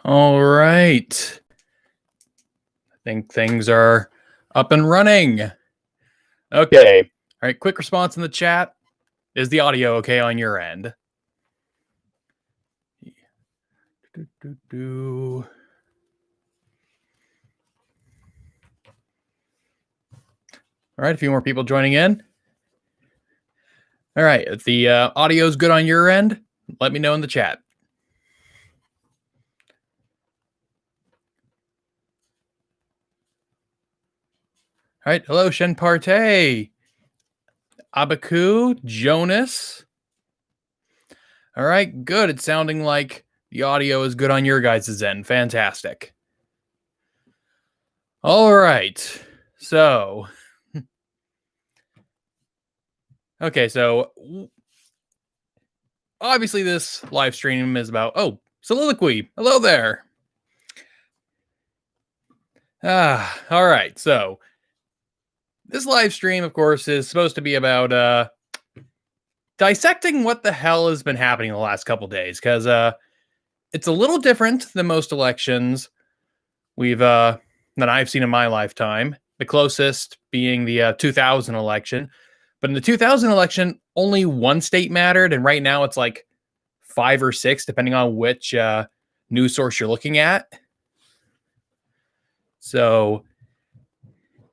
All right. I think things are up and running. Okay. All right. Quick response in the chat. Is the audio okay on your end? All right. A few more people joining in. All right. If the audio is good on your end, let me know in the chat. All right. Hello, Shen Partey. Abaku, Jonas. All right. Good. It's sounding like the audio is good on your guys' end. Fantastic. All right. So, okay. So, obviously, this live stream is about, soliloquy. Hello there. All right. So, this live stream, of course, is supposed to be about dissecting what the hell has been happening the last couple days, because it's a little different than most elections that I've seen in my lifetime. The closest being the 2000 election, but in the 2000 election, only one state mattered, and right now it's like 5 or 6, depending on which news source you're looking at. So,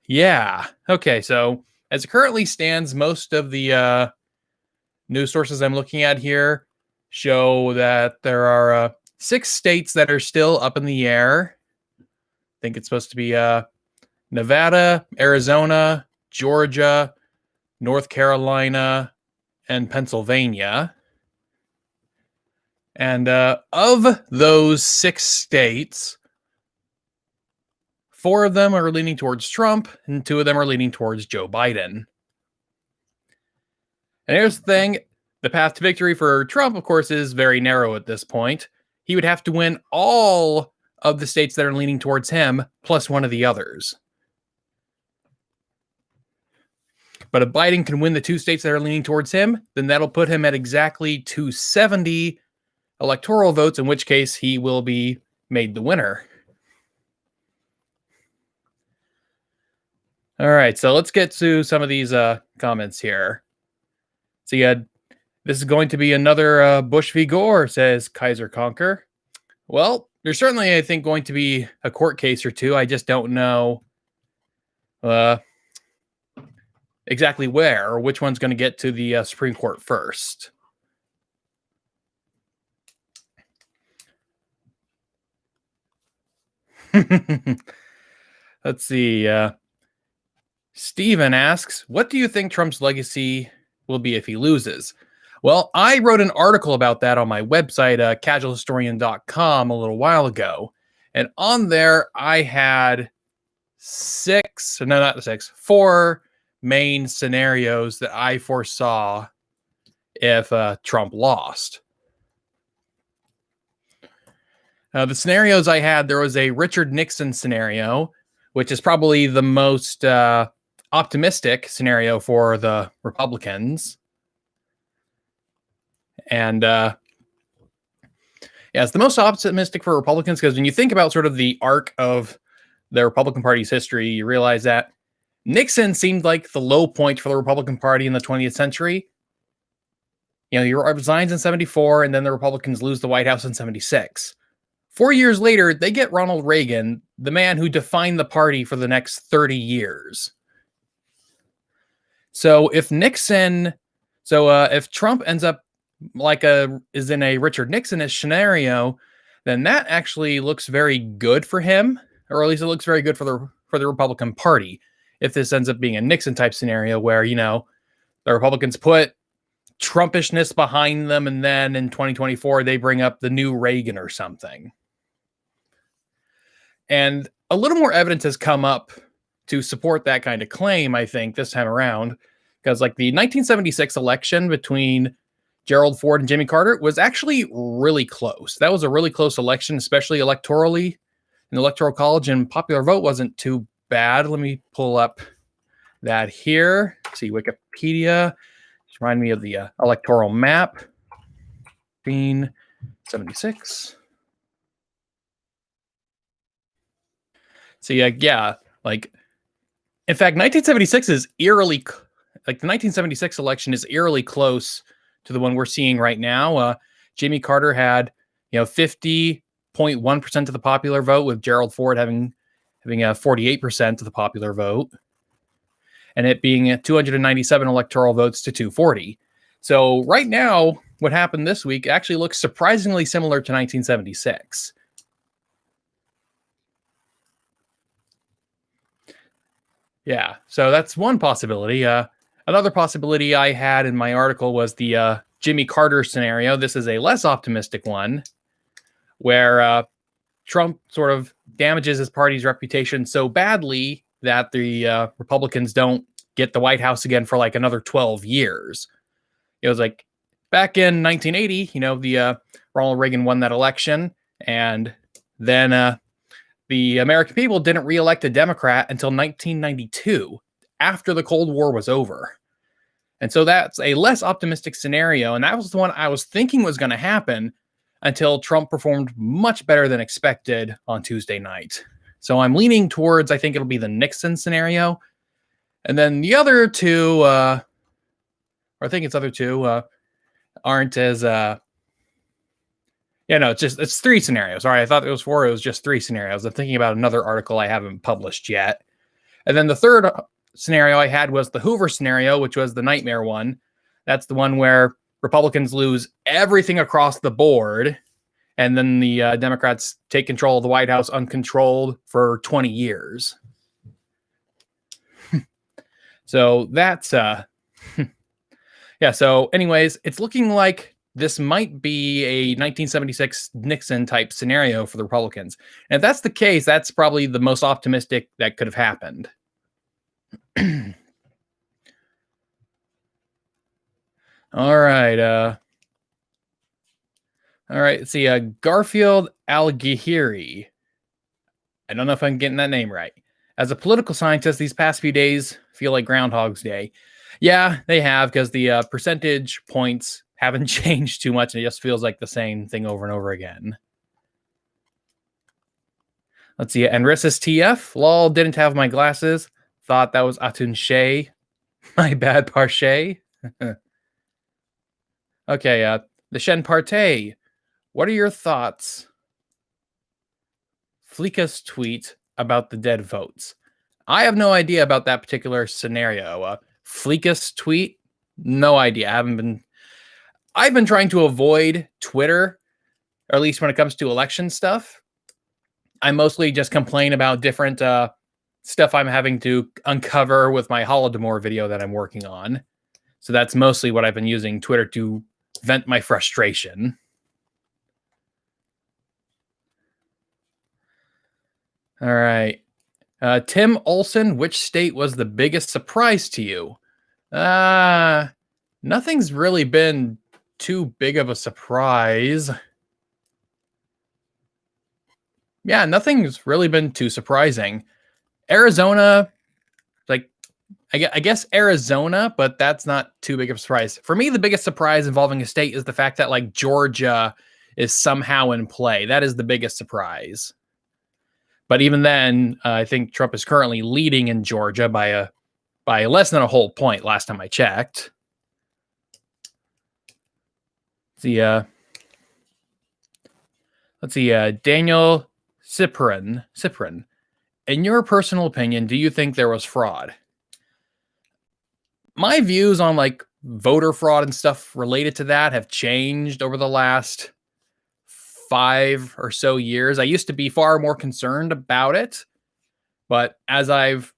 yeah. Okay, so as it currently stands, most of the news sources I'm looking at here show that there are 6 states that are still up in the air. I think it's supposed to be Nevada, Arizona, Georgia, North Carolina, and Pennsylvania. And of those 6 states, 4 of them are leaning towards Trump, and 2 of them are leaning towards Joe Biden. And here's the thing. The path to victory for Trump, of course, is very narrow at this point. He would have to win all of the states that are leaning towards him, plus one of the others. But if Biden can win the 2 states that are leaning towards him, then that'll put him at exactly 270 electoral votes, in which case he will be made the winner. All right, so let's get to some of these comments here. So you had, this is going to be another Bush v. Gore, says Kaiser Conquer. Well, there's certainly, I think, going to be a court case or two. I just don't know exactly where or which one's going to get to the Supreme Court first. Let's see. Steven asks, what do you think Trump's legacy will be if he loses? Well, I wrote an article about that on my website, casualhistorian.com, a little while ago. And on there, I had 4 main scenarios that I foresaw if Trump lost. The scenarios I had, there was a Richard Nixon scenario, which is probably the most optimistic scenario for the Republicans. And it's the most optimistic for Republicans because when you think about sort of the arc of the Republican Party's history, you realize that Nixon seemed like the low point for the Republican Party in the 20th century. You know, he resigns in 74, and then the Republicans lose the White House in 76. 4 years later, they get Ronald Reagan, the man who defined the party for the next 30 years. So if Trump ends up is in a Richard Nixon-ish scenario, then that actually looks very good for him, or at least it looks very good for the Republican Party. If this ends up being a Nixon-type scenario where, you know, the Republicans put Trumpishness behind them, and then in 2024 they bring up the new Reagan or something. And a little more evidence has come up to support that kind of claim, I think, this time around, because like the 1976 election between Gerald Ford and Jimmy Carter was actually really close. That was a really close election, especially electorally in the Electoral College, and popular vote wasn't too bad. Let me pull up that here. See, Wikipedia. Just remind me of the electoral map. 1976. So yeah, like, in fact, 1976 is eerily, like, the 1976 election is eerily close to the one we're seeing right now. Jimmy Carter had, 50.1% of the popular vote, with Gerald Ford having 48% of the popular vote, and it being 297 electoral votes to 240. So right now, what happened this week actually looks surprisingly similar to 1976. Yeah, so that's one possibility. Another possibility I had in my article was the Jimmy Carter scenario. This is a less optimistic one, where Trump sort of damages his party's reputation so badly that the Republicans don't get the White House again for like another 12 years. It was like back in 1980, the Ronald Reagan won that election, and then the American people didn't reelect a Democrat until 1992, after the Cold War was over. And so that's a less optimistic scenario, and that was the one I was thinking was going to happen until Trump performed much better than expected on Tuesday night. So I'm leaning towards, I think it'll be the Nixon scenario. And then the other two, or I think it's other two, aren't as... it's three scenarios. All right, I thought it was four. It was just three scenarios. I'm thinking about another article I haven't published yet. And then the third scenario I had was the Hoover scenario, which was the nightmare one. That's the one where Republicans lose everything across the board, and then the Democrats take control of the White House uncontrolled for 20 years. So that's... yeah, so anyways, it's looking like this might be a 1976 Nixon type scenario for the Republicans. And if that's the case, that's probably the most optimistic that could have happened. All right. Let's see. Garfield Al-Gahiri. I don't know if I'm getting that name right. As a political scientist, these past few days feel like Groundhog's Day. Yeah, they have, because the percentage points haven't changed too much, and it just feels like the same thing over and over again. Let's see. Enrissus TF. Lol, didn't have my glasses. Thought that was Atun Shea. My bad, Parche. Okay, the Shen Partey. What are your thoughts? Fleeka's tweet about the dead votes. I have no idea about that particular scenario. Fleeka's tweet? No idea. I've been trying to avoid Twitter, or at least when it comes to election stuff. I mostly just complain about different stuff I'm having to uncover with my Holodomor video that I'm working on. So that's mostly what I've been using Twitter to vent my frustration. All right. Tim Olson, which state was the biggest surprise to you? Nothing's really been too big of a surprise. Yeah, nothing's really been too surprising. Arizona, like, I guess Arizona, but that's not too big of a surprise. For me, the biggest surprise involving a state is the fact that, like, Georgia is somehow in play. That is the biggest surprise. But even then, I think Trump is currently leading in Georgia by less than a whole point last time I checked. Let's see, Daniel Cyprian. In your personal opinion, do you think there was fraud? My views on, like, voter fraud and stuff related to that have changed over the last 5 or so years. I used to be far more concerned about it, but as I've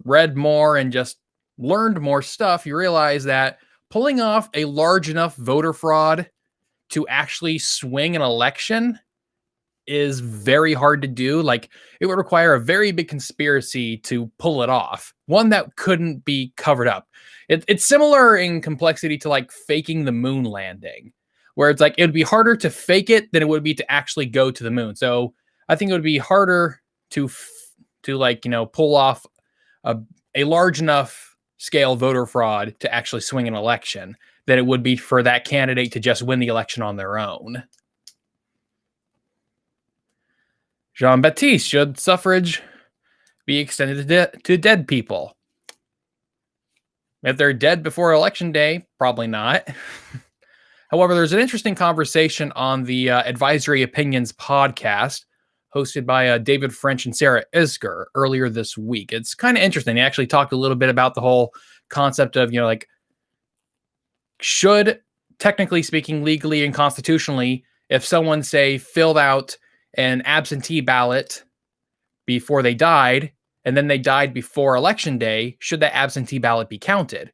read more and just learned more stuff, you realize that pulling off a large enough voter fraud to actually swing an election is very hard to do. Like, it would require a very big conspiracy to pull it off, one that couldn't be covered up. It's similar in complexity to, like, faking the moon landing, where it's like it would be harder to fake it than it would be to actually go to the moon. So I think it would be harder to pull off a large enough scale voter fraud to actually swing an election than it would be for that candidate to just win the election on their own. Jean-Baptiste, should suffrage be extended to dead people. If they're dead before election day, probably not. However, there's an interesting conversation on the Advisory Opinions podcast hosted by David French and Sarah Isgur earlier this week. It's kind of interesting. They actually talked a little bit about the whole concept of, like, should, technically speaking, legally and constitutionally, if someone, say, filled out an absentee ballot before they died, and then they died before election day, should that absentee ballot be counted?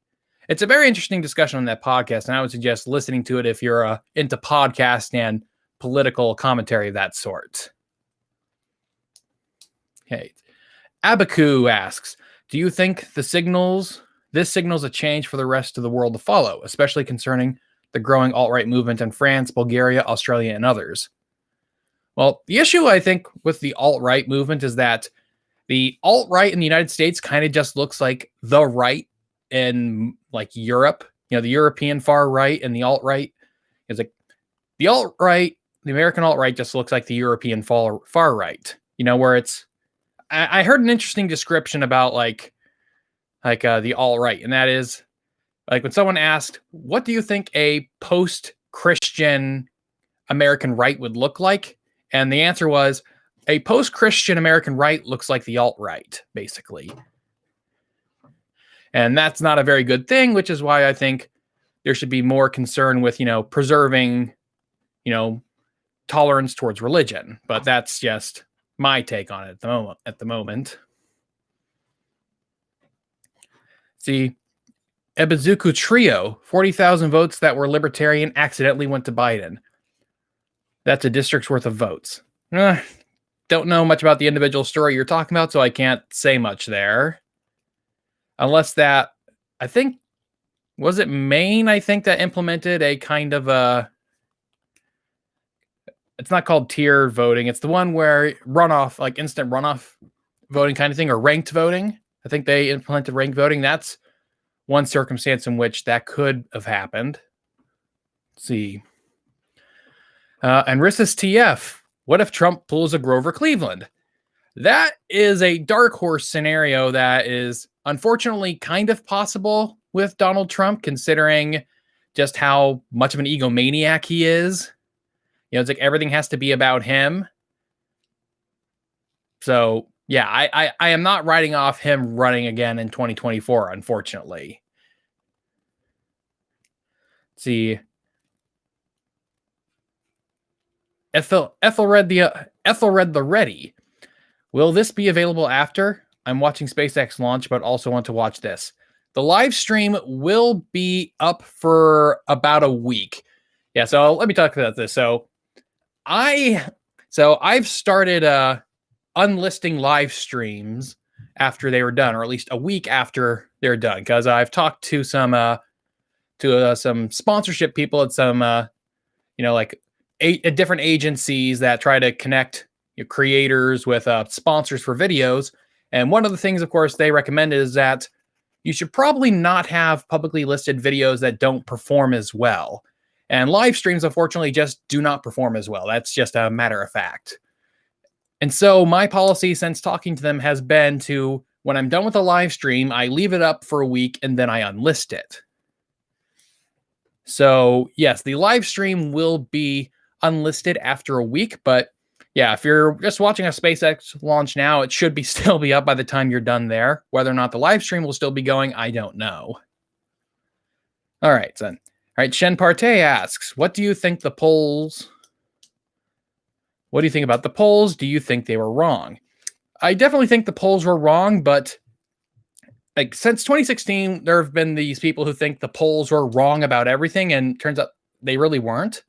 It's a very interesting discussion on that podcast, and I would suggest listening to it if you're into podcast and political commentary of that sort. Okay. Abaku asks, do you think this signals a change for the rest of the world to follow, especially concerning the growing alt-right movement in France, Bulgaria, Australia, and others? Well, the issue, I think, with the alt-right movement is that the alt-right in the United States kind of just looks like the right in, like, Europe. The European far right, and the alt-right is like the alt-right, the American alt-right just looks like the European far right. Where it's, I heard an interesting description about like the alt-right, and that is, like, when someone asked, what do you think a post-Christian American right would look like? And the answer was, a post-Christian American right looks like the alt-right, basically. And that's not a very good thing, which is why I think there should be more concern with, preserving, tolerance towards religion. But that's just my take on it at the moment. See, Ebizuku Trio, 40,000 votes that were libertarian accidentally went to Biden. That's a district's worth of votes. Don't know much about the individual story you're talking about, so I can't say much there. Unless that, I think, was it Maine, I think, that implemented a kind of it's not called tier voting. It's the one where runoff, like instant runoff voting kind of thing, or ranked voting. I think they implemented ranked voting. That's one circumstance in which that could have happened. Let's see. And Rissus TF, what if Trump pulls a Grover Cleveland? That is a dark horse scenario that is unfortunately kind of possible with Donald Trump, considering just how much of an egomaniac he is. It's like everything has to be about him. So, yeah, I am not writing off him running again in 2024, unfortunately. Let's see. Ethelred the Ready. Will this be available after? I'm watching SpaceX launch, but also want to watch this. The live stream will be up for about a week. Yeah, so let me talk about this. So I've started unlisting live streams after they were done, or at least a week after they're done, because I've talked to some sponsorship people at some different agencies that try to connect creators with sponsors for videos. And one of the things, of course, they recommended is that you should probably not have publicly listed videos that don't perform as well. And live streams, unfortunately, just do not perform as well. That's just a matter of fact. And so my policy since talking to them has been to, when I'm done with a live stream, I leave it up for a week and then I unlist it. So yes, the live stream will be unlisted after a week, but yeah, if you're just watching a SpaceX launch now, it should still be up by the time you're done there. Whether or not the live stream will still be going, I don't know. All right, then. All right, Shen Partey asks, what do you think about the polls? Do you think they were wrong? I definitely think the polls were wrong, but like since 2016, there have been these people who think the polls were wrong about everything, and turns out they really weren't.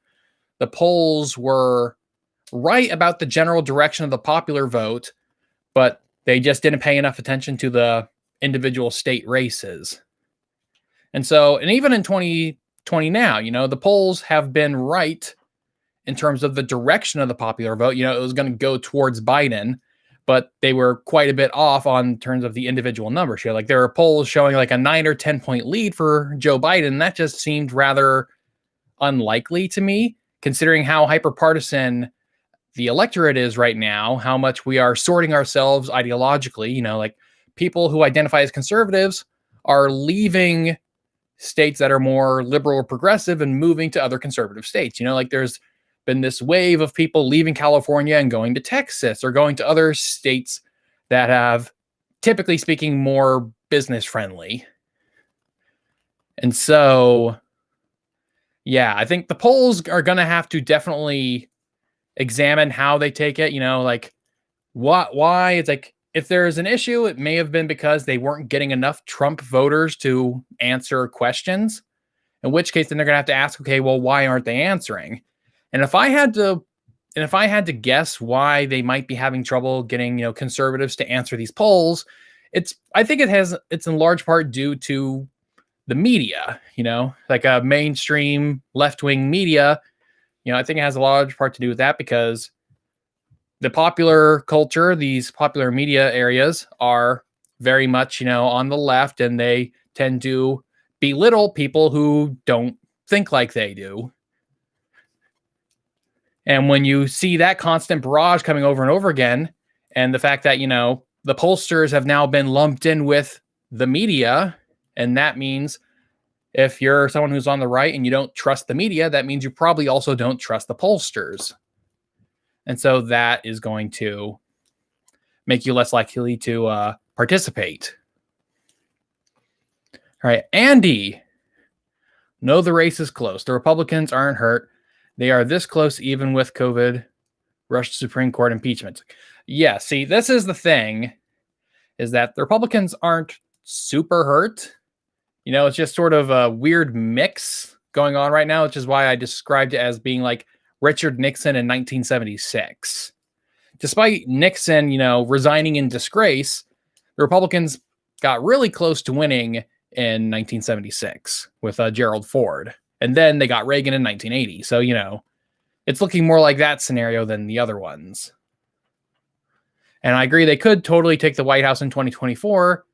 The polls were right about the general direction of the popular vote, but they just didn't pay enough attention to the individual state races. And even in 2020 now, the polls have been right in terms of the direction of the popular vote. It was going to go towards Biden, but they were quite a bit off on terms of the individual numbers here. Like there are polls showing like a 9 or 10 point lead for Joe Biden. That just seemed rather unlikely to me, considering how hyperpartisan the electorate is right now, how much we are sorting ourselves ideologically. Like people who identify as conservatives are leaving states that are more liberal or progressive and moving to other conservative states. Like there's been this wave of people leaving California and going to Texas or going to other states that have, typically speaking, more business friendly. And so, yeah, I think the polls are going to have to definitely examine how they take it. Like why it's like, if there's an issue, it may have been because they weren't getting enough Trump voters to answer questions, in which case then they're going to have to ask, okay, well, why aren't they answering? And if I had to guess why they might be having trouble getting, conservatives to answer these polls, I think it's in large part due to the media, like a mainstream left-wing media. I think it has a large part to do with that, because the popular culture, these popular media areas are very much, on the left, and they tend to belittle people who don't think like they do. And when you see that constant barrage coming over and over again, and the fact that, the pollsters have now been lumped in with the media, and that means if you're someone who's on the right and you don't trust the media, that means you probably also don't trust the pollsters. And so that is going to make you less likely to participate. All right, Andy. No, the race is close. The Republicans aren't hurt. They are this close even with COVID, rush to Supreme Court impeachment. Yeah, see, this is the thing, is that the Republicans aren't super hurt. It's just sort of a weird mix going on right now, which is why I described it as being like Richard Nixon in 1976. Despite Nixon, resigning in disgrace, the Republicans got really close to winning in 1976 with Gerald Ford. And then they got Reagan in 1980. So, it's looking more like that scenario than the other ones. And I agree, they could totally take the White House in 2024,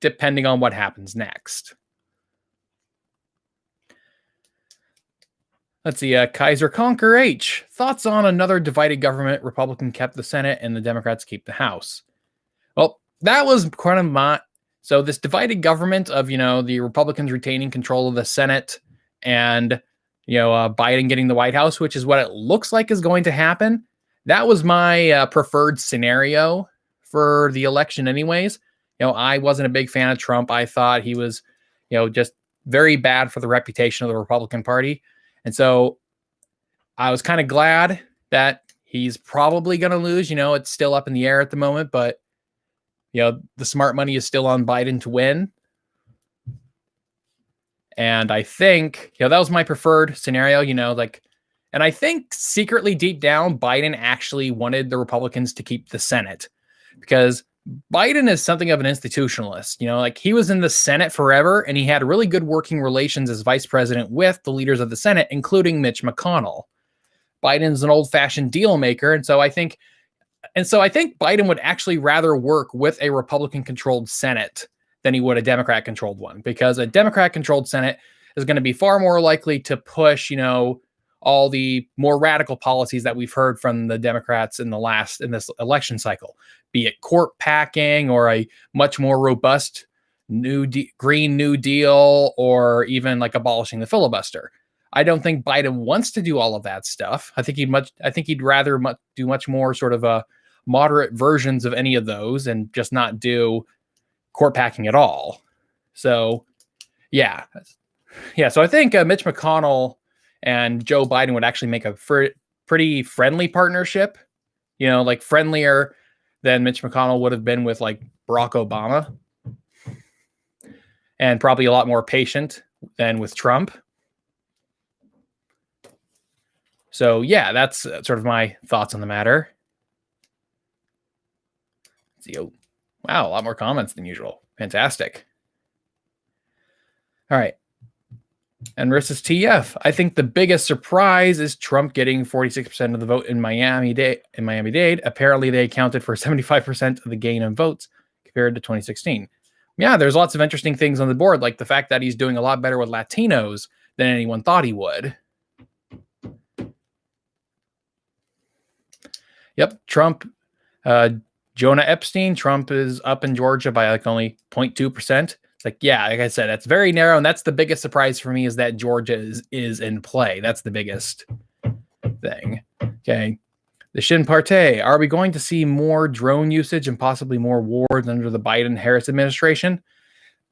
depending on what happens next. Let's see, Kaiser Conquer H. Thoughts on another divided government? Republican kept the Senate and the Democrats keep the House. Well, that was kind of my... So this divided government of, the Republicans retaining control of the Senate and, Biden getting the White House, which is what it looks like is going to happen. That was my preferred scenario for the election anyways. I wasn't a big fan of Trump. I thought he was, just very bad for the reputation of the Republican Party. And so I was kind of glad that he's probably going to lose. It's still up in the air at the moment, but, the smart money is still on Biden to win. And I think, that was my preferred scenario, and I think secretly deep down, Biden actually wanted the Republicans to keep the Senate, because Biden is something of an institutionalist. He was in the Senate forever, and he had really good working relations as vice president with the leaders of the Senate, including Mitch McConnell. Biden's an old-fashioned deal maker, and so I think Biden would actually rather work with a Republican-controlled Senate than he would a Democrat-controlled one, because a Democrat-controlled Senate is going to be far more likely to push, all the more radical policies that we've heard from the Democrats in this election cycle, be it court packing or a much more robust Green New Deal, or even like abolishing the filibuster. I don't think Biden wants to do all of that stuff. I think he'd rather do much more sort of moderate versions of any of those and just not do court packing at all. So, yeah. So I think Mitch McConnell and Joe Biden would actually make a pretty friendly partnership, like friendlier than Mitch McConnell would have been with like Barack Obama, and probably a lot more patient than with Trump. So yeah, that's sort of my thoughts on the matter. Let's see. Oh, wow, a lot more comments than usual. Fantastic. All right. And versus TF, I think the biggest surprise is Trump getting 46% of the vote in Miami-Dade. Apparently, they accounted for 75% of the gain in votes compared to 2016. Yeah, there's lots of interesting things on the board, like the fact that he's doing a lot better with Latinos than anyone thought he would. Yep, Trump, Jonah Epstein, Trump is up in Georgia by like only 0.2%. It's like, yeah, like I said, that's very narrow. And that's the biggest surprise for me is that Georgia is in play. That's the biggest thing. Okay. The Shin Partey, are we going to see more drone usage and possibly more wars under the Biden-Harris administration?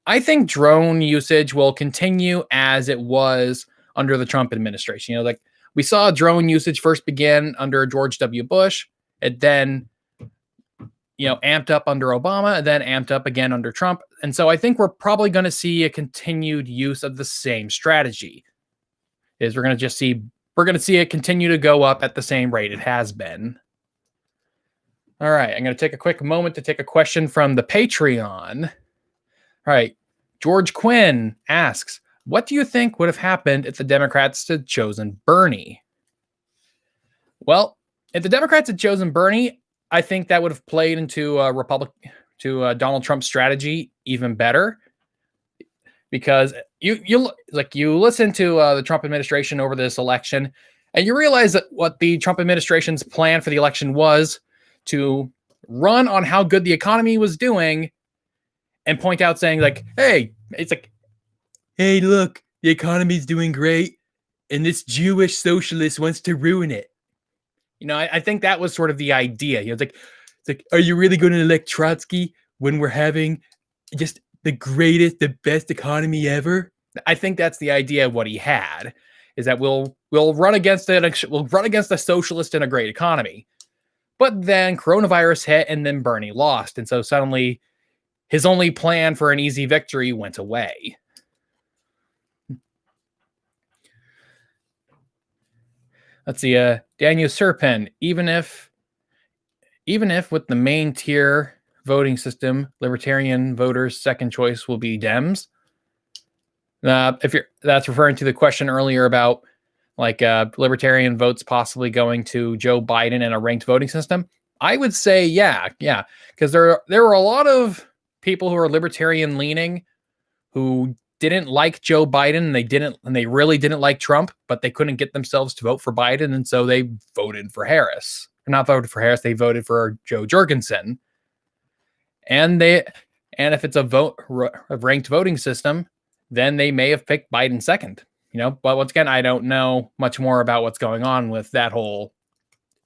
I think drone usage will continue as it was under the Trump administration. You know, like we saw drone usage first begin under George W. Bush. It then, you know, amped up under Obama and then amped up again under Trump. And so I think we're probably going to see a continued use of the same strategy. We're going to see it continue to go up at the same rate it has been. All right, I'm going to take a quick moment to take a question from the Patreon. All right, George Quinn asks, what do you think would have happened if the Democrats had chosen Bernie? Well, if the Democrats had chosen Bernie, I think that would have played into Donald Trump's strategy even better, because you listen to the Trump administration over this election, and you realize that what the Trump administration's plan for the election was to run on how good the economy was doing, and point out saying like, hey, it's like, hey, look, the economy's doing great, and this Jewish socialist wants to ruin it. You know, I think that was sort of the idea. You know, it's like, are you really going to elect Trotsky when we're having just the greatest, the best economy ever? I think that's the idea of what he had, is that we'll run against a socialist in a great economy. But then coronavirus hit, and then Bernie lost, and so suddenly his only plan for an easy victory went away. Let's see, Daniel Serpin, even if with the main tier voting system, libertarian voters' second choice will be Dems. That's referring to the question earlier about like libertarian votes possibly going to Joe Biden in a ranked voting system. I would say yeah, because there were a lot of people who are libertarian leaning who didn't like Joe Biden, and they really didn't like Trump, but they couldn't get themselves to vote for Biden, and so they voted for Harris. Or not voted for Harris, they voted for Joe Jorgensen. And if it's a ranked voting system, then they may have picked Biden second. You know, but once again, I don't know much more about what's going on with that whole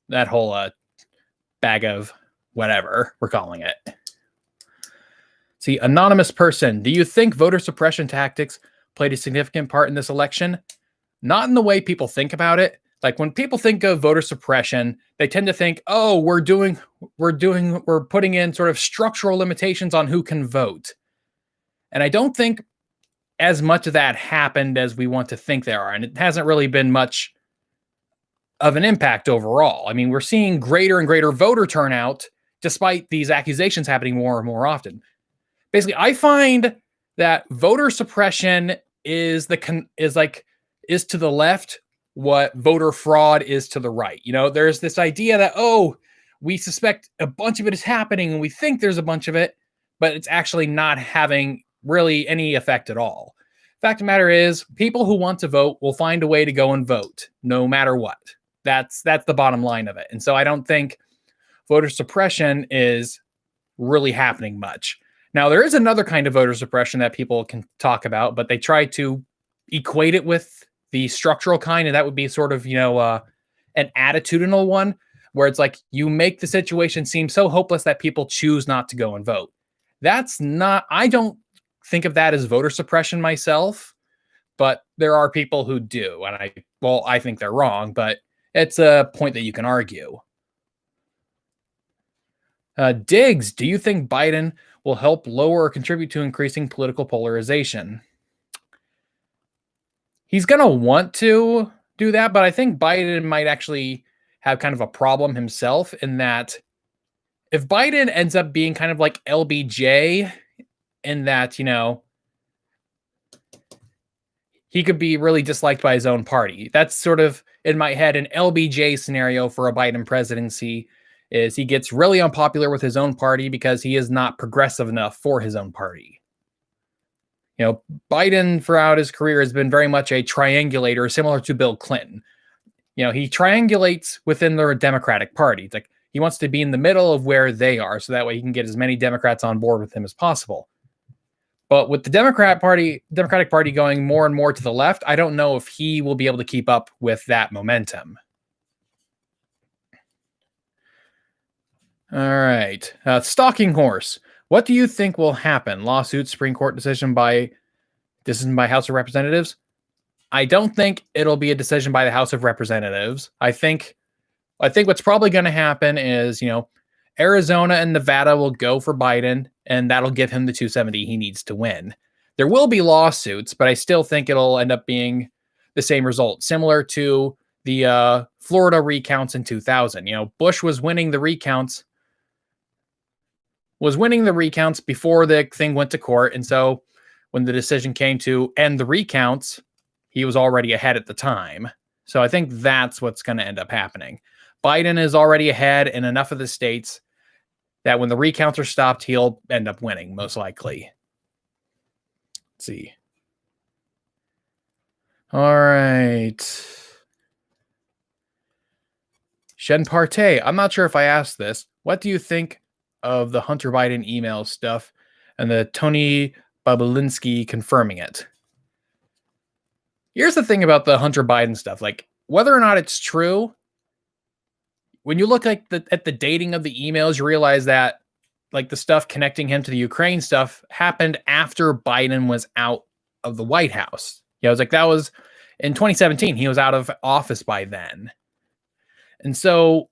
bag of whatever we're calling it. See, anonymous person, do you think voter suppression tactics played a significant part in this election? Not in the way people think about it. Like when people think of voter suppression, they tend to think, oh, we're putting in sort of structural limitations on who can vote. And I don't think as much of that happened as we want to think there are. And it hasn't really been much of an impact overall. I mean, we're seeing greater and greater voter turnout despite these accusations happening more and more often. Basically, I find that voter suppression is to the left what voter fraud is to the right. You know, there's this idea that, oh, we suspect a bunch of it is happening and we think there's a bunch of it, but it's actually not having really any effect at all. Fact of the matter is, people who want to vote will find a way to go and vote no matter what. That's the bottom line of it. And so I don't think voter suppression is really happening much. Now, there is another kind of voter suppression that people can talk about, but they try to equate it with the structural kind, and that would be sort of, an attitudinal one, where it's like you make the situation seem so hopeless that people choose not to go and vote. I don't think of that as voter suppression myself, but there are people who do, and I think they're wrong, but it's a point that you can argue. Diggs, do you think Biden will help lower or contribute to increasing political polarization? He's going to want to do that, but I think Biden might actually have kind of a problem himself in that if Biden ends up being kind of like LBJ in that, he could be really disliked by his own party. That's sort of, in my head, an LBJ scenario for a Biden presidency is he gets really unpopular with his own party because he is not progressive enough for his own party. Biden throughout his career has been very much a triangulator, similar to Bill Clinton. He triangulates within the Democratic Party. It's like He wants to be in the middle of where they are, so that way he can get as many Democrats on board with him as possible. But with the Democratic Party going more and more to the left, I don't know if he will be able to keep up with that momentum. All right. Stalking horse. What do you think will happen? Lawsuit, Supreme Court decision by House of Representatives? I don't think it'll be a decision by the House of Representatives. I think what's probably going to happen is, Arizona and Nevada will go for Biden, and that'll give him the 270 he needs to win. There will be lawsuits, but I still think it'll end up being the same result, similar to the Florida recounts in 2000. Bush was winning the recounts before the thing went to court, and so when the decision came to end the recounts, he was already ahead at the time. So I think that's what's going to end up happening. Biden is already ahead in enough of the states that when the recounts are stopped, he'll end up winning, most likely. Let's see. All right. Shen Partey, I'm not sure if I asked this. What do you think of the Hunter Biden email stuff and the Tony Babulinski confirming it? Here's the thing about the Hunter Biden stuff. Like, whether or not it's true, when you look at the dating of the emails, you realize that like the stuff connecting him to the Ukraine stuff happened after Biden was out of the White House. It was like that was in 2017. He was out of office by then. And so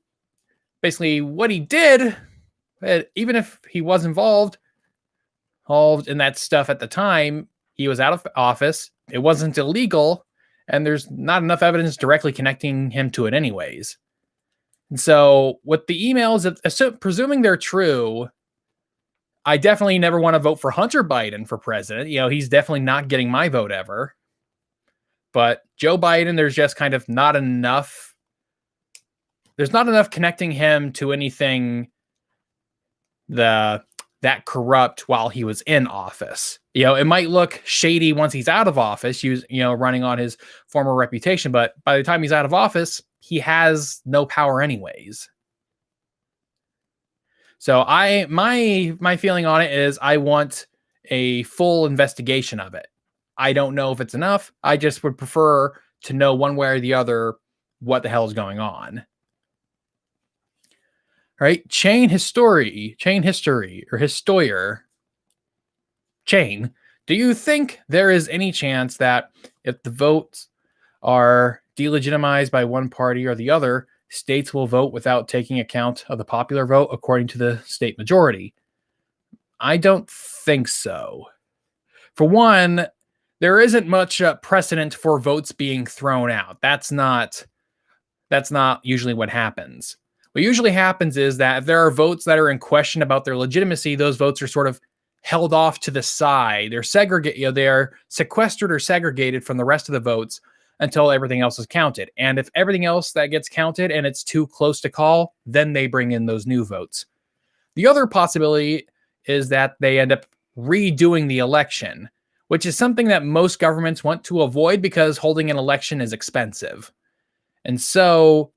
basically what he did, even if he was involved in that stuff at the time, he was out of office. It wasn't illegal, and there's not enough evidence directly connecting him to it anyways. And so with the emails, presuming they're true, I definitely never want to vote for Hunter Biden for president. He's definitely not getting my vote ever. But Joe Biden, there's just kind of not enough. There's not enough connecting him to anything that corrupt while he was in office. It might look shady once he's out of office, running on his former reputation, but by the time he's out of office, he has no power anyways. So my feeling on it is I want a full investigation of it. I don't know if it's enough. I just would prefer to know one way or the other what the hell is going on. All right, Chain History, or Histoyer. Chain, do you think there is any chance that if the votes are delegitimized by one party or the other, states will vote without taking account of the popular vote according to the state majority? I don't think so. For one, there isn't much precedent for votes being thrown out. That's not usually what happens. What usually happens is that if there are votes that are in question about their legitimacy, those votes are sort of held off to the side. They're segregated, they are sequestered or segregated from the rest of the votes until everything else is counted. And if everything else that gets counted and it's too close to call, then they bring in those new votes. The other possibility is that they end up redoing the election, which is something that most governments want to avoid because holding an election is expensive. And so,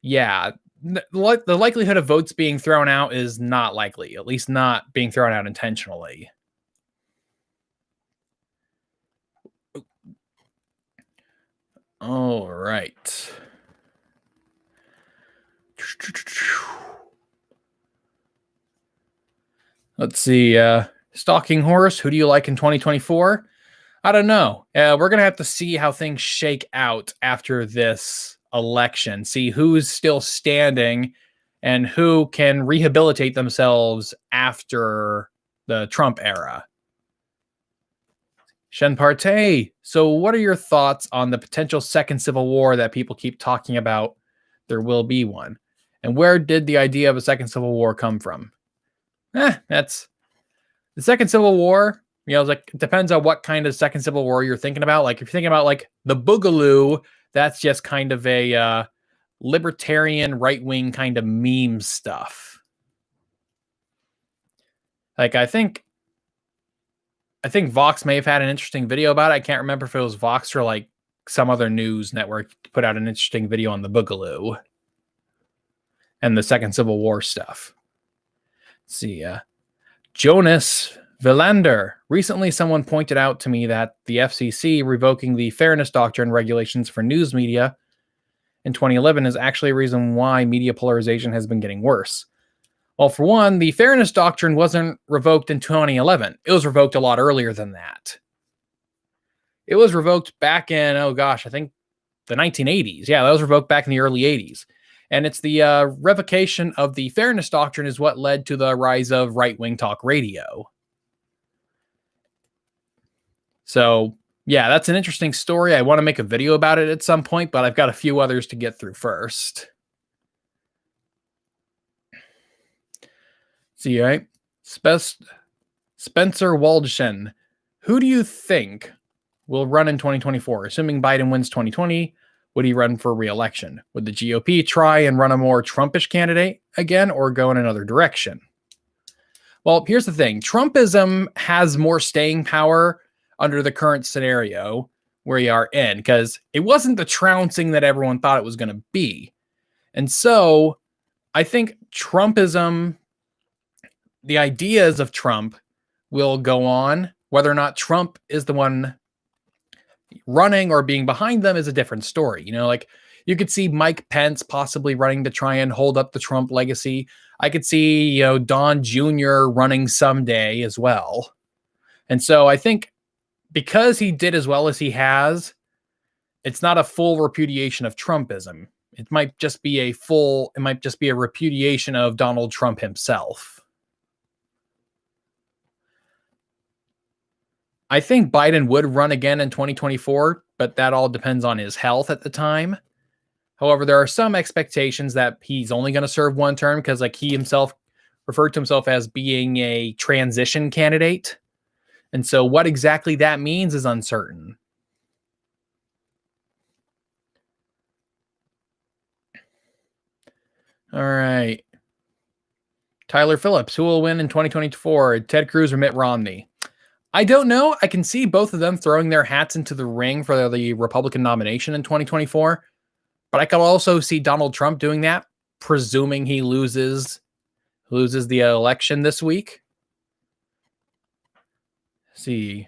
yeah, the likelihood of votes being thrown out is not likely, at least not being thrown out intentionally. All right. Let's see. Stalking horse, who do you like in 2024? I don't know. We're going to have to see how things shake out after this election, see who's still standing and who can rehabilitate themselves after the Trump era. Shen Partey, so what are your thoughts on the potential second civil war that people keep talking about? There will be one. And where did the idea of a second civil war come from? That's the second civil war. It depends on what kind of second civil war you're thinking about. Like if you're thinking about like the Boogaloo, that's just kind of a libertarian right-wing kind of meme stuff. Like I think Vox may have had an interesting video about it. I can't remember if it was Vox or like some other news network put out an interesting video on the Boogaloo. and the Second Civil War stuff. Let's see, Jonas Villander. Recently, someone pointed out to me that the FCC revoking the Fairness Doctrine regulations for news media in 2011 is actually a reason why media polarization has been getting worse. Well, for one, the Fairness Doctrine wasn't revoked in 2011. It was revoked a lot earlier than that. It was revoked back in, I think the 1980s. Yeah, that was revoked back in the early 80s. And it's the revocation of the Fairness Doctrine is what led to the rise of right-wing talk radio. So, yeah, that's an interesting story. I want to make a video about it at some point, but I've got a few others to get through first. See, right? Spencer Waldschen. Who do you think will run in 2024? Assuming Biden wins 2020, would he run for re-election? Would the GOP try and run a more Trumpish candidate again or go in another direction? Well, here's the thing. Trumpism has more staying power under the current scenario where we are in, because it wasn't the trouncing that everyone thought it was going to be. And so I think Trumpism, the ideas of Trump will go on. Whether or not Trump is the one running or being behind them is a different story. You know, like you could see Mike Pence possibly running to try and hold up the Trump legacy. I could see, Don Jr. running someday as well. And so I think because he did as well as he has, it's not a full repudiation of Trumpism. It might just be a repudiation of Donald Trump himself. I think Biden would run again in 2024, but that all depends on his health at the time. However, there are some expectations that he's only going to serve one term because, he himself referred to himself as being a transition candidate. And so what exactly that means is uncertain. All right. Tyler Phillips, who will win in 2024, Ted Cruz or Mitt Romney? I don't know. I can see both of them throwing their hats into the ring for the Republican nomination in 2024. But I could also see Donald Trump doing that, presuming he loses the election this week. Let's see.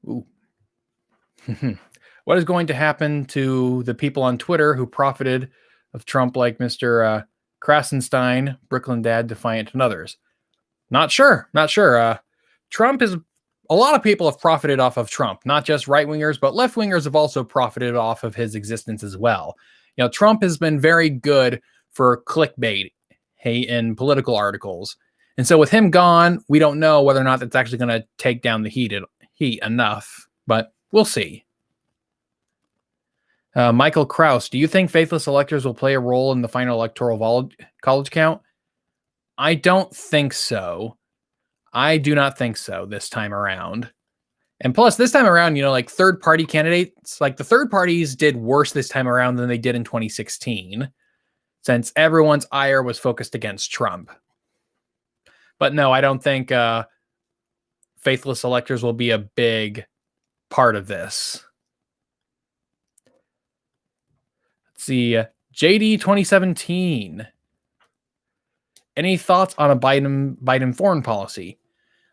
Ooh. What is going to happen to the people on Twitter who profited of Trump, like Mr. Krasenstein, Brooklyn Dad, Defiant, and others? Not sure. Trump is... A lot of people have profited off of Trump, not just right-wingers, but left-wingers have also profited off of his existence as well. Trump has been very good for clickbait in political articles. And so with him gone, we don't know whether or not that's actually going to take down the heat enough, but we'll see. Michael Kraus, do you think faithless electors will play a role in the final electoral college count? I don't think so. I do not think so this time around. And plus, this time around, third-party candidates, the third parties did worse this time around than they did in 2016, since everyone's ire was focused against Trump. But no, I don't think faithless electors will be a big part of this. Let's see. JD 2017. Any thoughts on a Biden foreign policy?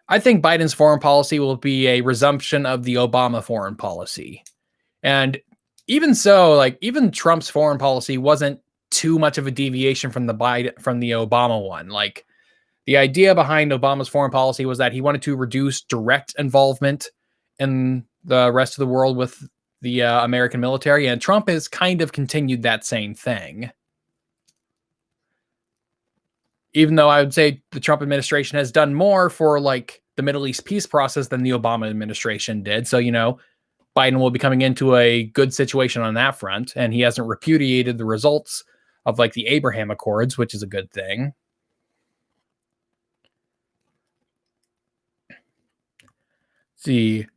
I think Biden's foreign policy will be a resumption of the Obama foreign policy. And even so, even Trump's foreign policy wasn't too much of a deviation from the Obama one. The idea behind Obama's foreign policy was that he wanted to reduce direct involvement in the rest of the world with the American military, and Trump has kind of continued that same thing. Even though I would say the Trump administration has done more for the Middle East peace process than the Obama administration did. So, Biden will be coming into a good situation on that front, and he hasn't repudiated the results of the Abraham Accords, which is a good thing. See,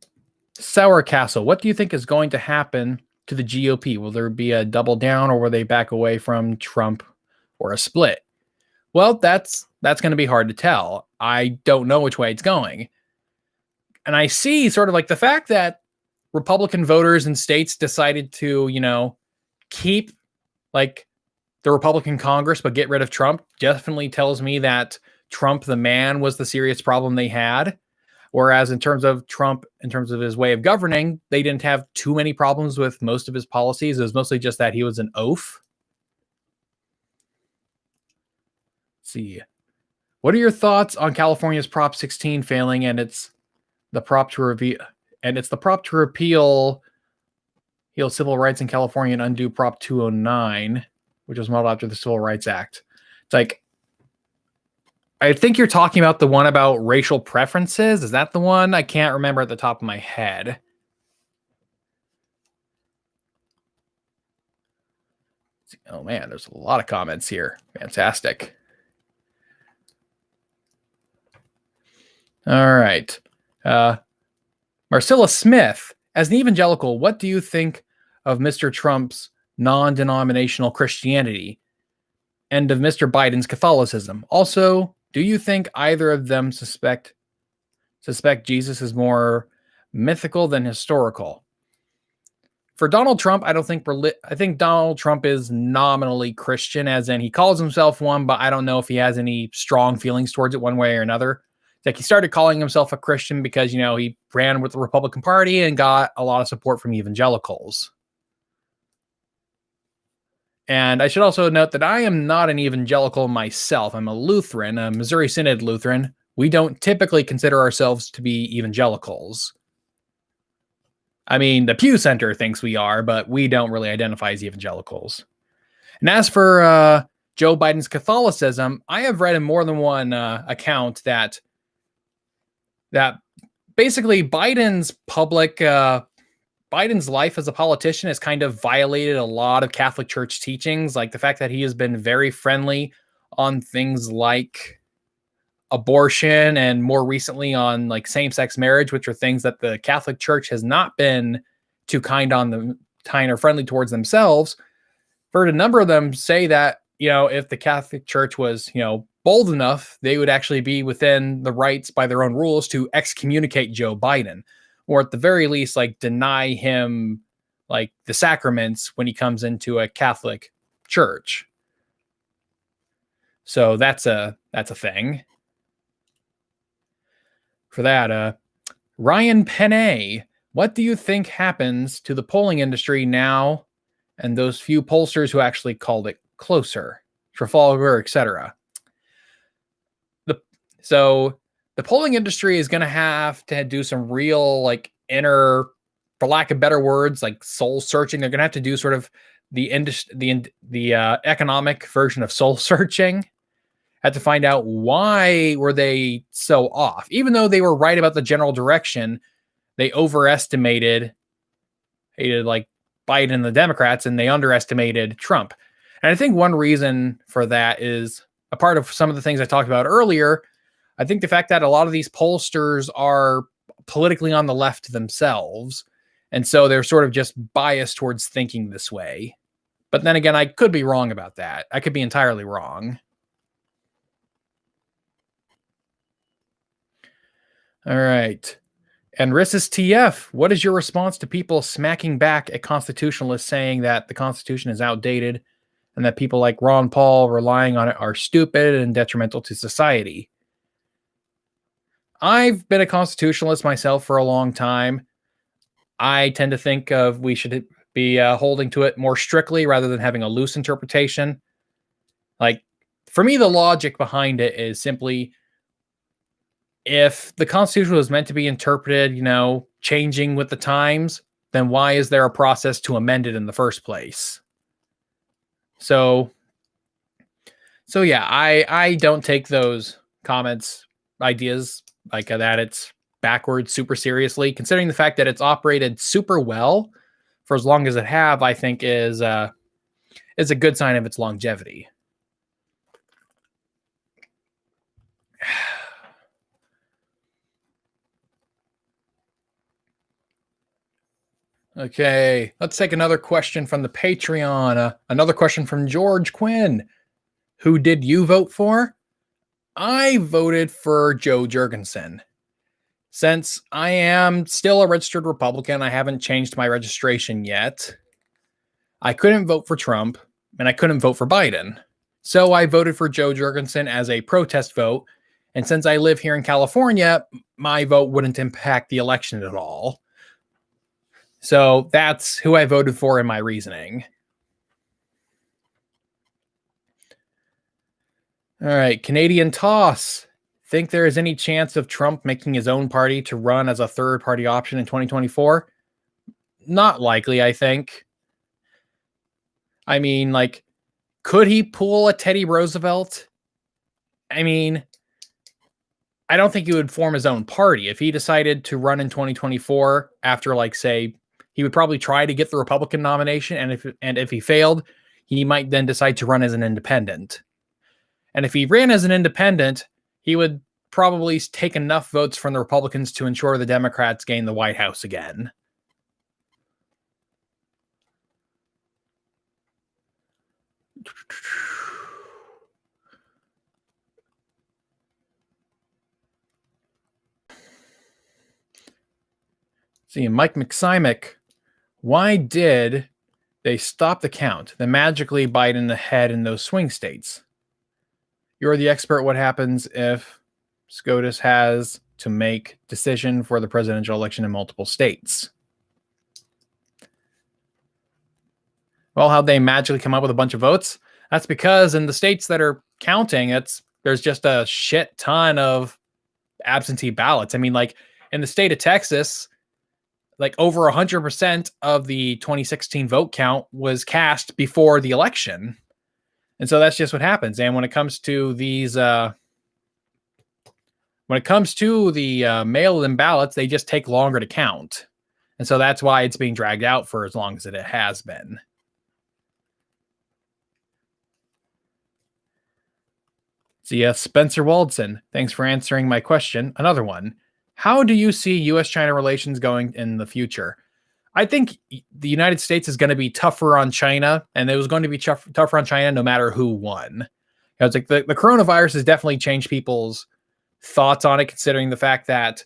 Sour Castle, what do you think is going to happen to the GOP? Will there be a double down, or will they back away from Trump, or a split? Well, that's going to be hard to tell. I don't know which way it's going. And I see sort of the fact that Republican voters in states decided to, keep like the Republican Congress, but get rid of Trump, definitely tells me that Trump, the man, was the serious problem they had. Whereas in terms of Trump, in terms of his way of governing, they didn't have too many problems with most of his policies. It was mostly just that he was an oaf. Let's see. What are your thoughts on California's Prop 16 failing and it's the prop to repeal civil rights in California and undo Prop 209, which was modeled after the Civil Rights Act? It's like, I think you're talking about the one about racial preferences. Is that the one? I can't remember at the top of my head. Oh man, there's a lot of comments here. Fantastic. All right. Marcella Smith, as an evangelical, what do you think of Mr. Trump's non-denominational Christianity and of Mr. Biden's Catholicism? Also, do you think either of them suspect Jesus is more mythical than historical? For Donald Trump, I think Donald Trump is nominally Christian, as in he calls himself one, but I don't know if he has any strong feelings towards it one way or another. It's like he started calling himself a Christian because, he ran with the Republican Party and got a lot of support from evangelicals. And I should also note that I am not an evangelical myself. I'm a Lutheran, a Missouri Synod Lutheran. We don't typically consider ourselves to be evangelicals. I mean, the Pew Center thinks we are, but we don't really identify as evangelicals. And as for Joe Biden's Catholicism, I have read in more than one account that basically Biden's life as a politician has kind of violated a lot of Catholic Church teachings, like the fact that he has been very friendly on things like abortion and more recently on like same-sex marriage, which are things that the Catholic Church has not been too kind or friendly towards themselves. Heard a number of them say that, if the Catholic Church was, bold enough, they would actually be within the rights by their own rules to excommunicate Joe Biden, or at the very least, like deny him like the sacraments when he comes into a Catholic church. So that's a thing. For that, Ryan Penney, what do you think happens to the polling industry now and those few pollsters who actually called it closer, Trafalgar, etc.? So the polling industry is going to have to do some real like inner, for lack of better words, like soul searching. They're going to have to do sort of the economic version of soul searching. Had to find out why were they so off, even though they were right about the general direction. They overestimated like Biden and the Democrats, and they underestimated Trump. And I think one reason for that is a part of some of the things I talked about earlier. I think the fact that a lot of these pollsters are politically on the left themselves, and so they're sort of just biased towards thinking this way. But then again, I could be wrong about that. I could be entirely wrong. All right. And Rissus TF, what is your response to people smacking back at constitutionalists saying that the Constitution is outdated and that people like Ron Paul relying on it are stupid and detrimental to society? I've been a constitutionalist myself for a long time. I tend to think we should be holding to it more strictly rather than having a loose interpretation. Like, for me, the logic behind it is simply, if the Constitution was meant to be interpreted, changing with the times, then why is there a process to amend it in the first place? So yeah, I don't take those comments, ideas like that it's backwards super seriously, considering the fact that it's operated super well for as long as it have. I think is a good sign of its longevity. Okay, let's take another question from the Patreon. Another question from George Quinn. Who did you vote for? I voted for Joe Jurgensen. Since I am still a registered Republican, I haven't changed my registration yet. I couldn't vote for Trump and I couldn't vote for Biden. So I voted for Joe Jorgensen as a protest vote. And since I live here in California, my vote wouldn't impact the election at all. So that's who I voted for in my reasoning. All right, Canadian Toss. Think there is any chance of Trump making his own party to run as a third party option in 2024? Not likely, I think. I mean, like, could he pull a Teddy Roosevelt? I mean, I don't think he would form his own party. If he decided to run in 2024 after, like, say, he would probably try to get the Republican nomination, and if he failed, he might then decide to run as an independent. And if he ran as an independent, he would probably take enough votes from the Republicans to ensure the Democrats gain the White House again. See, Mike McSimic, why did they stop the count? Then magically Biden ahead in those swing states. You're the expert. What happens if SCOTUS has to make decision for the presidential election in multiple states? Well, how'd they magically come up with a bunch of votes? That's because in the states that are counting, there's just a shit ton of absentee ballots. I mean, like in the state of Texas, like over 100% of the 2016 vote count was cast before the election. And so that's just what happens. And when it comes to these, when it comes to the mail-in ballots, they just take longer to count. And so that's why it's being dragged out for as long as it has been. So yes, Spencer Waldson, thanks for answering my question. Another one. How do you see U.S.-China relations going in the future? I think the United States is going to be tougher on China, and it was going to be tougher on China no matter who won. It's like the coronavirus has definitely changed people's thoughts on it, considering the fact that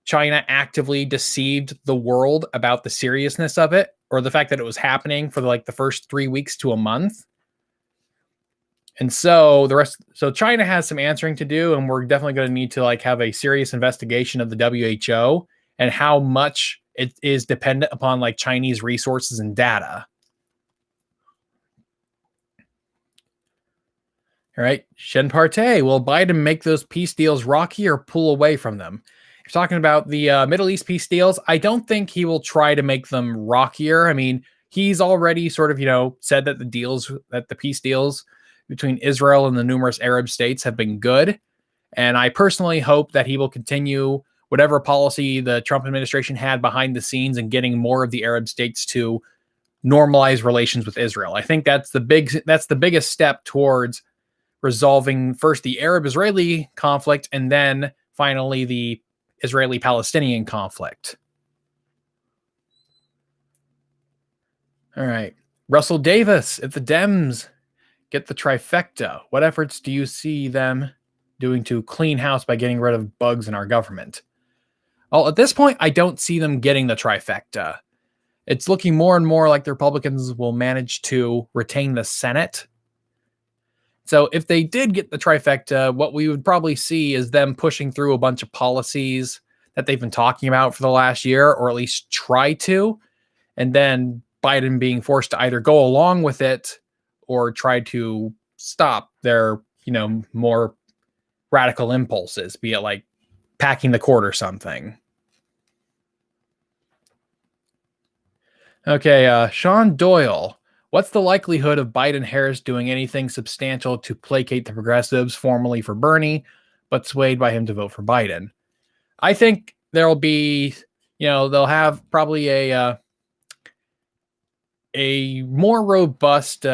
China actively deceived the world about the seriousness of it, or the fact that it was happening for the first 3 weeks to a month. And so so China has some answering to do, and we're definitely going to need to have a serious investigation of the WHO and how much it is dependent upon Chinese resources and data. All right, Shen Partey, will Biden make those peace deals rocky or pull away from them? If you're talking about the Middle East peace deals, I don't think he will try to make them rockier. I mean, he's already sort of, said that the peace deals between Israel and the numerous Arab states have been good. And I personally hope that he will continue whatever policy the Trump administration had behind the scenes and getting more of the Arab states to normalize relations with Israel. I think that's the biggest step towards resolving first the Arab-Israeli conflict and then finally the Israeli-Palestinian conflict. All right. Russell Davis, if the Dems get the trifecta, what efforts do you see them doing to clean house by getting rid of bugs in our government? Well, at this point, I don't see them getting the trifecta. It's looking more and more like the Republicans will manage to retain the Senate. So if they did get the trifecta, what we would probably see is them pushing through a bunch of policies that they've been talking about for the last year, or at least try to, and then Biden being forced to either go along with it or try to stop their, more radical impulses, be it like packing the court or something. Okay, Sean Doyle. What's the likelihood of Biden-Harris doing anything substantial to placate the progressives, formerly for Bernie, but swayed by him to vote for Biden? I think there'll be, they'll have probably a more robust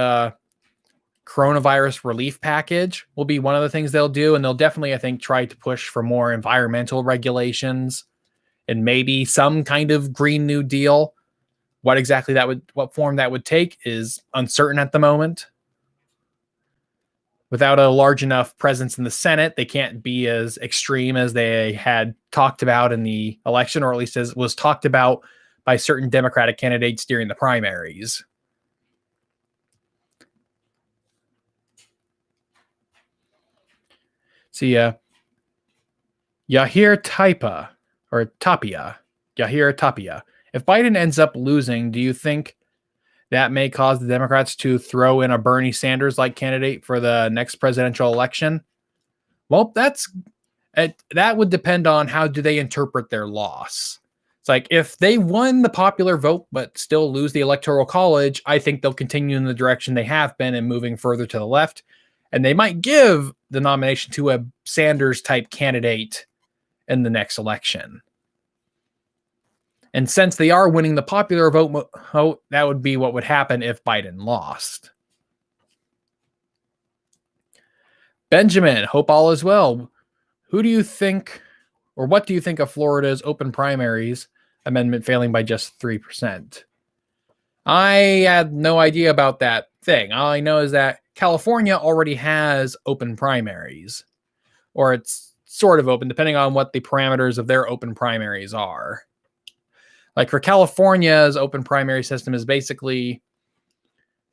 coronavirus relief package will be one of the things they'll do. And they'll definitely, I think, try to push for more environmental regulations and maybe some kind of Green New Deal. What form that would take is uncertain at the moment. Without a large enough presence in the Senate, they can't be as extreme as they had talked about in the election, or at least as was talked about by certain Democratic candidates during the primaries. See, Yahir Tapia. Yahir Tapia. If Biden ends up losing, do you think that may cause the Democrats to throw in a Bernie Sanders-like candidate for the next presidential election? Well, that would depend on how do they interpret their loss. It's like if they won the popular vote but still lose the Electoral College, I think they'll continue in the direction they have been and moving further to the left. And they might give the nomination to a Sanders-type candidate in the next election. And since they are winning the popular vote, that would be what would happen if Biden lost. Benjamin, hope all is well. Who do you think, or what do you think of Florida's open primaries amendment failing by just 3%? I had no idea about that thing. All I know is that California already has open primaries, or it's sort of open, depending on what the parameters of their open primaries are. Like for California's open primary system is basically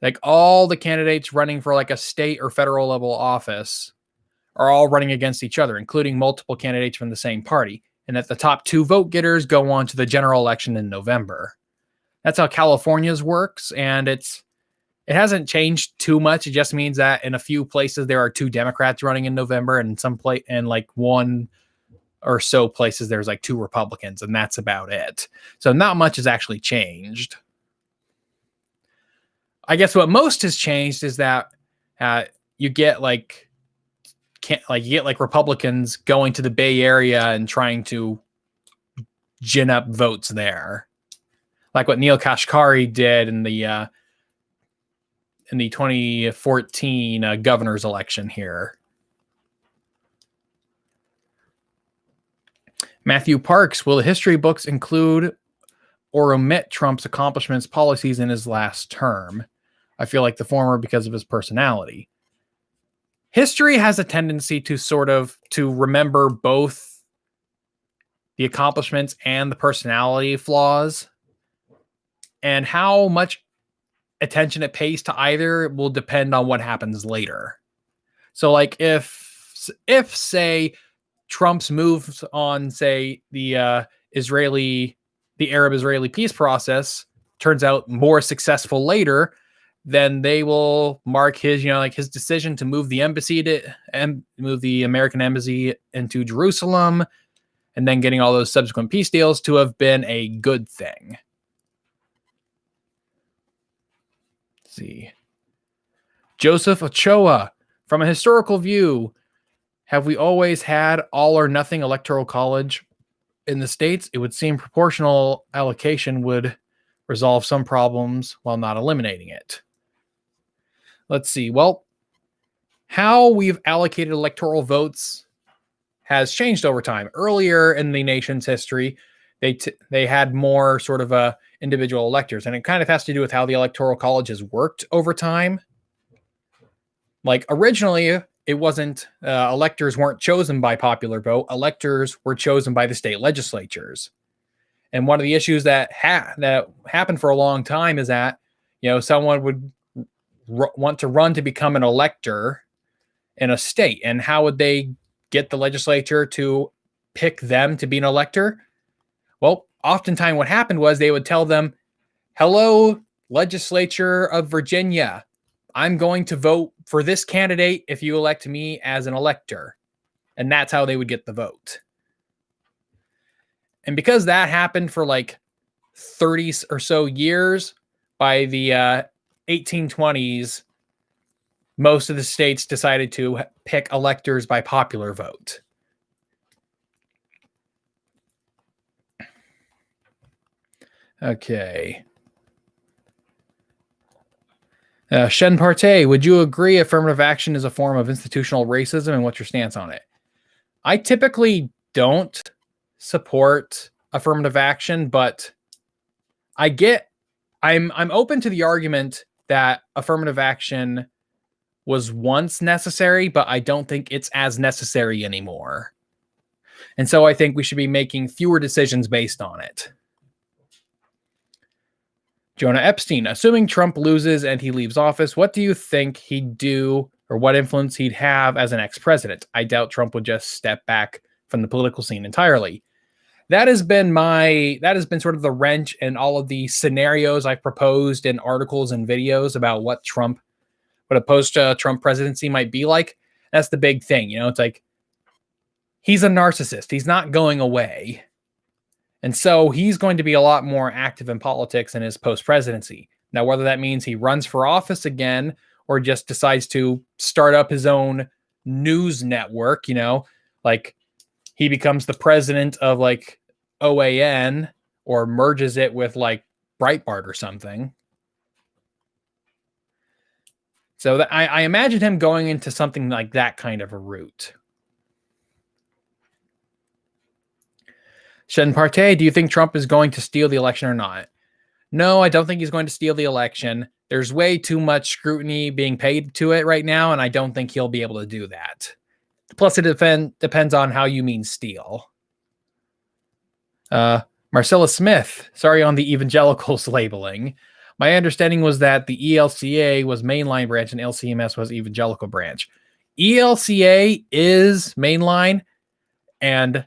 like all the candidates running for like a state or federal level office are all running against each other, including multiple candidates from the same party. And that the top 2 vote getters go on to the general election in November. That's how California's works. And it hasn't changed too much. It just means that in a few places there are 2 Democrats running in November, and like one or so places there's like 2 Republicans, and that's about it. So not much has actually changed. I guess what most has changed is that you get like Republicans going to the Bay Area and trying to gin up votes there, like what Neil Kashkari did in the 2014 governor's election here. Matthew Parks, will the history books include or omit Trump's accomplishments, policies in his last term? I feel like the former because of his personality. History has a tendency to remember both the accomplishments and the personality flaws, and how much attention it pays to either will depend on what happens later. So like if say Trump's moves on, say, the Arab-Israeli peace process turns out more successful later, then they will mark his, his decision to move the American embassy into Jerusalem, and then getting all those subsequent peace deals to have been a good thing. Let's see. Joseph Ochoa, from a historical view, have we always had all or nothing electoral college in the states? It would seem proportional allocation would resolve some problems while not eliminating it. Let's see. Well, how we've allocated electoral votes has changed over time. Earlier in the nation's history, they had more sort of individual electors, and it kind of has to do with how the electoral college has worked over time. Like originally, it wasn't electors weren't chosen by popular vote. Electors were chosen by the state legislatures. And one of the issues that happened for a long time is that someone would want to run to become an elector in a state, and how would they get the legislature to pick them to be an elector? Well, oftentimes what happened was they would tell them, "Hello, legislature of Virginia, I'm going to vote for this candidate if you elect me as an elector." And that's how they would get the vote. And because that happened for like 30 or so years, by the 1820s, most of the states decided to pick electors by popular vote. Okay. Shen Partey, would you agree affirmative action is a form of institutional racism, and what's your stance on it? I typically don't support affirmative action, but I'm open to the argument that affirmative action was once necessary, but I don't think it's as necessary anymore. And so I think we should be making fewer decisions based on it. Jonah Epstein, assuming Trump loses and he leaves office, what do you think he'd do or what influence he'd have as an ex-president. I doubt Trump would just step back from the political scene entirely. That has been sort of the wrench in all of the scenarios I've proposed in articles and videos about what a post-Trump presidency might be like. That's the big thing. It's like, he's a narcissist. He's not going away. And so he's going to be a lot more active in politics in his post-presidency. Now, whether that means he runs for office again or just decides to start up his own news network, like he becomes the president of like OAN or merges it with like Breitbart or something. So I imagine him going into something like that kind of a route. Shen Partey, do you think Trump is going to steal the election or not? No, I don't think he's going to steal the election. There's way too much scrutiny being paid to it right now, and I don't think he'll be able to do that. Plus, it depends on how you mean steal. Marcella Smith, sorry on the evangelicals labeling. My understanding was that the ELCA was mainline branch and LCMS was evangelical branch. ELCA is mainline, and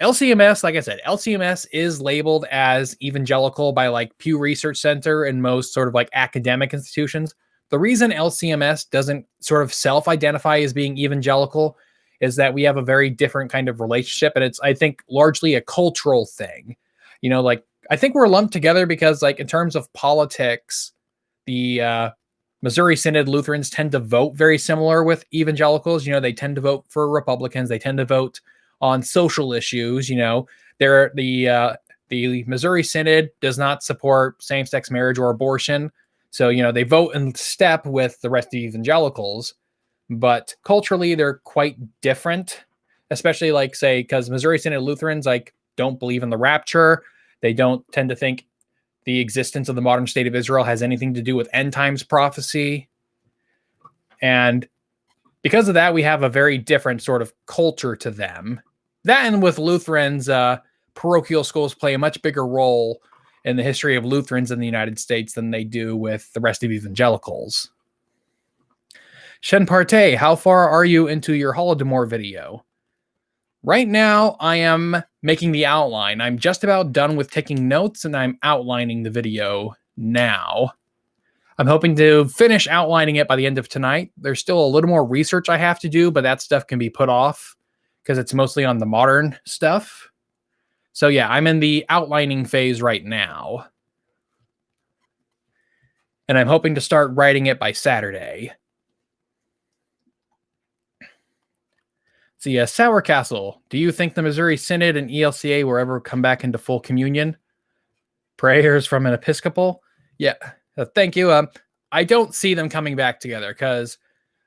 LCMS, like I said, LCMS is labeled as evangelical by like Pew Research Center and most sort of like academic institutions. The reason LCMS doesn't sort of self-identify as being evangelical is that we have a very different kind of relationship, and it's, I think, largely a cultural thing. Like I think we're lumped together because like in terms of politics, the Missouri Synod Lutherans tend to vote very similar with evangelicals. They tend to vote for Republicans. They tend to vote on social issues. The Missouri Synod does not support same-sex marriage or abortion. So, they vote in step with the rest of the evangelicals, but culturally they're quite different, especially like say, because Missouri Synod Lutherans like don't believe in the rapture. They don't tend to think the existence of the modern state of Israel has anything to do with end times prophecy. And because of that, we have a very different sort of culture to them. That, and with Lutherans, parochial schools play a much bigger role in the history of Lutherans in the United States than they do with the rest of evangelicals. Shen Partey, how far are you into your Holodomor video? Right now, I am making the outline. I'm just about done with taking notes, and I'm outlining the video now. I'm hoping to finish outlining it by the end of tonight. There's still a little more research I have to do, but that stuff can be put off because it's mostly on the modern stuff. So yeah, I'm in the outlining phase right now. And I'm hoping to start writing it by Saturday. See, Sour Castle, do you think the Missouri Synod and ELCA will ever come back into full communion? Prayers from an Episcopal? Yeah, thank you. I don't see them coming back together because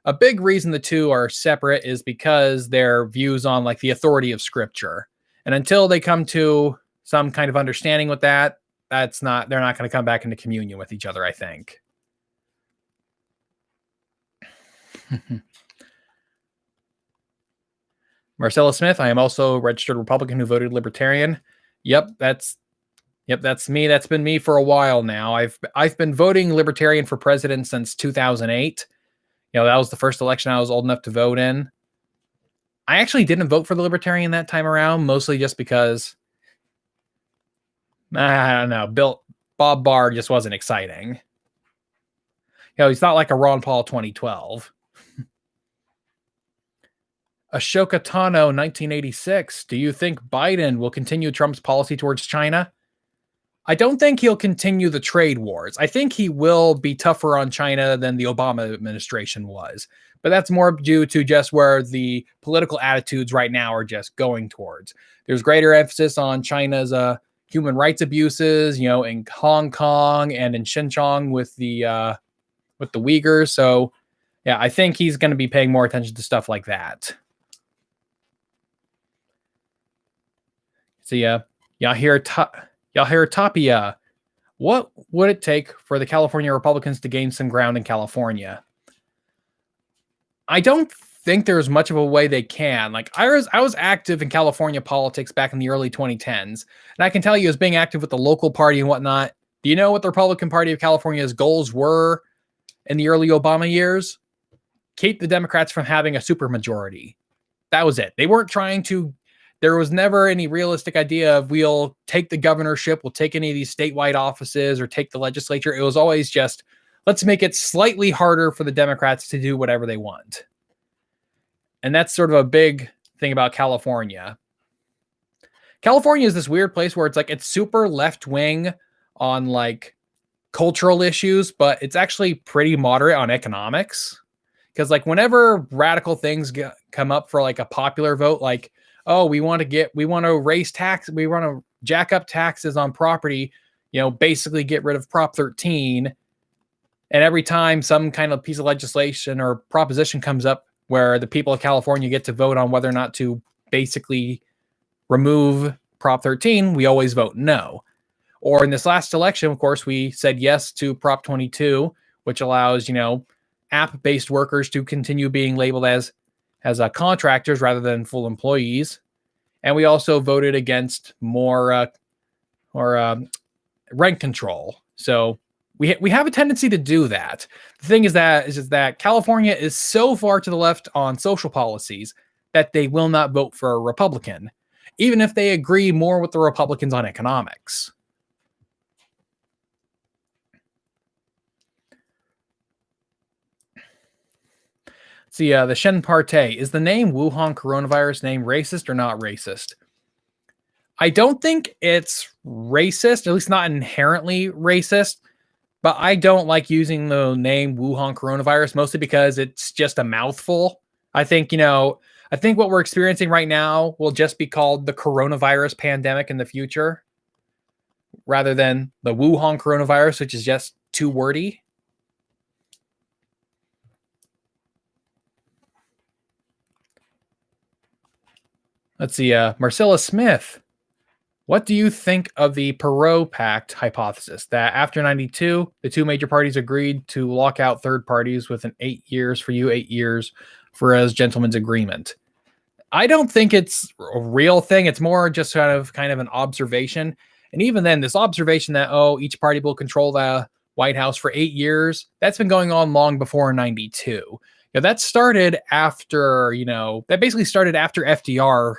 a big reason the two are separate is because their views on like the authority of Scripture. And until they come to some kind of understanding with that, they're not going to come back into communion with each other, I think. Marcella Smith, I am also a registered Republican who voted Libertarian. Yep, that's me. That's been me for a while now. I've been voting Libertarian for president since 2008. That was the first election I was old enough to vote in. I actually didn't vote for the Libertarian that time around, mostly just because, I don't know, Bob Barr just wasn't exciting. He's not like a Ron Paul 2012. Ashoka Tano, 1986. Do you think Biden will continue Trump's policy towards China? I don't think he'll continue the trade wars. I think he will be tougher on China than the Obama administration was. But that's more due to just where the political attitudes right now are just going towards. There's greater emphasis on China's human rights abuses, in Hong Kong and in Xinjiang with the Uyghurs. So, yeah, I think he's going to be paying more attention to stuff like that. So, Yahir Tapia, what would it take for the California Republicans to gain some ground in California? I don't think there's much of a way they can. Like I was active in California politics back in the early 2010s, and I can tell you, as being active with the local party and whatnot, do you know what the Republican Party of California's goals were in the early Obama years? keep the Democrats from having a supermajority. That was it. They weren't trying to. There was never any realistic idea of we'll take the governorship, we'll take any of these statewide offices, or take the legislature. It was always just, let's make it slightly harder for the Democrats to do whatever they want. And that's sort of a big thing about California. California is this weird place where it's super left wing on like cultural issues, but it's actually pretty moderate on economics. Because like whenever radical things come up for like a popular vote, like, oh, we want to raise tax, we want to jack up taxes on property, basically get rid of Prop 13. And every time some kind of piece of legislation or proposition comes up where the people of California get to vote on whether or not to basically remove Prop 13, we always vote no. Or in this last election, of course, we said yes to Prop 22, which allows, app-based workers to continue being labeled as contractors rather than full employees. And we also voted against more rent control. So we have a tendency to do that. The thing is that California is so far to the left on social policies that they will not vote for a Republican, even if they agree more with the Republicans on economics. See, the Shen Partey, is the name Wuhan coronavirus name racist or not racist? I don't think it's racist, at least not inherently racist, but I don't like using the name Wuhan coronavirus, mostly because it's just a mouthful. I think what we're experiencing right now will just be called the coronavirus pandemic in the future, rather than the Wuhan coronavirus, which is just too wordy. Let's see, Marcella Smith. What do you think of the Perot Pact hypothesis that after 92, the two major parties agreed to lock out third parties with an 8 years for you, 8 years for us gentlemen's agreement? I don't think it's a real thing. It's more just kind of an observation. And even then, this observation that, each party will control the White House for 8 years, that's been going on long before 92. That started after, that basically started after FDR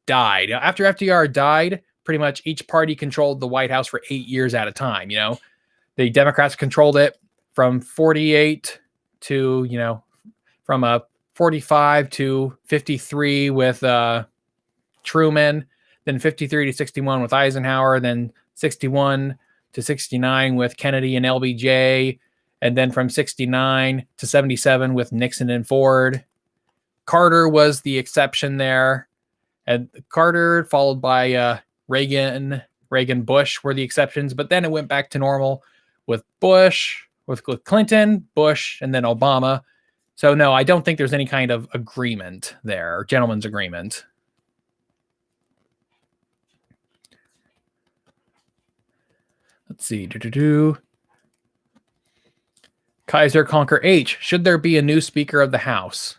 died. After FDR died, pretty much each party controlled the White House for 8 years at a time. The Democrats controlled it from 48 to, from 45 to 53 with Truman, then 53 to 61 with Eisenhower, then 61 to 69 with Kennedy and LBJ, and then from 69 to 77 with Nixon and Ford. Carter was the exception there. And Carter, followed by Reagan, Bush were the exceptions. But then it went back to normal with Bush, with Clinton, Bush, and then Obama. So no, I don't think there's any kind of agreement there, gentleman's agreement. Let's see. Kaiser Conquer H. Should there be a new Speaker of the House?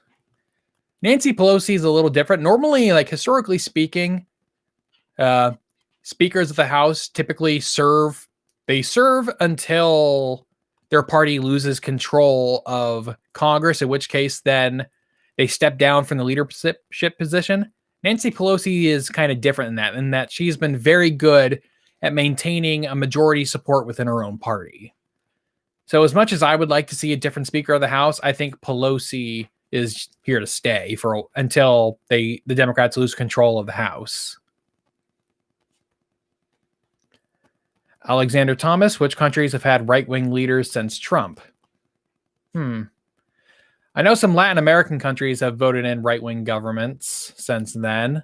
Nancy Pelosi is a little different. Normally, like historically speaking, speakers of the House typically serve until their party loses control of Congress, in which case then they step down from the leadership position. Nancy Pelosi is kind of different in that she's been very good at maintaining a majority support within her own party. So as much as I would like to see a different Speaker of the House, I think Pelosi is here to stay until the Democrats lose control of the House. Alexander Thomas, which countries have had right-wing leaders since Trump? I know some Latin American countries have voted in right-wing governments since then.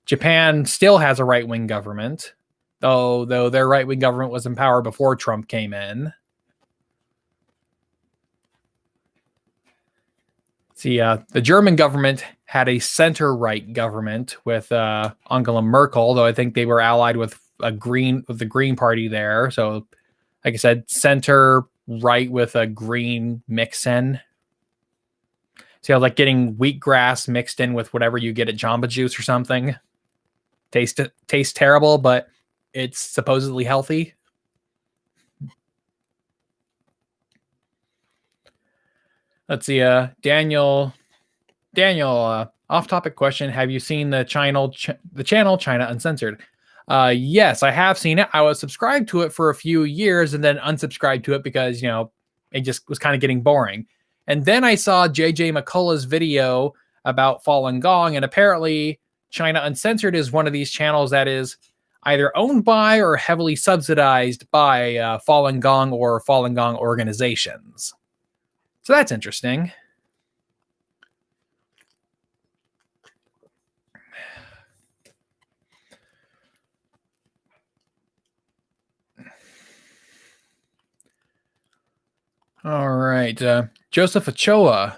Japan still has a right-wing government, though their right-wing government was in power before Trump came in. See, the German government had a center-right government with Angela Merkel, though I think they were allied with the Green Party there. So, like I said, center-right with a green mix-in. See how like getting wheatgrass mixed in with whatever you get at Jamba Juice or something. Tastes terrible, but it's supposedly healthy. Let's see. Daniel, off-topic question. Have you seen the channel China Uncensored? Yes, I have seen it. I was subscribed to it for a few years and then unsubscribed to it because, it just was kind of getting boring. And then I saw JJ McCullough's video about Falun Gong, and apparently China Uncensored is one of these channels that is either owned by or heavily subsidized by Falun Gong or Falun Gong organizations. So that's interesting. All right. Joseph Ochoa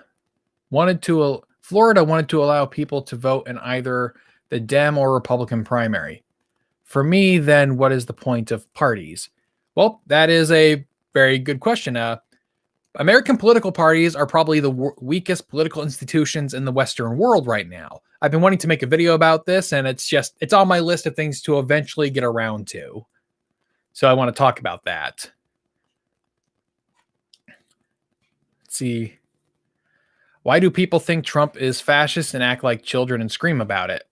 Florida wanted to allow people to vote in either the Dem or Republican primary. For me, then, what is the point of parties? Well, that is a very good question. American political parties are probably the weakest political institutions in the Western world right now. I've been wanting to make a video about this, and it's on my list of things to eventually get around to. So I want to talk about that. Let's see. Why do people think Trump is fascist and act like children and scream about it?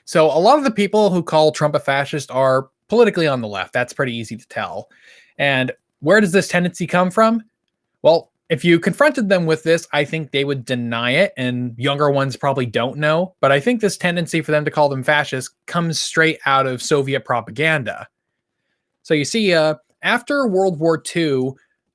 So a lot of the people who call Trump a fascist are politically on the left. That's pretty easy to tell. And where does this tendency come from? Well, if you confronted them with this, I think they would deny it, and younger ones probably don't know. But I think this tendency for them to call them fascists comes straight out of Soviet propaganda. So you see, after World War II,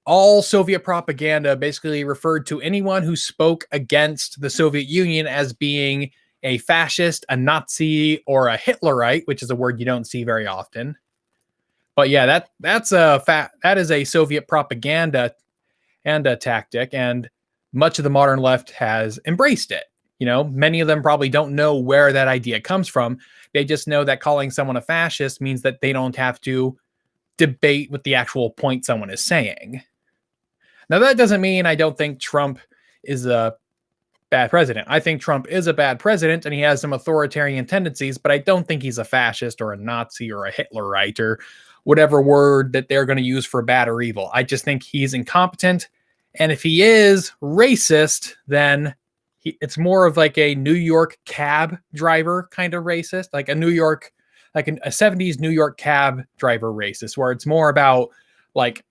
all Soviet propaganda basically referred to anyone who spoke against the Soviet Union as being a fascist, a Nazi, or a Hitlerite, which is a word you don't see very often. But yeah, that is a Soviet propaganda and a tactic, and much of the modern left has embraced it. Many of them probably don't know where that idea comes from. They just know that calling someone a fascist means that they don't have to debate with the actual point someone is saying. Now, that doesn't mean I don't think Trump is a bad president. I think Trump is a bad president and he has some authoritarian tendencies, but I don't think he's a fascist or a Nazi or a Hitlerite or whatever word that they're going to use for bad or evil. I just think he's incompetent. And if he is racist, then it's more of like a New York cab driver kind of racist, like a 70s New York cab driver racist, where it's more about like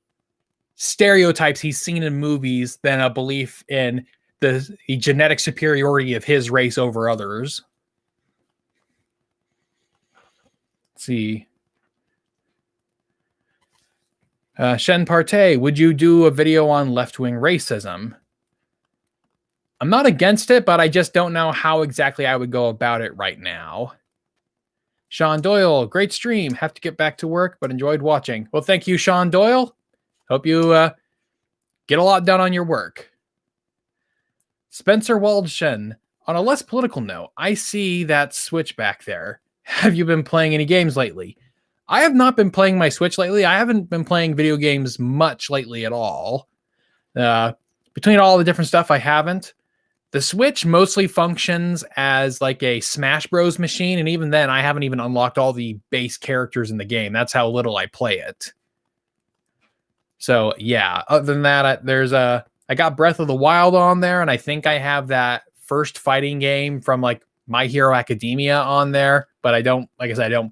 stereotypes he's seen in movies than a belief in the genetic superiority of his race over others. Let's see. Shen Partey, would you do a video on left-wing racism? I'm not against it, but I just don't know how exactly I would go about it right now. Sean Doyle, great stream. Have to get back to work, but enjoyed watching. Well, thank you, Sean Doyle. Hope you get a lot done on your work. Spencer Waldschen, on a less political note, I see that Switch back there. Have you been playing any games lately? I have not been playing my Switch lately. I haven't been playing video games much lately at all. Between all the different stuff, I haven't. The Switch mostly functions as like a Smash Bros. Machine, and even then, I haven't even unlocked all the base characters in the game. That's how little I play it. So yeah, other than that, I got Breath of the Wild on there, and I think I have that first fighting game from like My Hero Academia on there, but I don't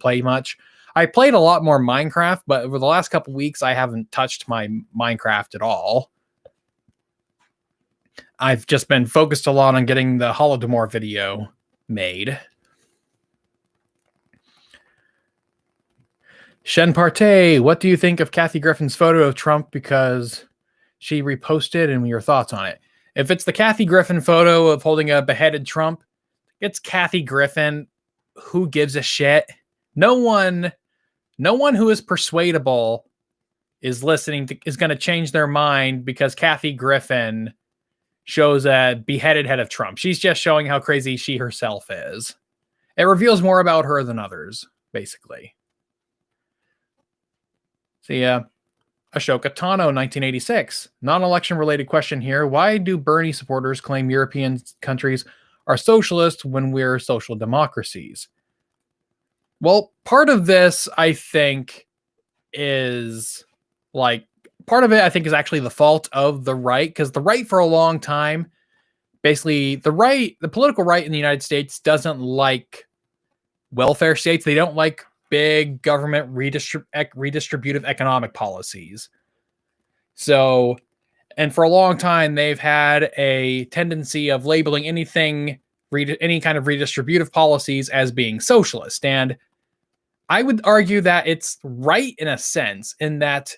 play much. I played a lot more Minecraft, but over the last couple weeks, I haven't touched my Minecraft at all. I've just been focused a lot on getting the Holodomor video made. Shen Partey, what do you think of Kathy Griffin's photo of Trump because she reposted, and your thoughts on it? If it's the Kathy Griffin photo of holding a beheaded Trump, it's Kathy Griffin. Who gives a shit? No one who is persuadable is going to change their mind because Kathy Griffin shows a beheaded head of Trump. She's just showing how crazy she herself is. It reveals more about her than others, basically. See, Ashoka Tano, 1986. Non-election related question here. Why do Bernie supporters claim European countries are socialist when we're social democracies? Well, part of this, I think, is like part of it, I think, is actually the fault of the right, because the right for a long time, basically the political right in the United States doesn't like welfare states. They don't like big government redistributive economic policies. So, and for a long time, they've had a tendency of labeling any kind of redistributive policies as being socialist. And I would argue that it's right in a sense, in that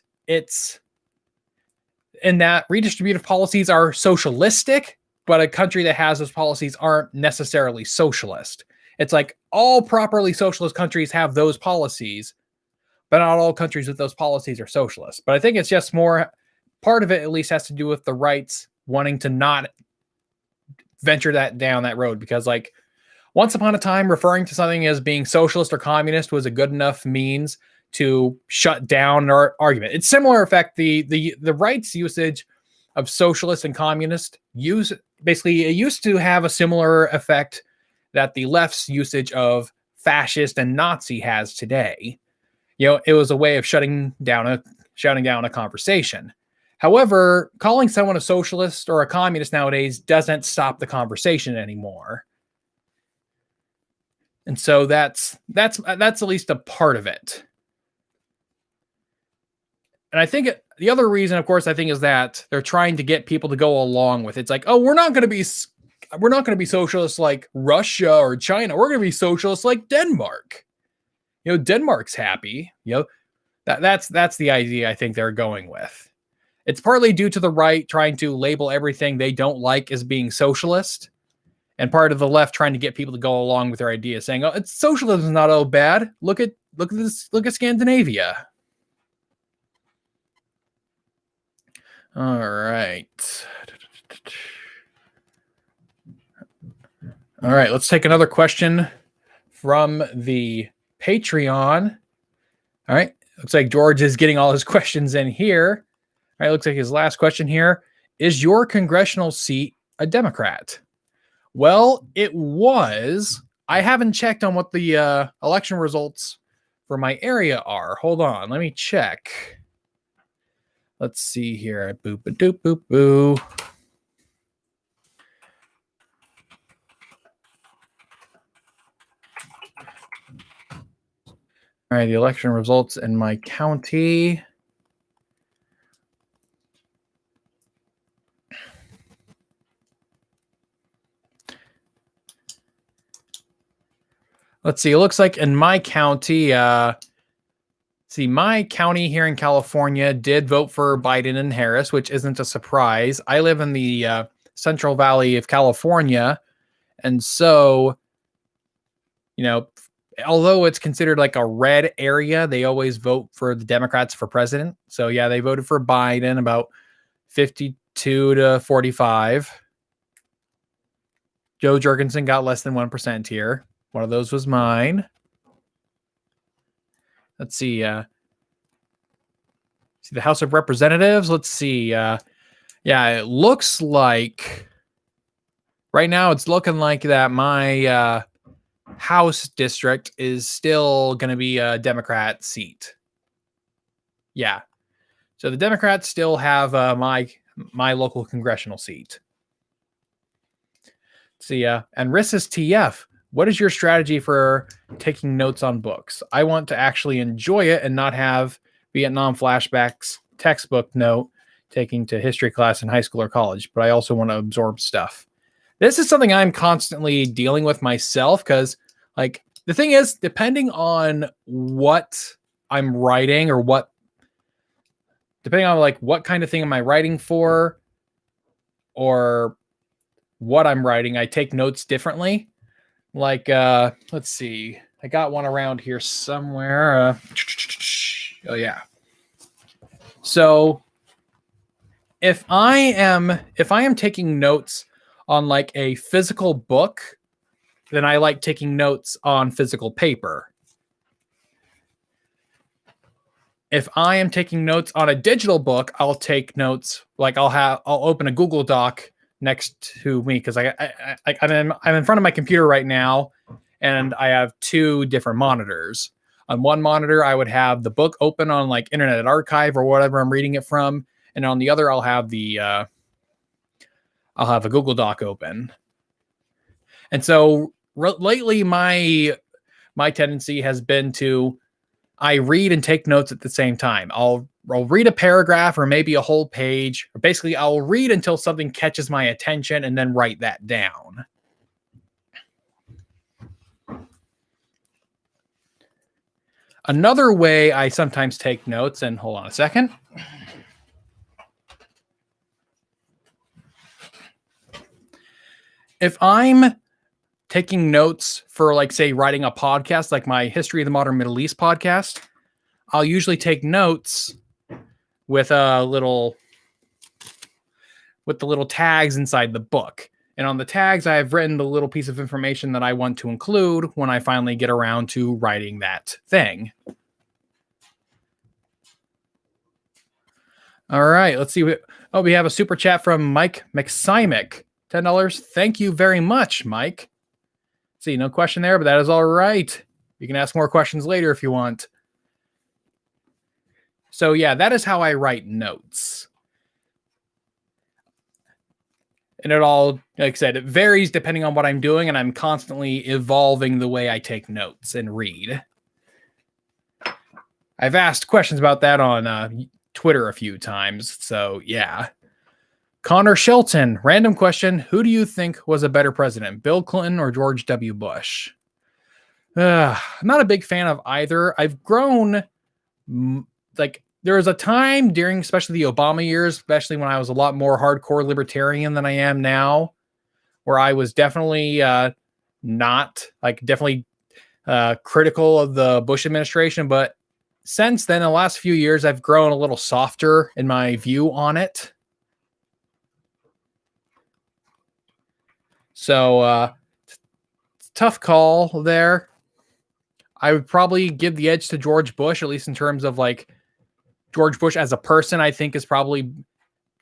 redistributive policies are socialistic, but a country that has those policies aren't necessarily socialist. It's like all properly socialist countries have those policies, but not all countries with those policies are socialist. But I think it's just more, part of it at least has to do with the rights wanting to not venture down that road, because like once upon a time, referring to something as being socialist or communist was a good enough means to shut down our argument. It's similar effect. The right's usage of socialist and communist basically it used to have a similar effect that the left's usage of fascist and Nazi has today. It was a way of shutting down a conversation. However, calling someone a socialist or a communist nowadays doesn't stop the conversation anymore. And so that's at least a part of it. And I think the other reason, of course, I think is that they're trying to get people to go along with it. It's like, oh, we're not going to be socialists like Russia or China. We're going to be socialists like Denmark. Denmark's happy. That's the idea I think they're going with. It's partly due to the right trying to label everything they don't like as being socialist, and part of the left trying to get people to go along with their ideas, saying, "Oh, socialism is not all bad. Look at Scandinavia." All right. All right, let's take another question from the Patreon. All right, looks like George is getting all his questions in here. All right, looks like his last question here. Is your congressional seat a Democrat? Well, it was. I haven't checked on what the election results for my area are. Hold on, let me check. Let's see here. Boop, a doop, boop, boo. All right, the election results in my county. Let's see. It looks like in my county, my county here in California did vote for Biden and Harris, which isn't a surprise. I live in the Central Valley of California, and so, although it's considered like a red area, they always vote for the Democrats for president. So yeah, they voted for Biden about 52 to 45. Joe Jurgensen got less than 1% here. One of those was mine. Let's see. See the House of Representatives. Let's see. Yeah, it looks like right now it's looking like that my House district is still going to be a Democrat seat. Yeah. So the Democrats still have my local congressional seat. Let's see. And Rissa's TF. What is your strategy for taking notes on books? I want to actually enjoy it and not have Vietnam flashbacks textbook note taking to history class in high school or college, but I also want to absorb stuff. This is something I'm constantly dealing with myself, because like the thing is, depending on what I'm writing depending on like what kind of thing am I writing for or what I'm writing, I take notes differently. Like, let's see. I got one around here somewhere. Oh yeah. So if I am taking notes on like a physical book, then I like taking notes on physical paper. If I am taking notes on a digital book, I'll take notes. Like I'll open a Google Doc next to me, because I'm in front of my computer right now, and I have two different monitors. On one monitor, I would have the book open on like Internet Archive or whatever I'm reading it from, and on the other I'll have a Google Doc open. And so lately my tendency has been to I read and take notes at the same time. I'll read a paragraph or maybe a whole page, or basically I'll read until something catches my attention and then write that down. Another way I sometimes take notes, and hold on a second. If I'm taking notes for, like, say, writing a podcast, like my History of the Modern Middle East podcast, I'll usually take notes with the little tags inside the book. And on the tags, I've written the little piece of information that I want to include when I finally get around to writing that thing. All right, let's see. We have a super chat from Mike McSimic. $10. Thank you very much, Mike. See, no question there, but that is all right. You can ask more questions later if you want. So yeah, that is how I write notes. And it all, like I said, it varies depending on what I'm doing, and I'm constantly evolving the way I take notes and read. I've asked questions about that on Twitter a few times, so yeah. Connor Shelton, random question. Who do you think was a better president, Bill Clinton or George W. Bush? I'm not a big fan of either. I've grown, like, there was a time during, especially the Obama years, especially when I was a lot more hardcore libertarian than I am now, where I was definitely definitely critical of the Bush administration. But since then, the last few years, I've grown a little softer in my view on it. So, tough call there. I would probably give the edge to George Bush, at least in terms of, like, George Bush as a person. I think is probably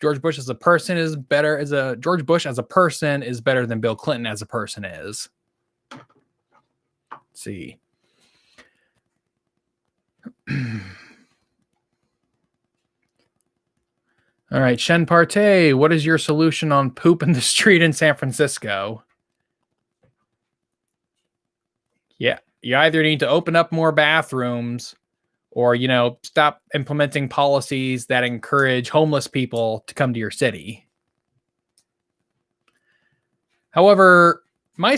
George Bush as a person is better George Bush as a person is better than Bill Clinton as a person is. Let's see. All right, Shen Partey, what is your solution on poop in the street in San Francisco? Yeah, you either need to open up more bathrooms or, stop implementing policies that encourage homeless people to come to your city. However, my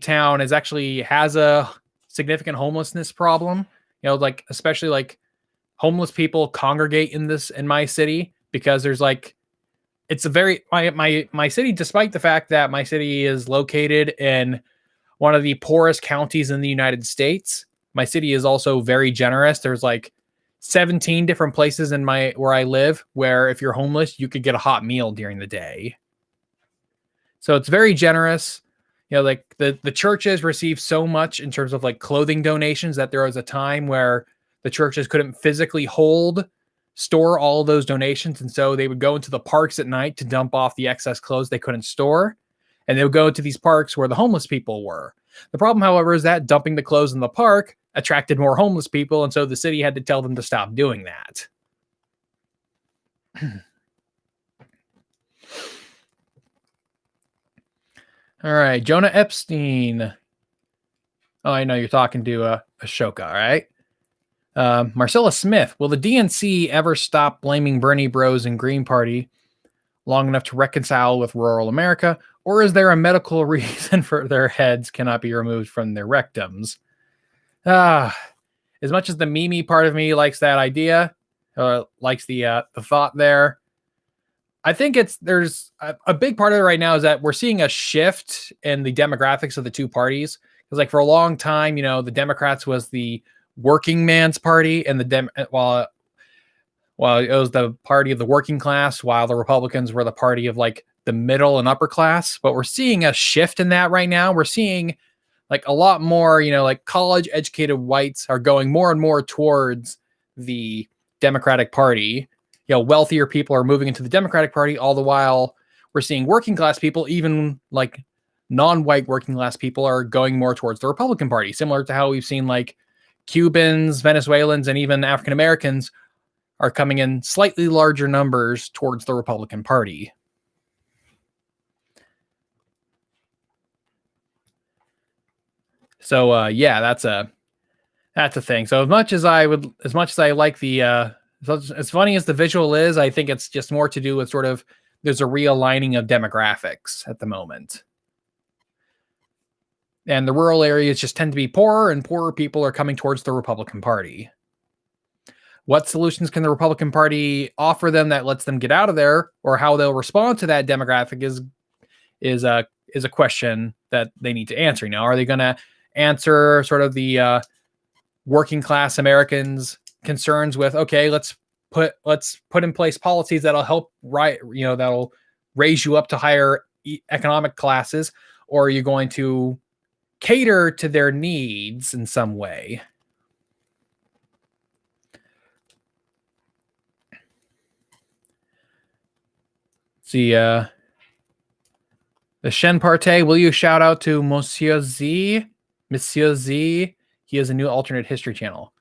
town has a significant homelessness problem. Especially homeless people congregate in my city because there's it's a very my city, despite the fact that my city is located in one of the poorest counties in the United States. My city is also very generous. There's 17 different places where I live where if you're homeless, you could get a hot meal during the day. So it's very generous. The churches receive so much in terms of clothing donations that there was a time where the churches couldn't physically store all of those donations. And so they would go into the parks at night to dump off the excess clothes they couldn't store. And they would go to these parks where the homeless people were. The problem, however, is that dumping the clothes in the park attracted more homeless people. And so the city had to tell them to stop doing that. All right. Jonah Epstein. Oh, I know you're talking to Ashoka. All right. Marcella Smith. Will the DNC ever stop blaming Bernie Bros and Green Party long enough to reconcile with rural America? Or is there a medical reason for their heads cannot be removed from their rectums? As much as the Mimi part of me likes that idea, likes the thought there, I think there's a big part of it right now is that we're seeing a shift in the demographics of the two parties. Because for a long time, the Democrats was the working man's party, and while it was the party of the working class, while the Republicans were the party of the middle and upper class. But we're seeing a shift in that right now. We're seeing a lot more, college educated whites are going more and more towards the Democratic Party. Wealthier people are moving into the Democratic Party, all the while we're seeing working class people, even non-white working class people, are going more towards the Republican Party, similar to how we've seen Cubans, Venezuelans, and even African Americans are coming in slightly larger numbers towards the Republican Party. So yeah, that's a thing. So as much as I like the as funny as the visual is, I think it's just more to do with sort of there's a realigning of demographics at the moment. And the rural areas just tend to be poorer, and poorer people are coming towards the Republican Party. What solutions can the Republican Party offer them that lets them get out of there, or how they'll respond to that demographic is a question that they need to answer. Are they going to answer sort of the working class Americans' concerns with, okay, let's put in place policies that'll help that'll raise you up to higher economic classes, or are you going to cater to their needs in some way? The Shen Partey, will you shout out to Monsieur Z? Monsieur Z, he has a new alternate history channel.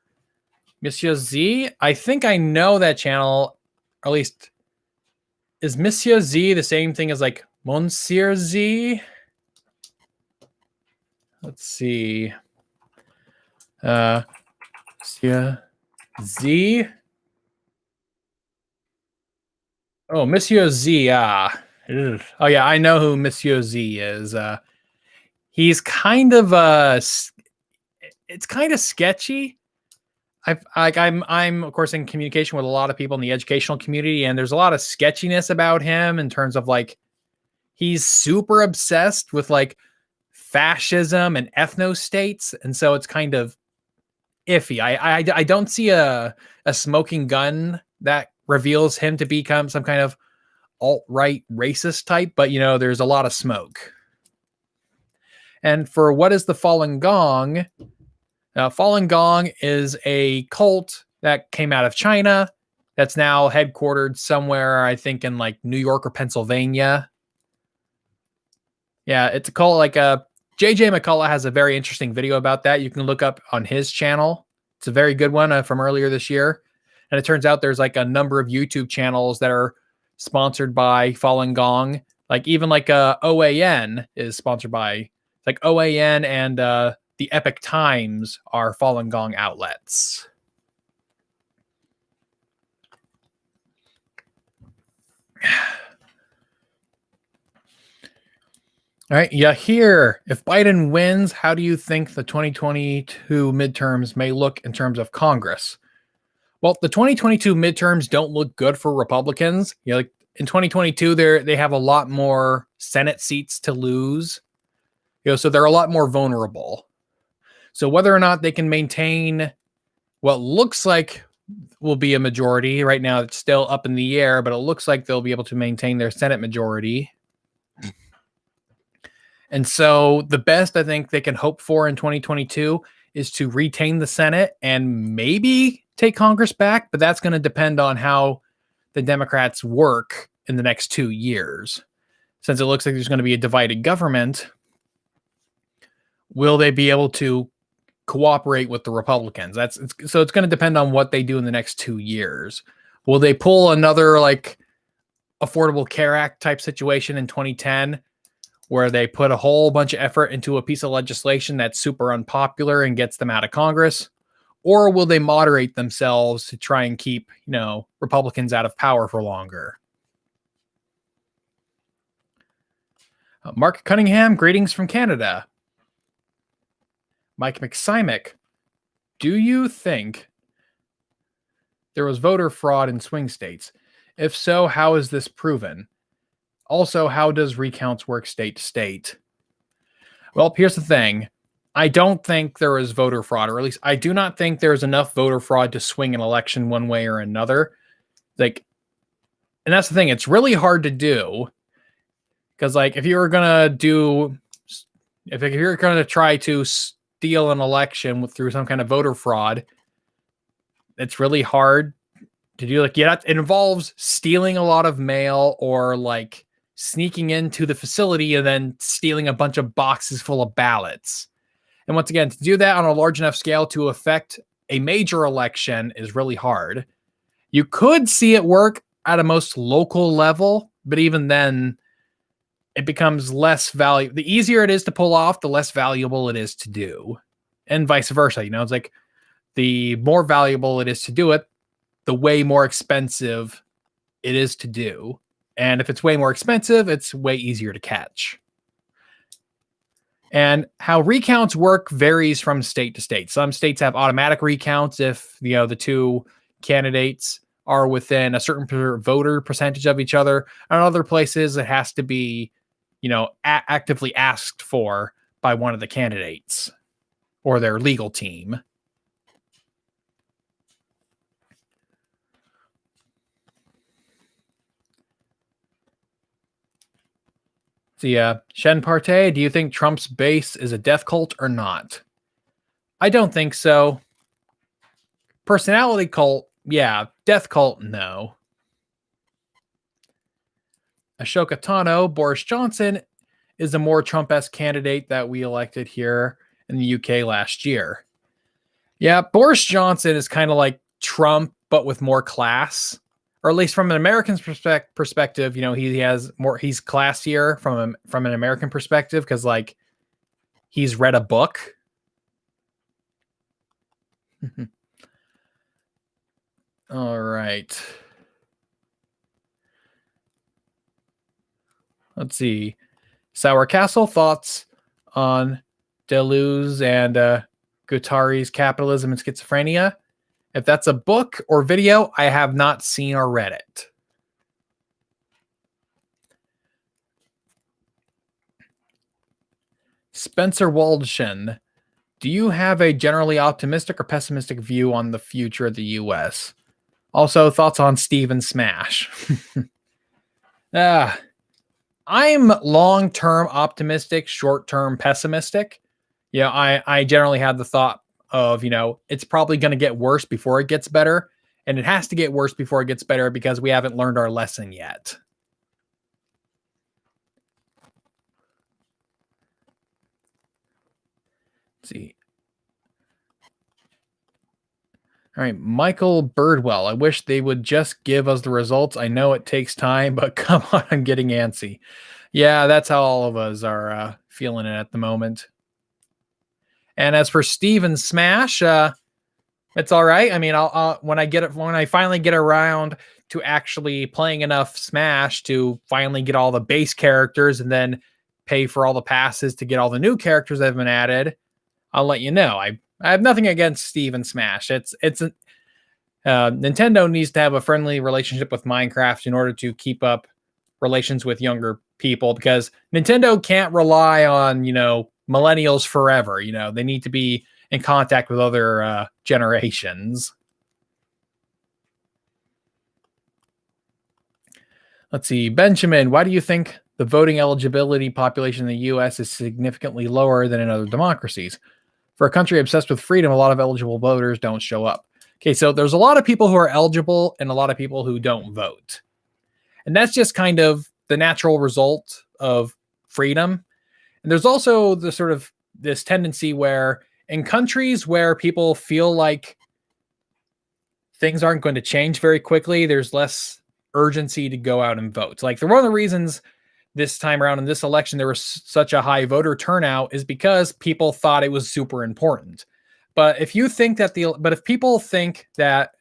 Monsieur Z, I think I know that channel, or at least, is Monsieur Z the same thing as like Monsieur Z? Let's see. Monsieur Z. Oh, Monsieur Z. Oh yeah, I know who Monsieur Z is. He's kind of it's kind of sketchy. I'm of course in communication with a lot of people in the educational community, and there's a lot of sketchiness about him in terms of like he's super obsessed with like fascism and ethno states, and so it's kind of iffy. I don't see a smoking gun that reveals him to become some kind of alt-right racist type, but there's a lot of smoke. And for what is the Falun Gong? Falun Gong is a cult that came out of China that's now headquartered somewhere, I think in like New York or Pennsylvania. Yeah, it's a cult. Like JJ McCullough has a very interesting video about that. You can look up on his channel. It's a very good one from earlier this year. And it turns out there's like a number of YouTube channels that are sponsored by Falun Gong. Like even like OAN is sponsored by, like OAN and the Epic Times are Falun Gong outlets. All right, Yahir, if Biden wins, how do you think the 2022 midterms may look in terms of Congress? Well, the 2022 midterms don't look good for Republicans. Like in 2022, they have a lot more Senate seats to lose. So they're a lot more vulnerable. So whether or not they can maintain what looks like will be a majority, right now it's still up in the air, but it looks like they'll be able to maintain their Senate majority. And so the best I think they can hope for in 2022 is to retain the Senate and maybe take Congress back, but that's going to depend on how the Democrats work in the next 2 years. Since it looks like there's going to be a divided government, will they be able to cooperate with the Republicans? So it's going to depend on what they do in the next 2 years. Will they pull another like Affordable Care Act type situation in 2010 where they put a whole bunch of effort into a piece of legislation that's super unpopular and gets them out of Congress? Or will they moderate themselves to try and keep, Republicans out of power for longer? Mark Cunningham, greetings from Canada. Mike McSimic, do you think there was voter fraud in swing states? If so, how is this proven? Also, how does recounts work state to state? Well, here's the thing. I don't think there is voter fraud, or at least I do not think there's enough voter fraud to swing an election one way or another. And that's the thing. It's really hard to do because, if you're going to try to steal an election through some kind of voter fraud, it's really hard to do. It involves stealing a lot of mail or sneaking into the facility and then stealing a bunch of boxes full of ballots. And once again, to do that on a large enough scale to affect a major election is really hard. You could see it work at a most local level, but even then, it becomes less value. The easier it is to pull off, the less valuable it is to do, and vice versa. It's like the more valuable it is to do it, the way more expensive it is to do. And if it's way more expensive, it's way easier to catch. And how recounts work varies from state to state. Some states have automatic recounts if the two candidates are within a certain voter percentage of each other. And other places, it has to be, actively asked for by one of the candidates or their legal team. Shen Partey, do you think Trump's base is a death cult or not? I don't think so. Personality cult, yeah. Death cult, no. Ashoka Tano, Boris Johnson is a more Trump-esque candidate that we elected here in the UK last year. Yeah, Boris Johnson is kind of like Trump, but with more class. Or at least from an American perspective, he has more. He's classier from an American perspective because, he's read a book. All right. Let's see. Sour Castle, thoughts on Deleuze and Guattari's Capitalism and Schizophrenia? If that's a book or video, I have not seen or read it. Spencer Waldschen, do you have a generally optimistic or pessimistic view on the future of the U.S.? Also, thoughts on Stephen Smash. I'm long-term optimistic, short-term pessimistic. I generally have the thought of, it's probably going to get worse before it gets better. And it has to get worse before it gets better because we haven't learned our lesson yet. Let's see. All right, Michael Birdwell. I wish they would just give us the results. I know it takes time, but come on, I'm getting antsy. Yeah, that's how all of us are feeling it at the moment. And as for Steven Smash, it's all right. I mean, I'll when I finally get around to actually playing enough Smash to finally get all the base characters and then pay for all the passes to get all the new characters that have been added, I'll let you know. I have nothing against Steven Smash. Nintendo needs to have a friendly relationship with Minecraft in order to keep up relations with younger people, because Nintendo can't rely on, millennials forever. They need to be in contact with other generations. Let's see. Benjamin, why do you think the voting eligibility population in the U.S. is significantly lower than in other democracies? For a country obsessed with freedom, a lot of eligible voters don't show up. Okay, so there's a lot of people who are eligible and a lot of people who don't vote. And that's just kind of the natural result of freedom. And there's also the sort of this tendency where in countries where people feel like things aren't going to change very quickly, there's less urgency to go out and vote. Like, one of the reasons this time around in this election there was such a high voter turnout is because people thought it was super important. But if people think that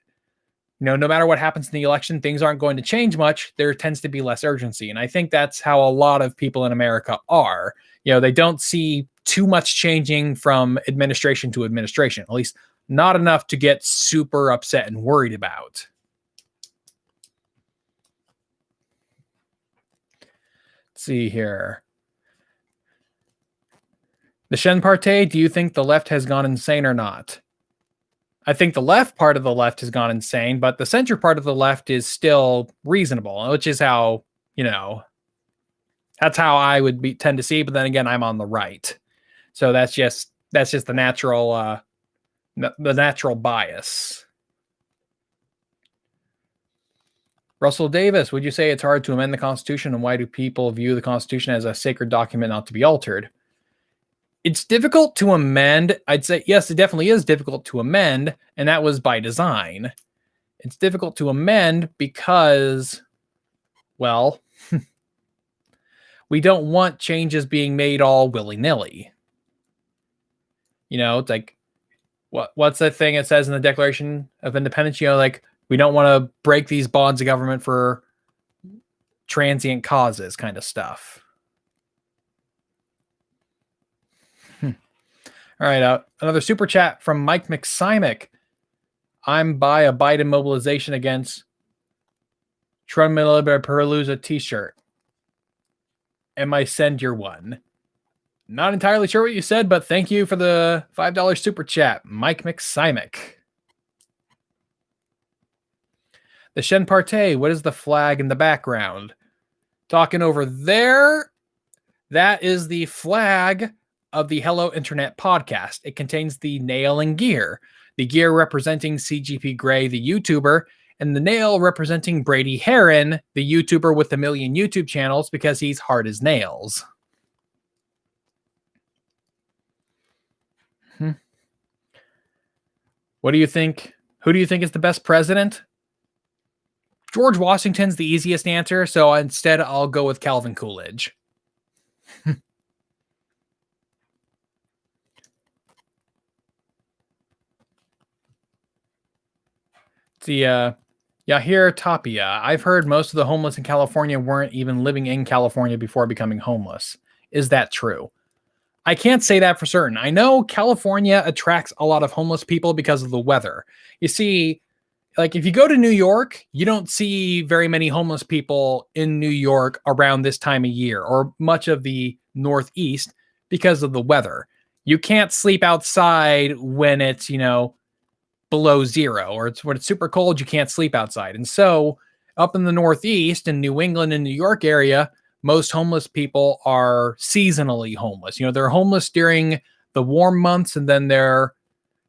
no matter what happens in the election, things aren't going to change much, there tends to be less urgency. And I think that's how a lot of people in America are. They don't see too much changing from administration to administration, at least not enough to get super upset and worried about. Let's see here. The Shen Partey, do you think the left has gone insane or not? I think the left part of the left has gone insane, but the center part of the left is still reasonable, which is how, that's how I would tend to see. But then again, I'm on the right. So that's just the natural bias. Russell Davis, would you say it's hard to amend the Constitution, and why do people view the Constitution as a sacred document not to be altered? It's difficult to amend. I'd say, yes, it definitely is difficult to amend, and that was by design. It's difficult to amend because, well, we don't want changes being made all willy-nilly. It's like, what's the thing it says in the Declaration of Independence? Like, we don't want to break these bonds of government for transient causes kind of stuff. All right, another super chat from Mike McSimic. I'm by a Biden mobilization against Trump Perluza t-shirt. Am I send your one? Not entirely sure what you said, but thank you for the $5 super chat, Mike McSimic. The Shen Parte, what is the flag in the background? Talking over there, that is the flag of the Hello Internet podcast. It contains the nail and gear. The gear representing CGP Grey, the YouTuber, and the nail representing Brady Heron, the YouTuber with a million YouTube channels because he's hard as nails. What do you think? Who do you think is the best president? George Washington's the easiest answer, so instead I'll go with Calvin Coolidge. The Yahir Tapia. I've heard most of the homeless in California weren't even living in California before becoming homeless. Is that true? I can't say that for certain. I know California attracts a lot of homeless people because of the weather. You see, like if you go to New York, you don't see very many homeless people in New York around this time of year or much of the Northeast because of the weather. You can't sleep outside when it's, below zero, or when it's super cold, you can't sleep outside. And so up in the Northeast in New England and New York area, most homeless people are seasonally homeless. They're homeless during the warm months, and then they're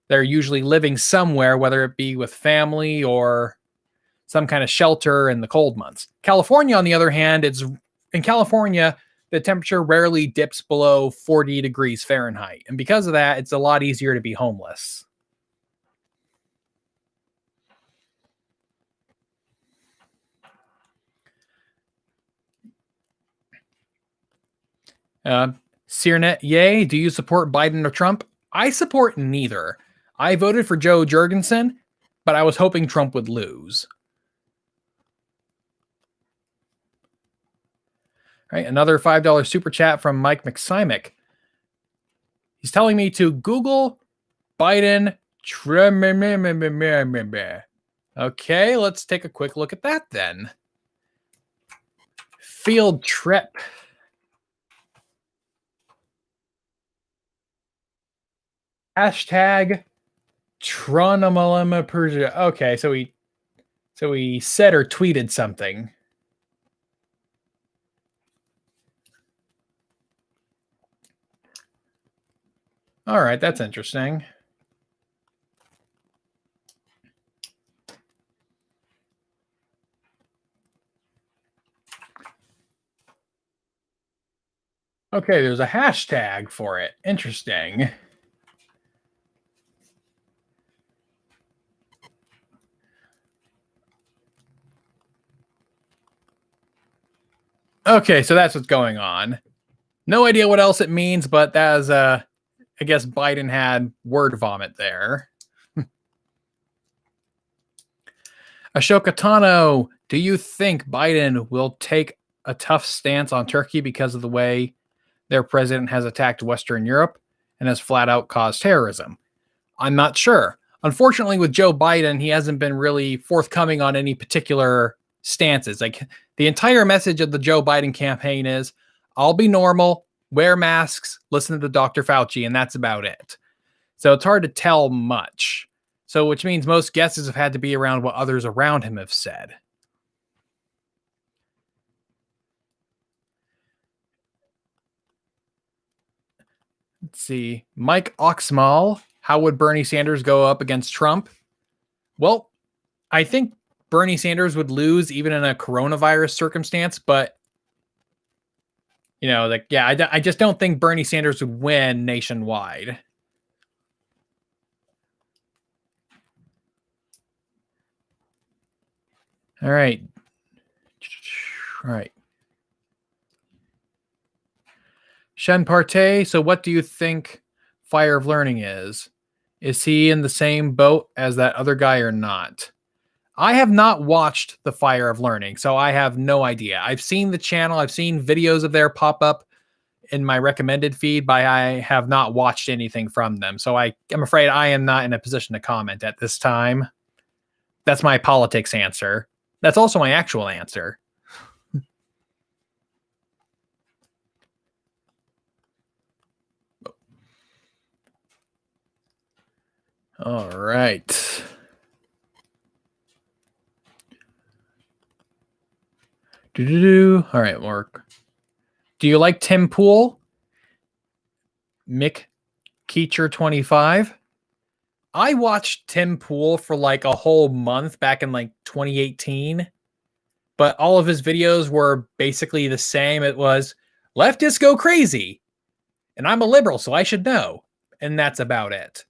usually living somewhere, whether it be with family or some kind of shelter in the cold months. California, on the other hand, in California, the temperature rarely dips below 40 degrees Fahrenheit. And because of that, it's a lot easier to be homeless. Searnet, yay. Do you support Biden or Trump? I support neither. I voted for Joe Jurgensen, but I was hoping Trump would lose. All right, another $5 super chat from Mike McSimic. He's telling me to Google Biden. Okay, let's take a quick look at that then. Field trip. Hashtag Tronomalema Persia. Okay, so he said or tweeted something. All right, that's interesting. Okay, there's a hashtag for it. Interesting. Okay, so that's what's going on. No idea what else it means, but that is, I guess Biden had word vomit there. Ashoka Tano, do you think Biden will take a tough stance on Turkey because of the way their president has attacked Western Europe and has flat out caused terrorism? I'm not sure. Unfortunately, with Joe Biden, he hasn't been really forthcoming on any particular stances. Like the entire message of the Joe Biden campaign is, I'll be normal, wear masks, listen to Dr. Fauci, and that's about it. So it's hard to tell much. So which means most guesses have had to be around what others around him have said. Let's see. Mike Oxmal, how would Bernie Sanders go up against Trump? Well, I think Bernie Sanders would lose even in a coronavirus circumstance, but I just don't think Bernie Sanders would win nationwide. All right. All right. Shen Partey, so what do you think Fire of Learning is? Is he in the same boat as that other guy or not? I have not watched the Fire of Learning, so I have no idea. I've seen the channel, I've seen videos of their pop up in my recommended feed, but I have not watched anything from them. So I'm afraid I am not in a position to comment at this time. That's my politics answer. That's also my actual answer. All right. All right, Mark. Do you like Tim Pool? Mick Keecher 25. I watched Tim Pool for like a whole month back in like 2018, but all of his videos were basically the same. It was leftists go crazy, and I'm a liberal, so I should know. And that's about it.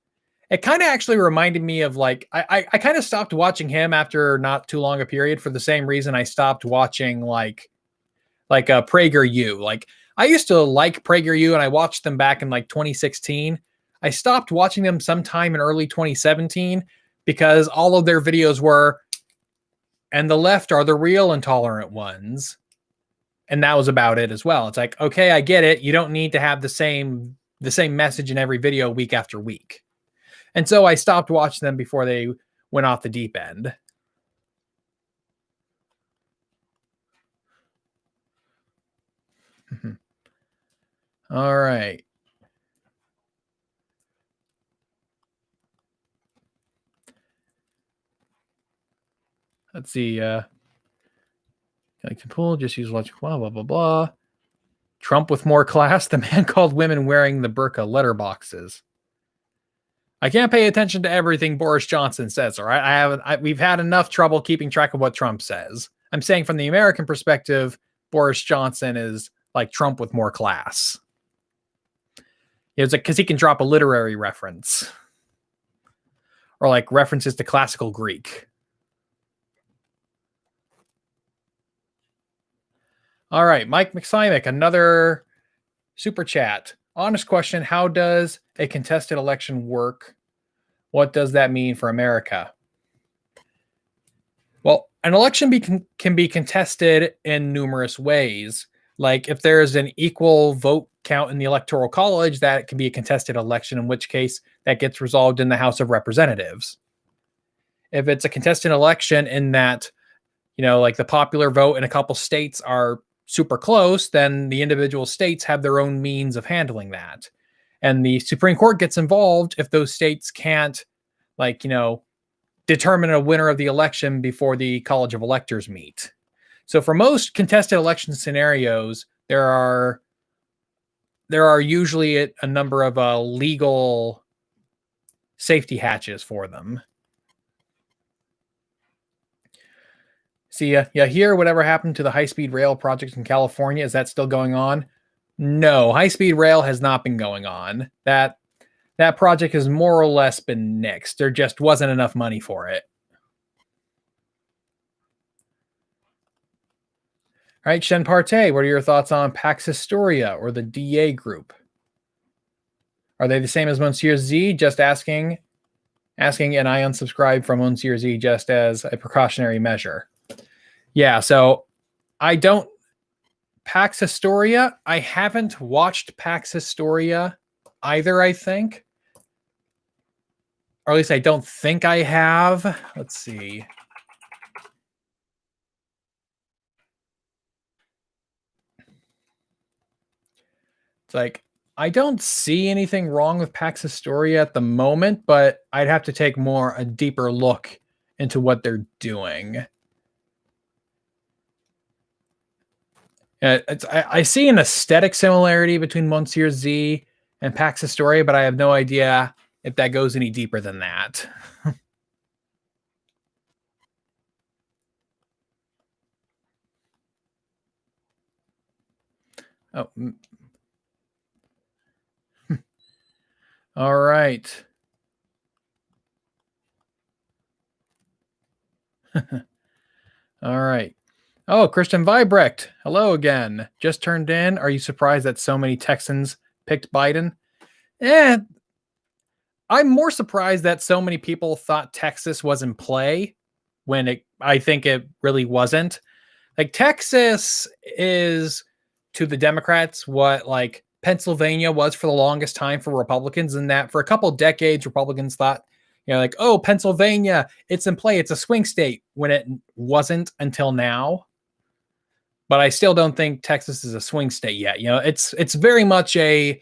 It kind of actually reminded me of like I kind of stopped watching him after not too long a period for the same reason I stopped watching like PragerU. Like I used to like PragerU and I watched them back in like 2016. I stopped watching them sometime in early 2017 because all of their videos were, and the left are the real intolerant ones. And that was about it as well. It's like, okay, I get it. You don't need to have the same message in every video week after week. And so I stopped watching them before they went off the deep end. All right. Let's see. I can pull, just use logic, blah, blah, blah, blah. Trump with more class. The man called women wearing the burqa letterboxes. I can't pay attention to everything Boris Johnson says, all right? We've had enough trouble keeping track of what Trump says. I'm saying from the American perspective, Boris Johnson is like Trump with more class. It's like, because he can drop a literary reference or like references to classical Greek. All right, Mike McSimic, another super chat. Honest question, how does a contested election work? What does that mean for America? Well, an election can be contested in numerous ways. Like if there is an equal vote count in the Electoral College, that can be a contested election, in which case that gets resolved in the House of Representatives. If it's a contested election in that, like the popular vote in a couple states are super close, then the individual states have their own means of handling that. And the Supreme Court gets involved if those states can't, determine a winner of the election before the College of Electors meet. So for most contested election scenarios, there are usually a number of legal safety hatches for them. See, here, whatever happened to the high-speed rail project in California? Is that still going on? No, high-speed rail has not been going on. That project has more or less been nixed. There just wasn't enough money for it. All right, Shen Partey, what are your thoughts on Pax Historia or the DA group? Are they the same as Monsieur Z? Just asking, and I unsubscribed from Monsieur Z just as a precautionary measure. Yeah, so I don't. Pax Historia, I haven't watched Pax Historia either, I think. Or at least I don't think I have. Let's see. It's like, I don't see anything wrong with Pax Historia at the moment, but I'd have to take a deeper look into what they're doing. I see an aesthetic similarity between Monsieur Z and Pax Historia, but I have no idea if that goes any deeper than that. Oh. All right. All right. Oh, Christian Vibrecht. Hello again. Just turned in. Are you surprised that so many Texans picked Biden? Eh, I'm more surprised that so many people thought Texas was in play when I think it really wasn't. Like Texas is to the Democrats what like Pennsylvania was for the longest time for Republicans, in that for a couple decades Republicans thought, like, oh, Pennsylvania, it's in play, it's a swing state, when it wasn't until now. But I still don't think Texas is a swing state yet. It's very much when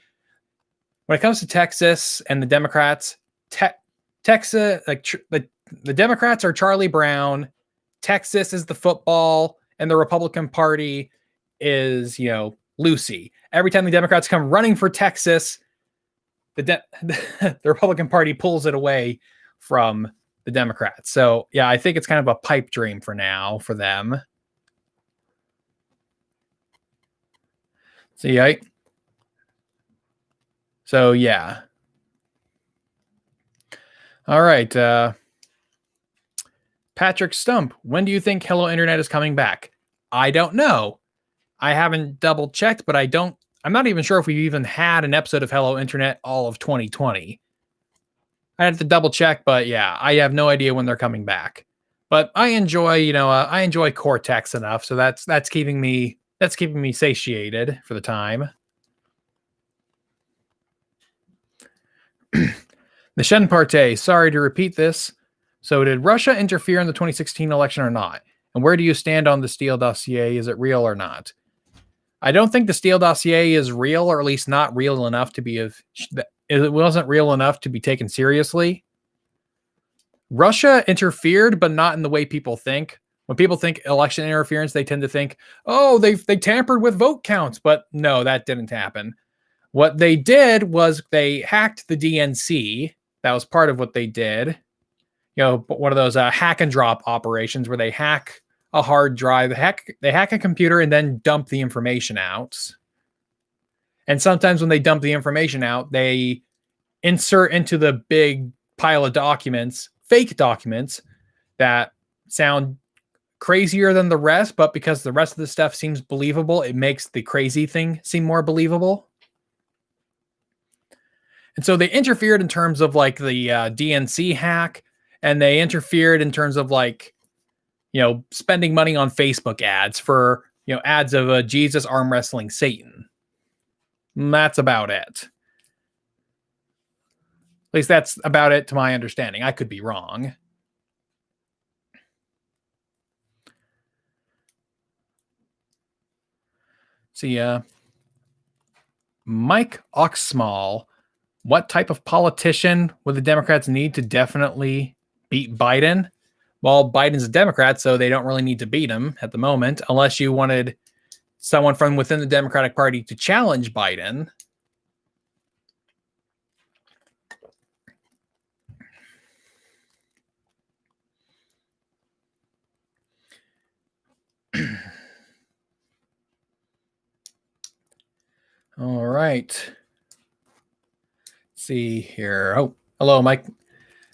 it comes to Texas and the Democrats, Texas, like the Democrats are Charlie Brown, Texas is the football, and the Republican Party is, Lucy. Every time the Democrats come running for Texas, the Republican Party pulls it away from the Democrats. So yeah, I think it's kind of a pipe dream for now for them. See, so yeah. All right. Patrick Stump, when do you think Hello Internet is coming back? I don't know. I haven't double checked, but I'm not even sure if we've even had an episode of Hello Internet all of 2020. I have to double check, but yeah, I have no idea when they're coming back. But I enjoy, I enjoy Cortex enough, so that's keeping me satiated for the time. The Shen Parte, sorry to repeat this. So did Russia interfere in the 2016 election or not? And where do you stand on the Steele dossier? Is it real or not? I don't think the Steele dossier is real, or at least not real enough to be it wasn't real enough to be taken seriously. Russia interfered, but not in the way people think. When people think election interference, they tend to think, oh, they tampered with vote counts. But no, that didn't happen. What they did was they hacked the DNC. That was part of what they did. One of those hack and drop operations where they hack a hard drive, they hack a computer and then dump the information out. And sometimes when they dump the information out, they insert into the big pile of documents, fake documents that sound crazier than the rest, but because the rest of the stuff seems believable, it makes the crazy thing seem more believable. And so they interfered in terms of like the DNC hack, and they interfered in terms of like, spending money on Facebook ads for, ads of Jesus arm wrestling Satan. And that's about it. At least that's about it to my understanding. I could be wrong. See, Mike Oxsmall, what type of politician would the Democrats need to definitely beat Biden? Well, Biden's a Democrat, so they don't really need to beat him at the moment, unless you wanted someone from within the Democratic Party to challenge Biden. All right. Let's see here. Oh, hello, Mike.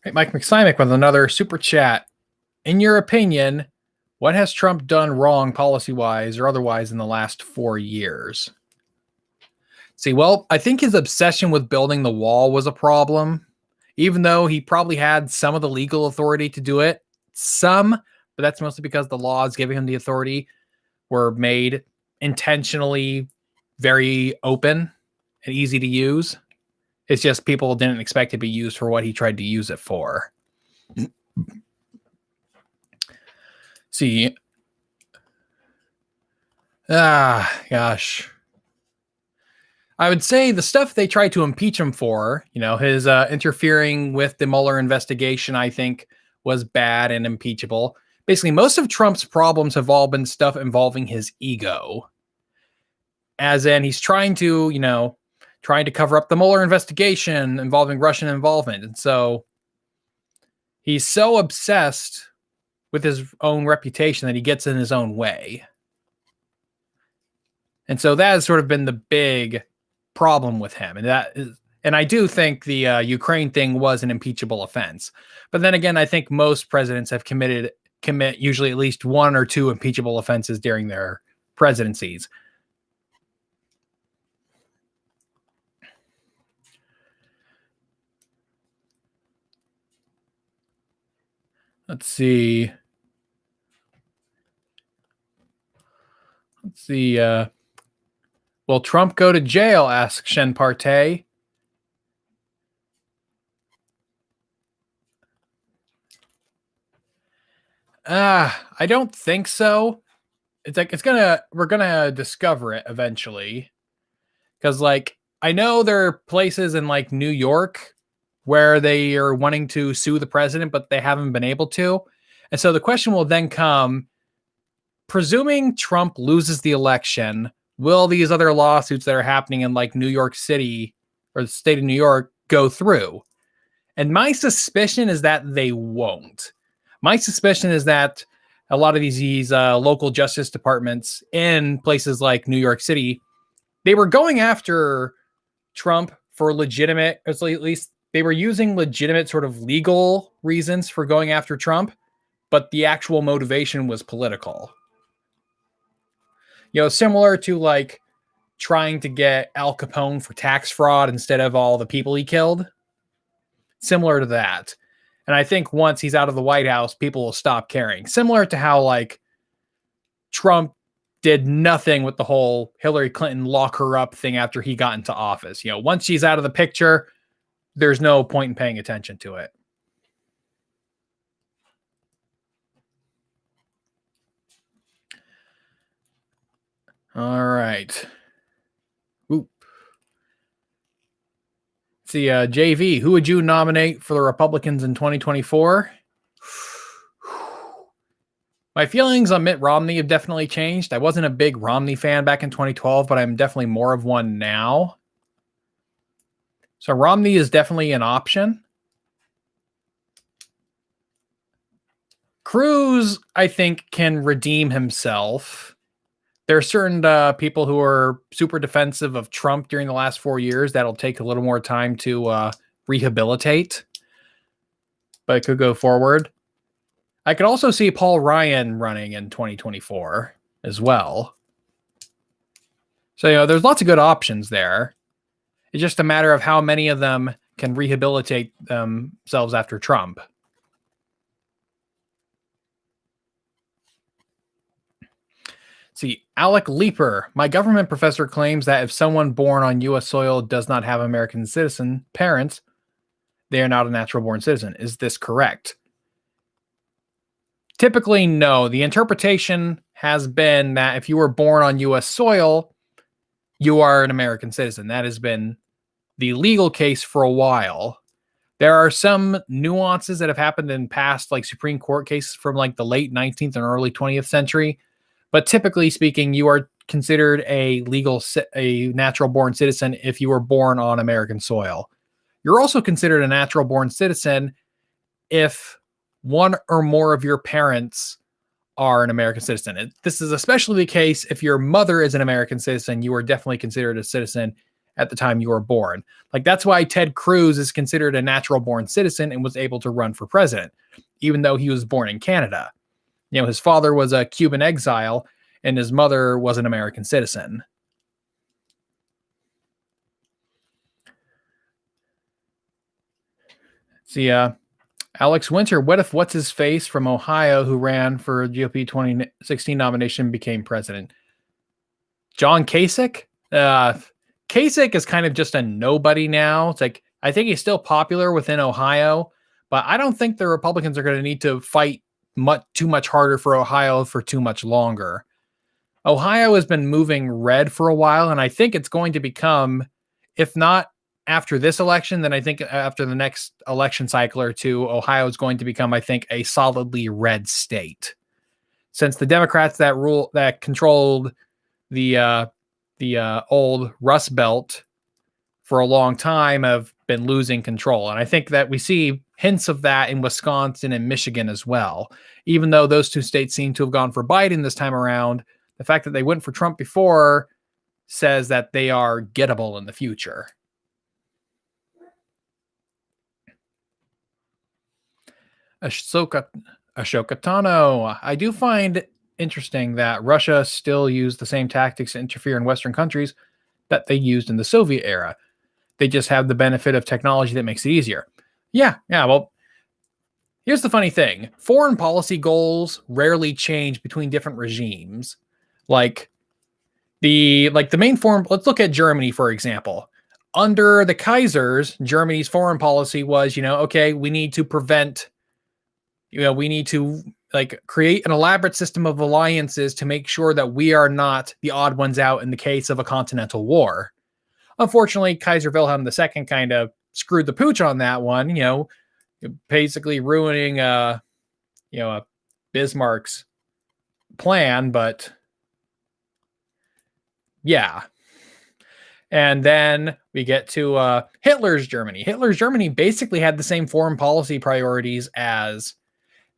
Hey, Mike McSimic with another super chat. In your opinion, what has Trump done wrong policy-wise or otherwise in the last 4 years? See, well, I think his obsession with building the wall was a problem, even though he probably had some of the legal authority to do it. Some, but that's mostly because the laws giving him the authority were made intentionally very open and easy to use. It's just people didn't expect it to be used for what he tried to use it for. See. Gosh. I would say the stuff they tried to impeach him for, his interfering with the Mueller investigation, I think was bad and impeachable. Basically, most of Trump's problems have all been stuff involving his ego. As in, he's trying to cover up the Mueller investigation involving Russian involvement. And so he's so obsessed with his own reputation that he gets in his own way. And so that has sort of been the big problem with him. And I do think the Ukraine thing was an impeachable offense. But then again, I think most presidents have committed commit usually at least one or two impeachable offenses during their presidencies. Let's see. Will Trump go to jail? Asks Shen Partey. I don't think so. It's like we're gonna discover it eventually. Because like I know there are places in like New York where they are wanting to sue the president, but they haven't been able to. And so the question will then come, presuming Trump loses the election, will these other lawsuits that are happening in like New York City or the state of New York go through? And my suspicion is that they won't. My suspicion is that a lot of these local justice departments in places like New York City, they were going after Trump for legitimate, or at least they were using legitimate sort of legal reasons for going after Trump, but the actual motivation was political. You know, similar to like trying to get Al Capone for tax fraud instead of all the people he killed. Similar to that. And I think once he's out of the White House, people will stop caring. Similar to how like Trump did nothing with the whole Hillary Clinton lock her up thing after he got into office. You know, once she's out of the picture, there's no point in paying attention to it. All right. Oop. See, JV, who would you nominate for the Republicans in 2024? My feelings on Mitt Romney have definitely changed. I wasn't a big Romney fan back in 2012, but I'm definitely more of one now. So Romney is definitely an option. Cruz, I think, can redeem himself. There are certain people who are super defensive of Trump during the last 4 years. That'll take a little more time to rehabilitate, but it could go forward. I could also see Paul Ryan running in 2024 as well. So, you know, there's lots of good options there. It's just a matter of how many of them can rehabilitate themselves after Trump. See, Alec Leeper, my government professor claims that if someone born on U.S. soil does not have American citizen parents, they are not a natural born citizen. Is this correct? Typically, no. The interpretation has been that if you were born on U.S. soil, you are an American citizen. That has been the legal case for a while. There are some nuances that have happened in past like Supreme Court cases from like the late 19th and early 20th century. But typically speaking, you are considered a natural born citizen if you were born on American soil. You're also considered a natural born citizen if one or more of your parents are an American citizen. This is especially the case if your mother is an American citizen. You are definitely considered a citizen at the time you were born. Like that's why Ted Cruz is considered a natural born citizen and was able to run for president, even though he was born in Canada. You know, his father was a Cuban exile and his mother was an American citizen. See, Alex Winter, what if what's his face from Ohio who ran for GOP 2016 nomination became president? John Kasich? Kasich is kind of just a nobody now. It's like, I think he's still popular within Ohio, but I don't think the Republicans are going to need to fight too much harder for Ohio for too much longer. Ohio has been moving red for a while, and I think it's going to become, if not after this election, then I think after the next election cycle or two, Ohio is going to become, I think, a solidly red state. Since the Democrats that controlled the old Rust Belt for a long time have been losing control. And I think that we see hints of that in Wisconsin and Michigan as well. Even though those two states seem to have gone for Biden this time around, the fact that they went for Trump before says that they are gettable in the future. Aoc Ashoka Tano. I do find interesting that Russia still used the same tactics to interfere in Western countries that they used in the Soviet era. They just have the benefit of technology that makes it easier. Yeah. Well, here's the funny thing. Foreign policy goals rarely change between different regimes. Like the main foreign, let's look at Germany, for example. Under the Kaisers, Germany's foreign policy was, okay, we need to prevent, we need to create an elaborate system of alliances to make sure that we are not the odd ones out in the case of a continental war. Unfortunately, Kaiser Wilhelm II kind of screwed the pooch on that one, basically ruining Bismarck's plan, but yeah. And then we get to Hitler's Germany. Hitler's Germany basically had the same foreign policy priorities as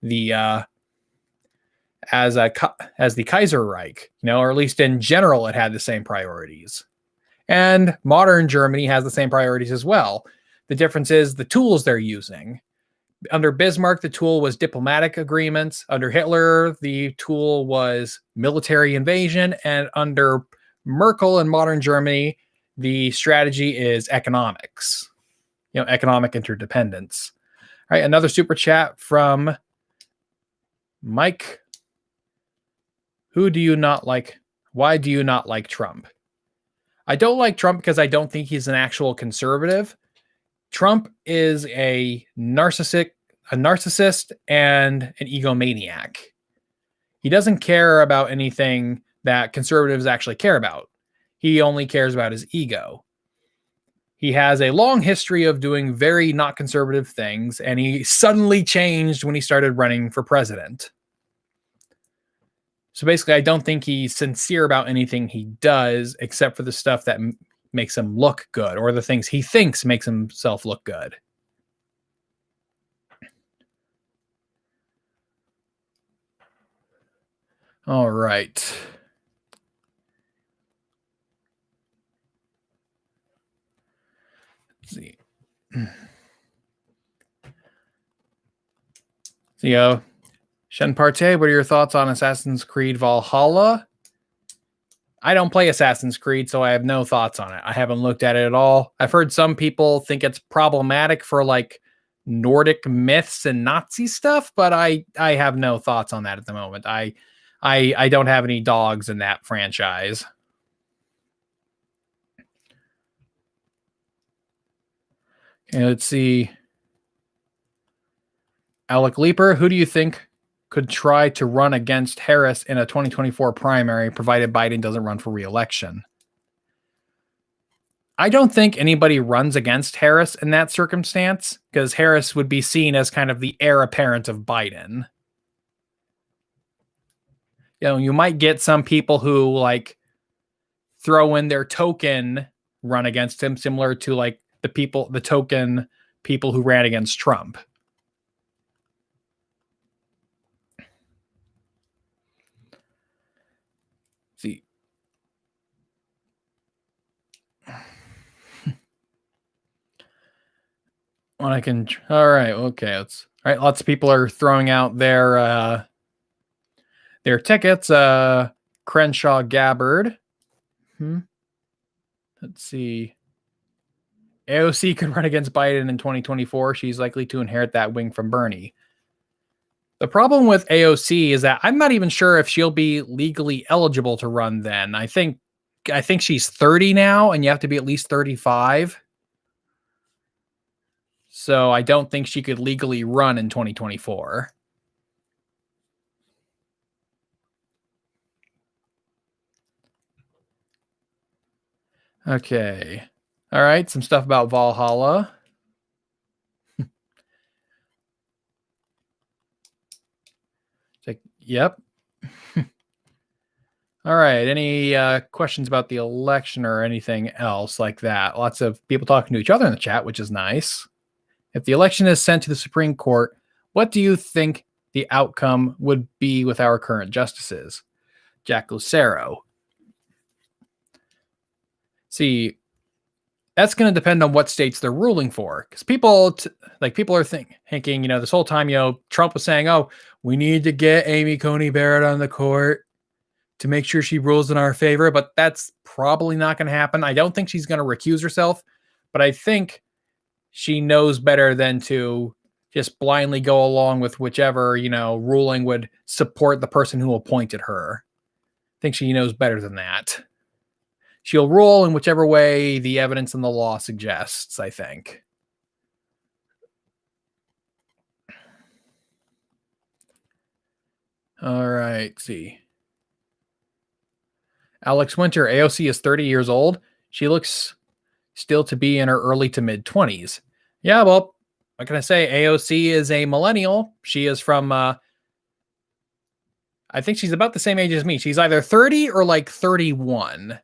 the Kaiser Reich, or at least in general, it had the same priorities. And modern Germany has the same priorities as well. The difference is the tools they're using. Under Bismarck, the tool was diplomatic agreements. Under Hitler, the tool was military invasion. And under Merkel in modern Germany, the strategy is economics, economic interdependence. All right, another super chat from Mike. Who do you not like? Why do you not like Trump? I don't like Trump because I don't think he's an actual conservative. Trump is a narcissist and an egomaniac. He doesn't care about anything that conservatives actually care about. He only cares about his ego. He has a long history of doing very not conservative things, and he suddenly changed when he started running for president. So basically, I don't think he's sincere about anything he does, except for the stuff that makes him look good, or the things he thinks makes himself look good. All right. Let's see. So, Shen Parte, what are your thoughts on Assassin's Creed Valhalla? I don't play Assassin's Creed, so I have no thoughts on it. I haven't looked at it at all. I've heard some people think it's problematic for Nordic myths and Nazi stuff, but I have no thoughts on that at the moment. I don't have any dogs in that franchise. Okay, let's see. Alec Leaper, who do you think could try to run against Harris in a 2024 primary, provided Biden doesn't run for re-election? I don't think anybody runs against Harris in that circumstance, because Harris would be seen as kind of the heir apparent of Biden. You might get some people who throw in their token run against him, similar to the token people who ran against Trump. See. All right, okay. All right, lots of people are throwing out their tickets. Crenshaw Gabbard. Let's see. AOC could run against Biden in 2024. She's likely to inherit that wing from Bernie. The problem with AOC is that I'm not even sure if she'll be legally eligible to run then. I think she's 30 now, and you have to be at least 35. So I don't think she could legally run in 2024. Okay. All right. Some stuff about Valhalla. Yep. All right. Any questions about the election or anything else like that? Lots of people talking to each other in the chat, which is nice. If the election is sent to the Supreme Court, what do you think the outcome would be with our current justices? Jack Lucero. See, That's going to depend on what states they're ruling for. Because people are thinking, this whole time, Trump was saying, oh, we need to get Amy Coney Barrett on the court to make sure she rules in our favor. But that's probably not going to happen. I don't think she's going to recuse herself. But I think she knows better than to just blindly go along with whichever, ruling would support the person who appointed her. I think she knows better than that. She'll rule in whichever way the evidence and the law suggests, I think. All right, let's see. Alex Winter, AOC is 30 years old. She looks still to be in her early to mid 20s. Yeah, well, what can I say? AOC is a millennial. She is from, I think she's about the same age as me. She's either 30 or like 31.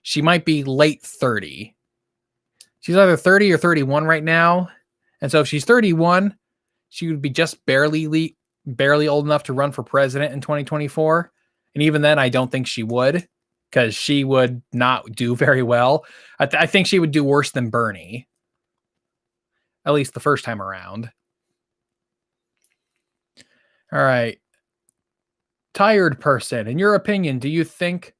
She might be late 30. She's either 30 or 31 right now. And so if she's 31, she would be just barely old enough to run for president in 2024. And even then, I don't think she would, because she would not do very well. I think she would do worse than Bernie, at least the first time around. All right. Tired person, in your opinion, do you think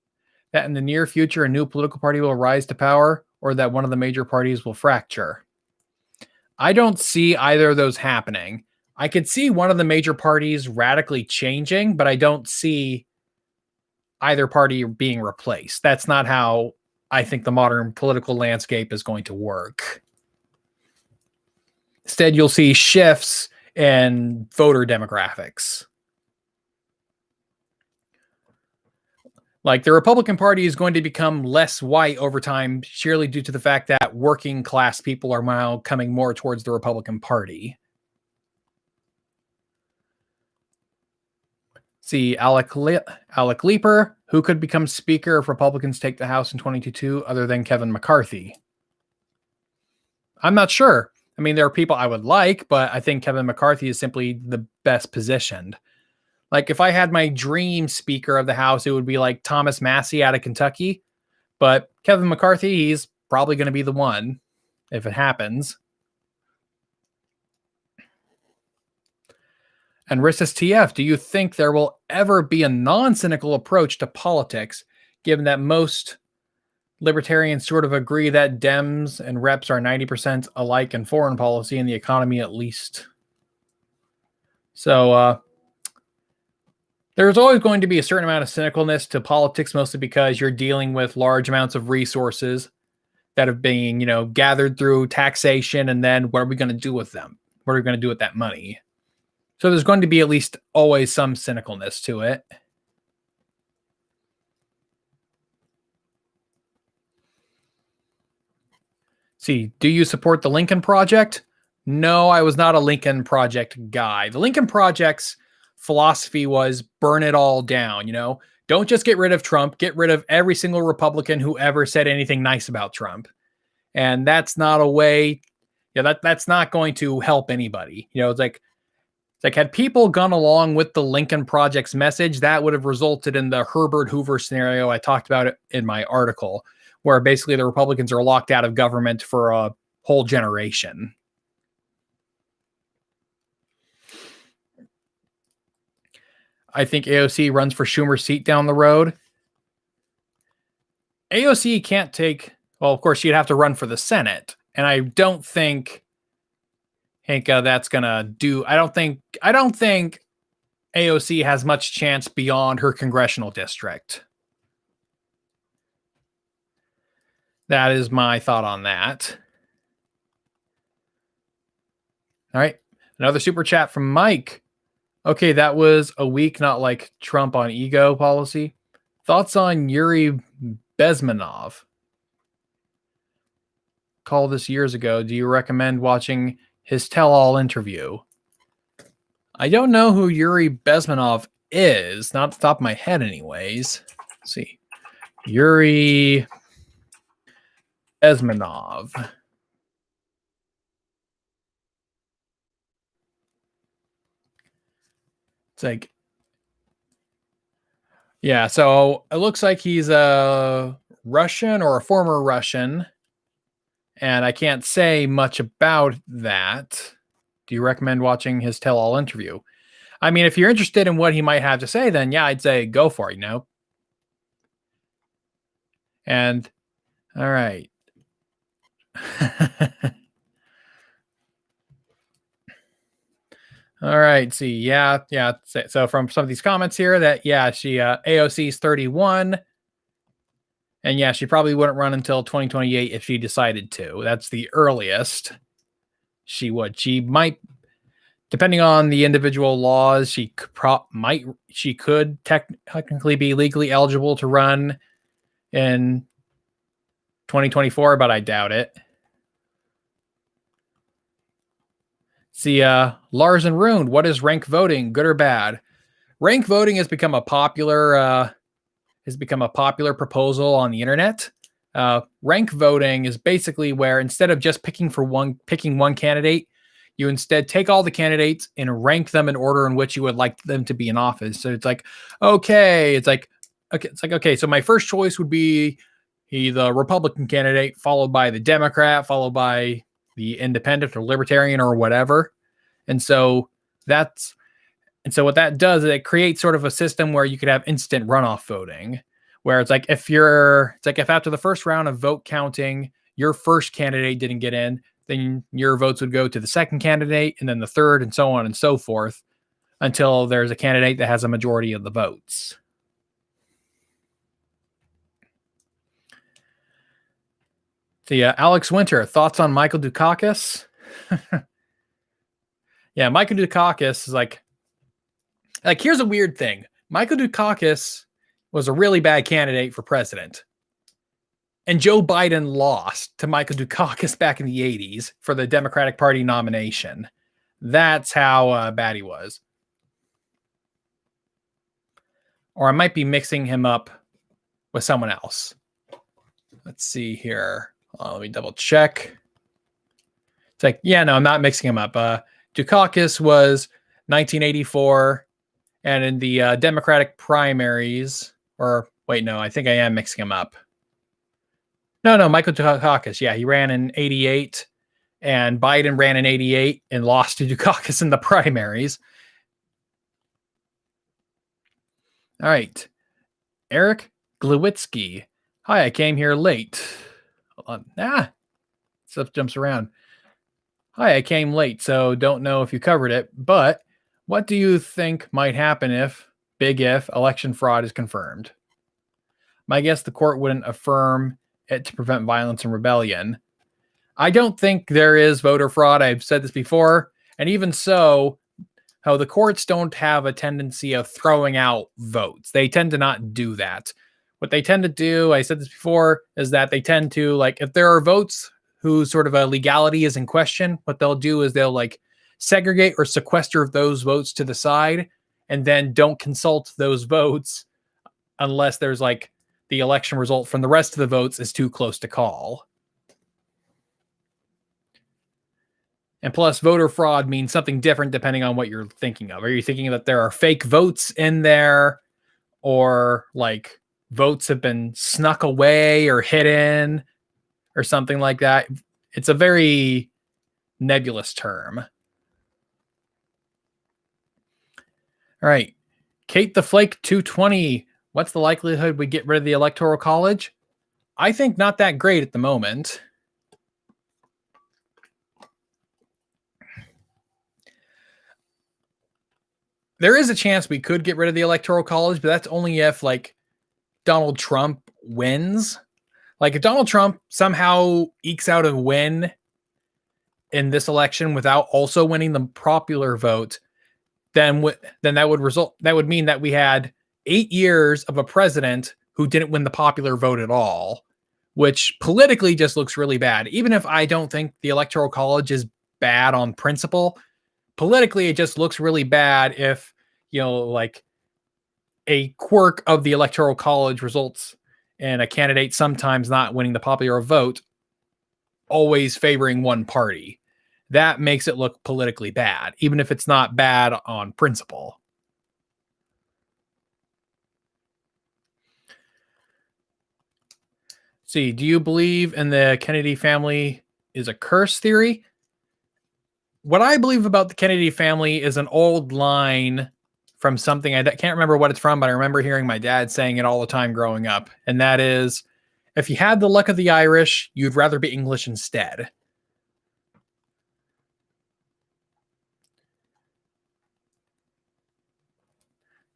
that in the near future a new political party will rise to power, or that one of the major parties will fracture? I don't see either of those happening. I could see one of the major parties radically changing, but I don't see either party being replaced. That's not how I think the modern political landscape is going to work. Instead, you'll see shifts in voter demographics. Like, the Republican Party is going to become less white over time, surely due to the fact that working class people are now coming more towards the Republican Party. See, Alec Leeper, who could become Speaker if Republicans take the House in 2022 other than Kevin McCarthy? I'm not sure. I mean, there are people I would like, but I think Kevin McCarthy is simply the best positioned. Like, if I had my dream Speaker of the House, it would be like Thomas Massie out of Kentucky. But Kevin McCarthy, he's probably going to be the one if it happens. And Rissus TF, do you think there will ever be a non-cynical approach to politics, given that most libertarians sort of agree that Dems and reps are 90% alike in foreign policy and the economy at least? So, there's always going to be a certain amount of cynicalness to politics, mostly because you're dealing with large amounts of resources that have been, gathered through taxation. And then what are we going to do with them? What are we going to do with that money? So there's going to be at least always some cynicalness to it. See, do you support the Lincoln Project? No, I was not a Lincoln Project guy. The Lincoln Project's philosophy was burn it all down, Don't just get rid of Trump, get rid of every single Republican who ever said anything nice about Trump. And that's not a way, that's not going to help anybody. It's like had people gone along with the Lincoln Project's message, that would have resulted in the Herbert Hoover scenario I talked about it in my article, where basically the Republicans are locked out of government for a whole generation. I think AOC runs for Schumer's seat down the road. AOC can't take, well, of course, she'd have to run for the Senate. And I don't think that's going to do, I don't think AOC has much chance beyond her congressional district. That is my thought on that. All right. Another super chat from Mike. Okay, that was a week, not like Trump on ego policy. Thoughts on Yuri Besmanov? Called this years ago. Do you recommend watching his tell-all interview? I don't know who Yuri Besmanov is, not off the top of my head anyways. Let's see. Yuri Besmanov. It's like, yeah, so it looks like he's a Russian or a former Russian. And I can't say much about that. Do you recommend watching his tell-all interview? I mean, if you're interested in what he might have to say, then yeah, I'd say go for it, And all right. All right. See, yeah. So from some of these comments here, that she AOC is 31, and yeah, she probably wouldn't run until 2028 if she decided to. That's the earliest she would. She might, depending on the individual laws, she could technically be legally eligible to run in 2024, but I doubt it. See, Lars and Rune, what is rank voting, good or bad? Rank voting has become a popular proposal on the internet. Rank voting is basically where instead of just picking one candidate, you instead take all the candidates and rank them in order in which you would like them to be in office. So it's like, okay, so my first choice would be the Republican candidate, followed by the Democrat, followed by the independent or libertarian or whatever. And so what that does is it creates sort of a system where you could have instant runoff voting, where it's like if after the first round of vote counting, your first candidate didn't get in, then your votes would go to the second candidate and then the third and so on and so forth until there's a candidate that has a majority of the votes. Alex Winter, thoughts on Michael Dukakis? Yeah, Michael Dukakis is like here's a weird thing. Michael Dukakis was a really bad candidate for president. And Joe Biden lost to Michael Dukakis back in the 80s for the Democratic Party nomination. That's how bad he was. Or I might be mixing him up with someone else. Let's see here. Let me double check. It's like, yeah, no, I'm not mixing him up. Dukakis was 1984, and in the Democratic primaries, or wait, no, I think I am mixing him up. No, Michael Dukakis. Yeah, he ran in 88, and Biden ran in 88 and lost to Dukakis in the primaries. All right. Eric Glowitsky. Hi, I came here late. Hold on. Stuff jumps around. Hi, I came late, so don't know if you covered it, but what do you think might happen if election fraud is confirmed? My guess the court wouldn't affirm it to prevent violence and rebellion. I don't think there is voter fraud. I've said this before. And even so, how the courts don't have a tendency of throwing out votes. They tend to not do that. What they tend to do, I said this before, is that they tend to, if there are votes whose sort of a legality is in question, what they'll do is they'll segregate or sequester those votes to the side and then don't consult those votes unless there's the election result from the rest of the votes is too close to call. And plus, voter fraud means something different depending on what you're thinking of. Are you thinking that there are fake votes in there, or votes have been snuck away or hidden or something like that? It's a very nebulous term. All right. Kate the Flake 220. What's the likelihood we get rid of the Electoral College? I think not that great at the moment. There is a chance we could get rid of the Electoral College, but that's only if Donald Trump wins. If Donald Trump somehow ekes out a win in this election without also winning the popular vote, then that would mean that we had 8 years of a president who didn't win the popular vote at all, which politically just looks really bad. Even if I don't think the Electoral College is bad on principle, politically it just looks really bad if, a quirk of the Electoral College results in a candidate sometimes not winning the popular vote, always favoring one party. That makes it look politically bad, even if it's not bad on principle. See, do you believe in the Kennedy family is a curse theory. What I believe about the Kennedy family is an old line from something I can't remember what it's from, but I remember hearing my dad saying it all the time growing up. And that is, if you had the luck of the Irish, you'd rather be English instead.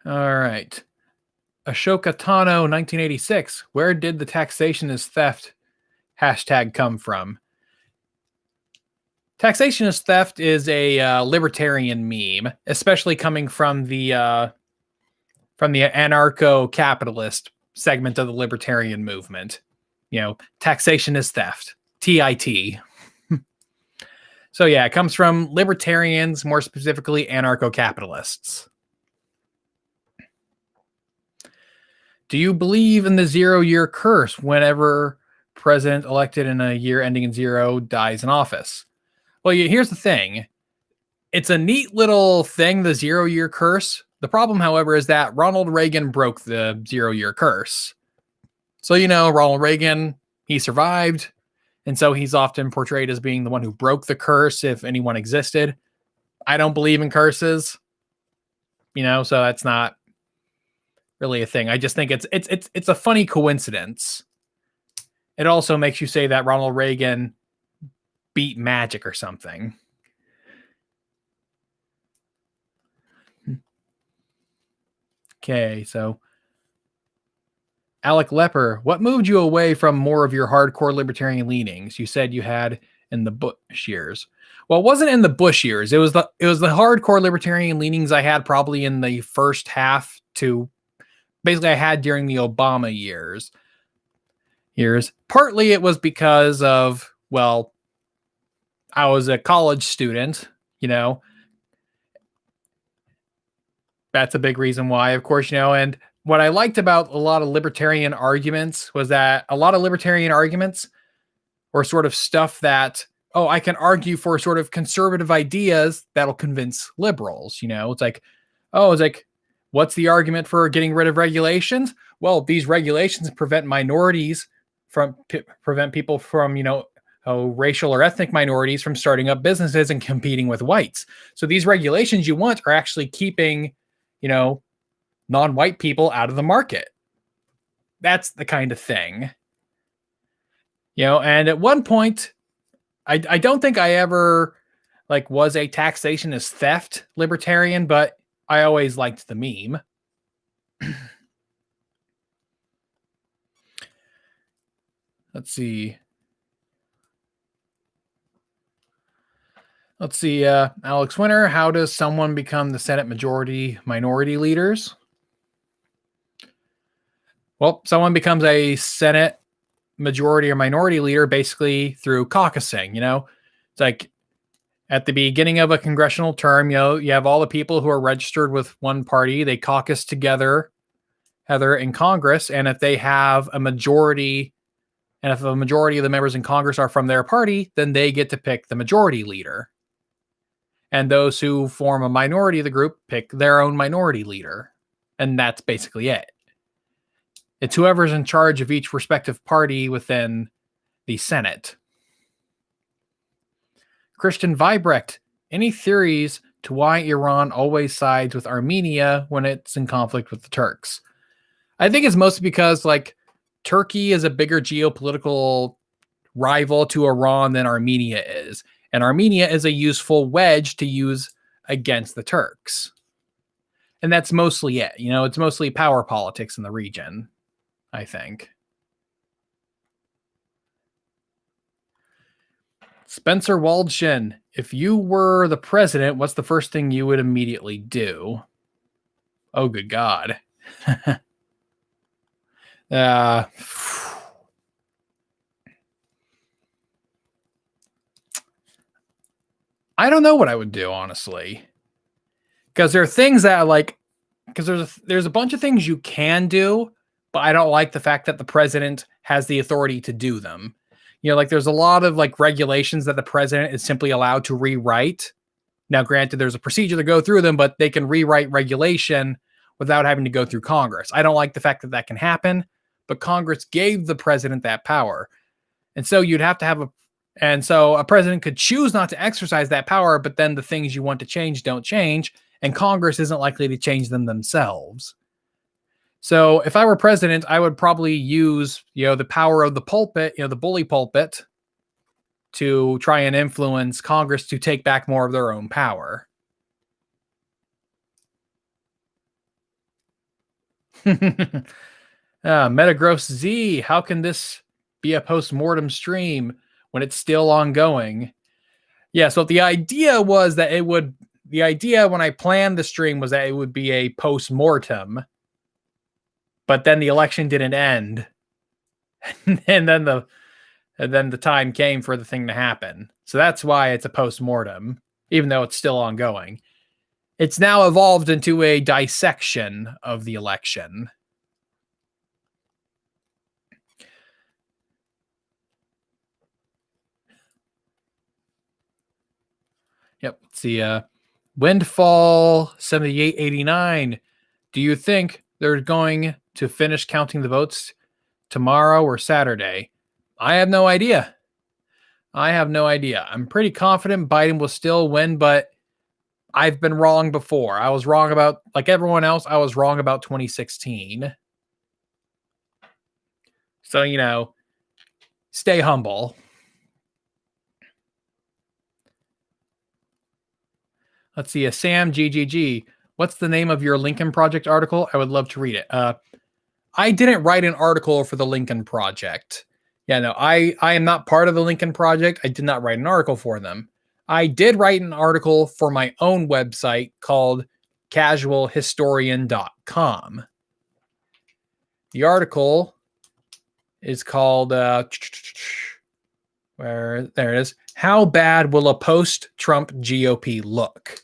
All right. Ashoka Tano, 1986. Where did the taxation is theft hashtag come from? Taxation is theft is a libertarian meme, especially coming from the anarcho-capitalist segment of the libertarian movement. You know, taxation is theft. TIT. So yeah, it comes from libertarians, more specifically anarcho-capitalists. Do you believe in the 0-year curse whenever president elected in a year ending in 0 dies in office? Well, here's the thing. It's a neat little thing, the 0-year curse. The problem, however, is that Ronald Reagan broke the 0-year curse. So, Ronald Reagan, he survived. And so he's often portrayed as being the one who broke the curse, if anyone existed. I don't believe in curses. So that's not really a thing. I just think it's a funny coincidence. It also makes you say that Ronald Reagan beat magic or something. Okay, so Alec Lepper, what moved you away from more of your hardcore libertarian leanings? You said you had in the Bush years. Well, it wasn't in the Bush years. It was the hardcore libertarian leanings I had probably in the first half to basically I had during the Obama years. Partly it was because of, well, I was a college student, That's a big reason why, of course, and what I liked about a lot of libertarian arguments was that a lot of libertarian arguments were sort of stuff that, I can argue for sort of conservative ideas that'll convince liberals, It's like, what's the argument for getting rid of regulations? Well, these regulations prevent minorities prevent people from, racial or ethnic minorities from starting up businesses and competing with whites. So these regulations you want are actually keeping, non-white people out of the market. That's the kind of thing. And at one point, I don't think I ever was a taxation is theft libertarian, but I always liked the meme. Let's see. Alex Winter, how does someone become the Senate majority minority leaders? Well, someone becomes a Senate majority or minority leader basically through caucusing, It's like at the beginning of a congressional term, you have all the people who are registered with one party. They caucus together, in Congress. And if they have a majority, and if a majority of the members in Congress are from their party, then they get to pick the majority leader. And those who form a minority of the group pick their own minority leader. And that's basically it. It's whoever's in charge of each respective party within the Senate. Christian Vibrecht, any theories to why Iran always sides with Armenia when it's in conflict with the Turks? I think it's mostly because, Turkey is a bigger geopolitical rival to Iran than Armenia is. And Armenia is a useful wedge to use against the Turks. And that's mostly it. It's mostly power politics in the region, I think. Spencer Waldschen, if you were the president, what's the first thing you would immediately do? Oh, good God. I don't know what I would do, honestly. Because there are things that because there's a bunch of things you can do, but I don't like the fact that the president has the authority to do them. There's a lot of regulations that the president is simply allowed to rewrite. Now, granted, there's a procedure to go through them, but they can rewrite regulation without having to go through Congress. I don't like the fact that that can happen, but Congress gave the president that power. And so you'd have to have And so a president could choose not to exercise that power, but then the things you want to change don't change, and Congress isn't likely to change them themselves. So if I were president, I would probably use, the power of the pulpit, the bully pulpit, to try and influence Congress to take back more of their own power. Metagross Z, how can this be a postmortem stream when it's still ongoing? Yeah, so the idea was that the idea when I planned the stream was that it would be a postmortem, but then the election didn't end. and then the time came for the thing to happen. So that's why it's a postmortem, even though it's still ongoing. It's now evolved into a dissection of the election. Yep. Let's see. Windfall 7889. Do you think they're going to finish counting the votes tomorrow or Saturday? I have no idea. I'm pretty confident Biden will still win, but I've been wrong before. I was wrong about, like everyone else, I was wrong about 2016. So, stay humble. Let's see. Sam GGG. What's the name of your Lincoln Project article? I would love to read it. I didn't write an article for the Lincoln Project. Yeah, no, I am not part of the Lincoln Project. I did not write an article for them. I did write an article for my own website called casualhistorian.com. The article is called there it is. How bad will a post-Trump GOP look?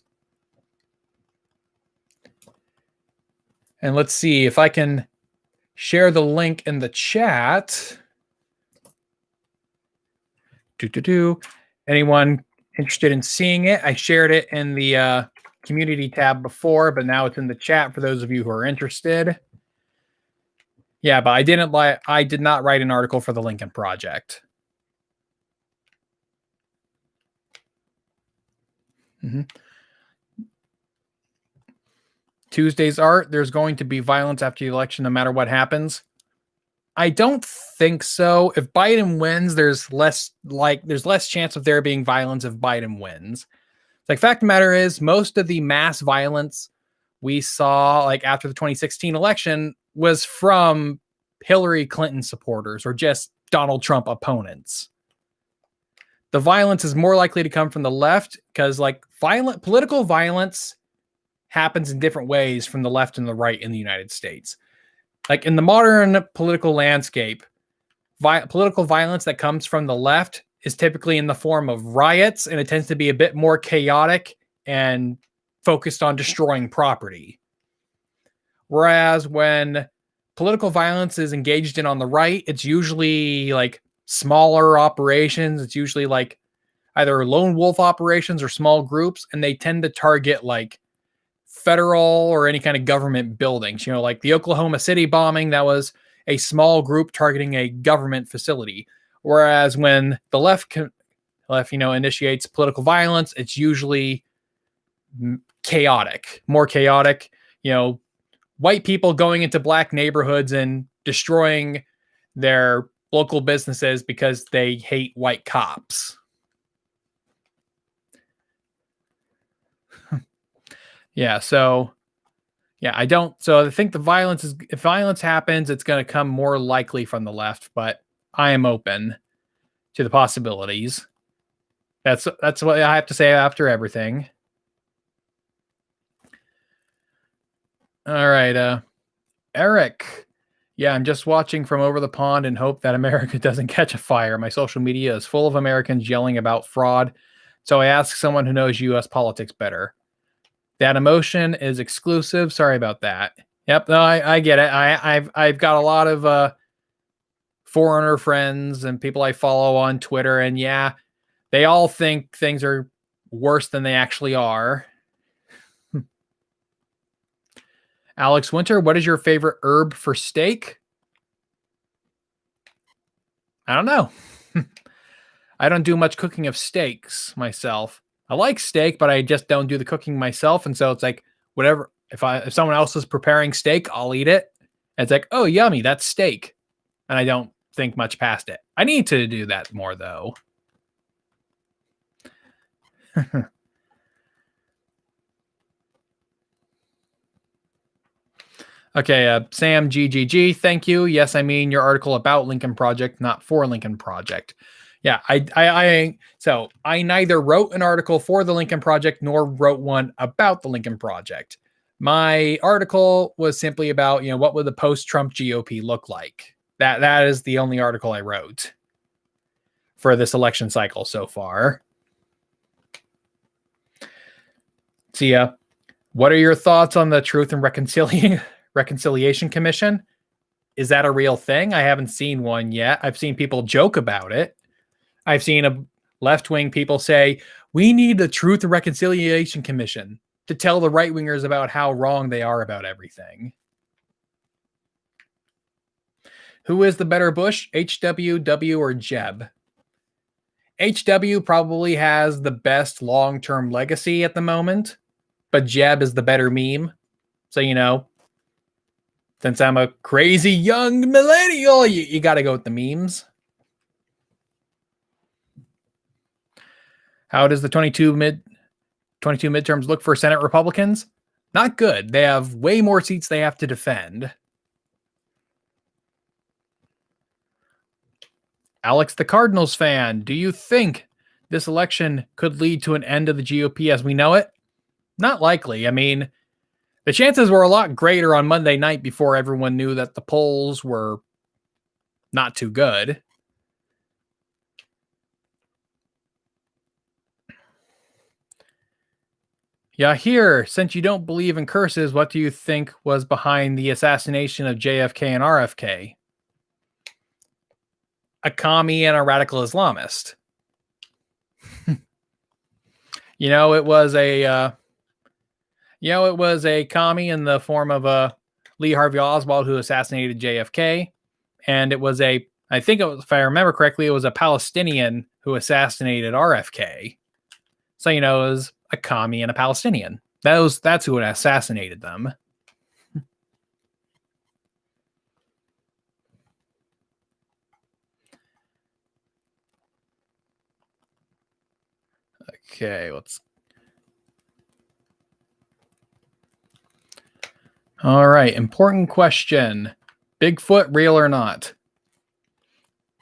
And let's see if I can share the link in the chat. Anyone interested in seeing it? I shared it in the community tab before, but now it's in the chat for those of you who are interested. Yeah, but I did not write an article for the Lincoln Project. Tuesday's art, there's going to be violence after the election no matter what happens. I don't think so. If Biden wins, there's less chance of there being violence if Biden wins. Like, fact of the matter is, most of the mass violence we saw after the 2016 election was from Hillary Clinton supporters or just Donald Trump opponents. The violence is more likely to come from the left because political violence happens in different ways from the left and the right in the United States. Like in the modern political landscape, political violence that comes from the left is typically in the form of riots, and it tends to be a bit more chaotic and focused on destroying property. Whereas when political violence is engaged in on the right, it's usually smaller operations. It's usually either lone wolf operations or small groups, and they tend to target federal or any kind of government buildings. Like the Oklahoma City bombing, that was a small group targeting a government facility. Whereas when the left initiates political violence, it's usually chaotic, more chaotic. White people going into black neighborhoods and destroying their local businesses because they hate white cops. Yeah, so I think if violence happens, it's going to come more likely from the left, but I am open to the possibilities. That's what I have to say after everything. All right, Eric. Yeah, I'm just watching from over the pond and hope that America doesn't catch a fire. My social media is full of Americans yelling about fraud, so I ask someone who knows U.S. politics better. That emotion is exclusive. Sorry about that. Yep, no, I get it. I've got a lot of foreigner friends and people I follow on Twitter, and yeah, they all think things are worse than they actually are. Alex Winter, what is your favorite herb for steak? I don't know. I don't do much cooking of steaks myself. I like steak, but I just don't do the cooking myself. And so it's like, whatever, if someone else is preparing steak, I'll eat it. And it's like, oh, yummy, that's steak. And I don't think much past it. I need to do that more, though. Okay, Sam GGG, thank you. Yes, I mean your article about Lincoln Project, not for Lincoln Project. Yeah, so I neither wrote an article for the Lincoln Project nor wrote one about the Lincoln Project. My article was simply about, what would the post-Trump GOP look like? That is the only article I wrote for this election cycle so far. See, what are your thoughts on the Truth and Reconciliation Commission? Is that a real thing? I haven't seen one yet. I've seen people joke about it. I've seen a left-wing people say, we need the Truth and Reconciliation Commission to tell the right-wingers about how wrong they are about everything. Who is the better Bush, HW, W, or Jeb? HW probably has the best long-term legacy at the moment, but Jeb is the better meme. So, since I'm a crazy young millennial, you got to go with the memes. How does the 22 midterms look for Senate Republicans? Not good. They have way more seats they have to defend. Alex, the Cardinals fan, do you think this election could lead to an end of the GOP as we know it? Not likely. I mean, the chances were a lot greater on Monday night before everyone knew that the polls were not too good. Yeah, here, since you don't believe in curses, what do you think was behind the assassination of JFK and RFK? A commie and a radical Islamist. It was a commie in the form of Lee Harvey Oswald who assassinated JFK, and it was I think it was, if I remember correctly, it was a Palestinian who assassinated RFK. So it was a commie and a Palestinian. That's who assassinated them. Okay, all right, important question. Bigfoot real or not?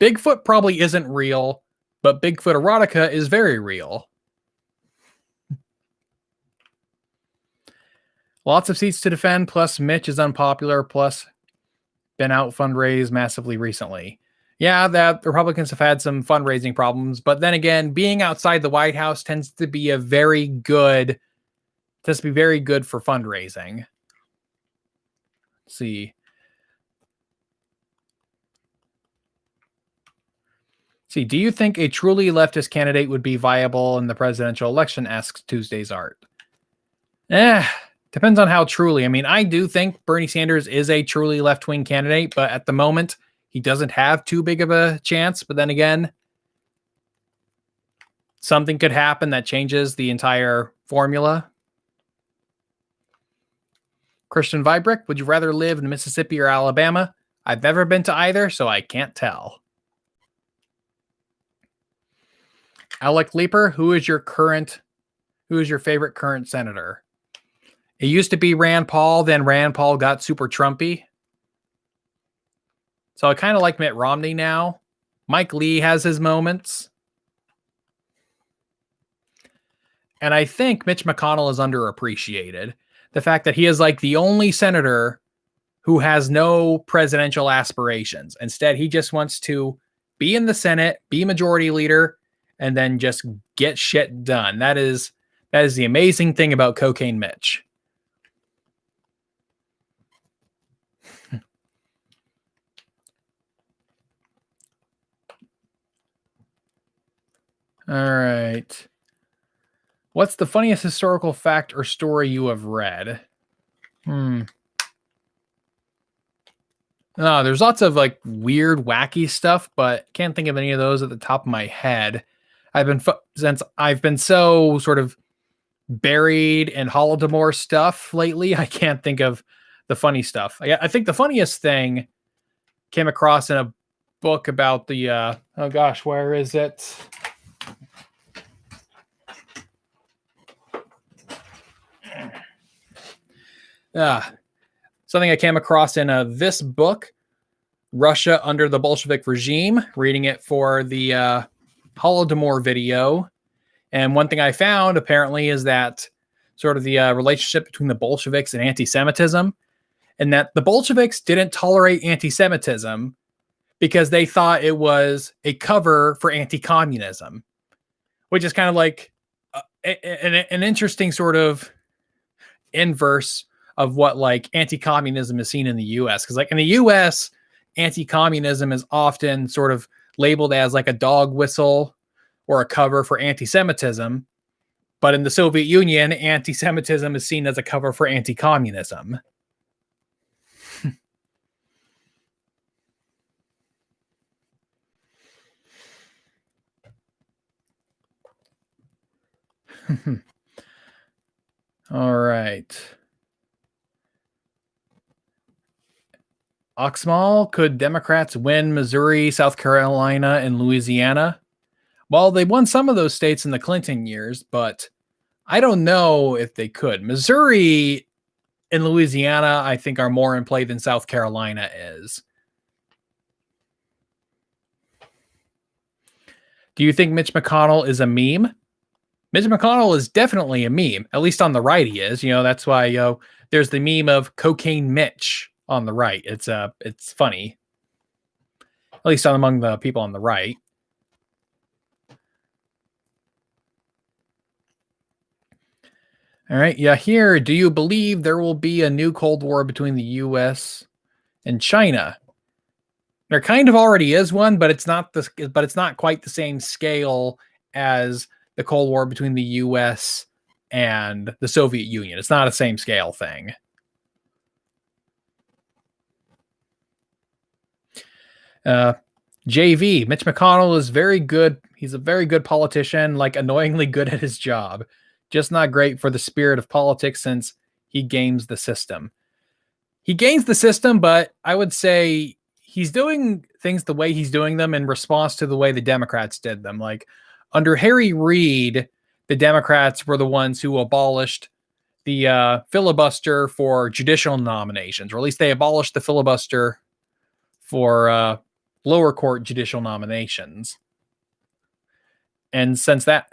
Bigfoot probably isn't real, but Bigfoot erotica is very real. Lots of seats to defend, plus Mitch is unpopular, plus been out fundraised massively recently. Yeah, that Republicans have had some fundraising problems, but then again, being outside the White House tends to be very good for fundraising. Let's see. Do you think a truly leftist candidate would be viable in the presidential election? Asks Tuesday's Art. Depends on how truly. I mean, I do think Bernie Sanders is a truly left-wing candidate, but at the moment, he doesn't have too big of a chance. But then again, something could happen that changes the entire formula. Christian Vibrick, would you rather live in Mississippi or Alabama? I've never been to either, so I can't tell. Alec Leeper, who is your favorite current senator? It used to be Rand Paul, then Rand Paul got super Trumpy. So I kind of like Mitt Romney now. Mike Lee has his moments. And I think Mitch McConnell is underappreciated. The fact that he is like the only senator who has no presidential aspirations. Instead, he just wants to be in the Senate, be majority leader, and then just get shit done. That is the amazing thing about Cocaine Mitch. All right. What's the funniest historical fact or story you have read? There's lots of like weird, wacky stuff, but can't think of any of those at the top of my head. Since I've been so sort of buried in Holodomor stuff lately, I can't think of the funny stuff. I think the funniest thing came across in a book about the oh gosh, where is it? Something I came across in this book, Russia Under the Bolshevik Regime, reading it for the Holodomor video. And one thing I found apparently is that sort of the relationship between the Bolsheviks and anti-Semitism, and that the Bolsheviks didn't tolerate anti-Semitism because they thought it was a cover for anti-communism, which is kind of like an interesting sort of inverse of what like anti-communism is seen in the US. Because like in the US, anti-communism is often sort of labeled as like a dog whistle or a cover for anti-Semitism. But in the Soviet Union, anti-Semitism is seen as a cover for anti-communism. All right. Oxmal, could Democrats win Missouri, South Carolina, and Louisiana? Well, they won some of those states in the Clinton years, but I don't know if they could. Missouri and Louisiana, I think, are more in play than South Carolina is. Do you think Mitch McConnell is a meme? Mitch McConnell is definitely a meme. At least on the right, he is. That's why there's the meme of Cocaine Mitch on the right. It's funny, at least among the people on the right. All right, yeah. Here, do you believe there will be a new Cold War between the U.S. and China? There kind of already is one, but it's not quite the same scale as the Cold War between the U.S. and the Soviet Union. It's not a same scale thing. JV, Mitch McConnell is very good. He's a very good politician, like annoyingly good at his job. Just not great for the spirit of politics since he games the system. He gains the system, but I would say he's doing things the way he's doing them in response to the way the Democrats did them. Like under Harry Reid, the Democrats were the ones who abolished the filibuster for judicial nominations, or at least they abolished the filibuster for lower court judicial nominations. And since that,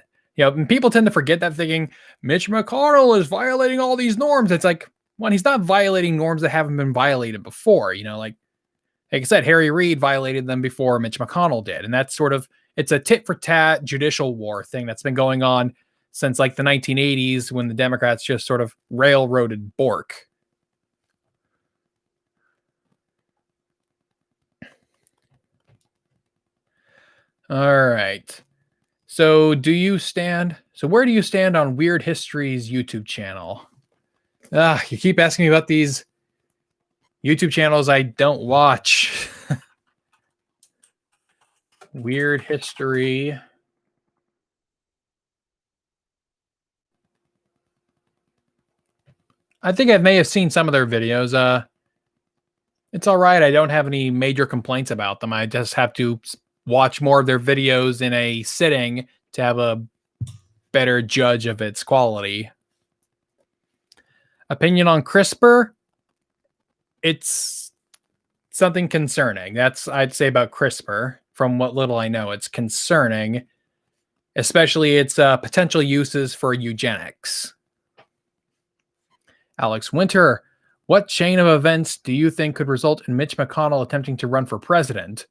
people tend to forget that, thinking Mitch McConnell is violating all these norms. It's like, well, he's not violating norms that haven't been violated before. Like I said, Harry Reid violated them before Mitch McConnell did. And that's it's a tit for tat judicial war thing that's been going on since like the 1980s, when the Democrats just sort of railroaded Bork. All right. So where do you stand on Weird History's YouTube channel? You keep asking me about these YouTube channels I don't watch. Weird History. I think I may have seen some of their videos. It's all right. I don't have any major complaints about them. I just have to watch more of their videos in a sitting to have a better judge of its quality. Opinion on CRISPR? It's something concerning. That's I'd say about CRISPR. From what little I know, it's concerning, especially its potential uses for eugenics. Alex Winter, what chain of events do you think could result in Mitch McConnell attempting to run for president?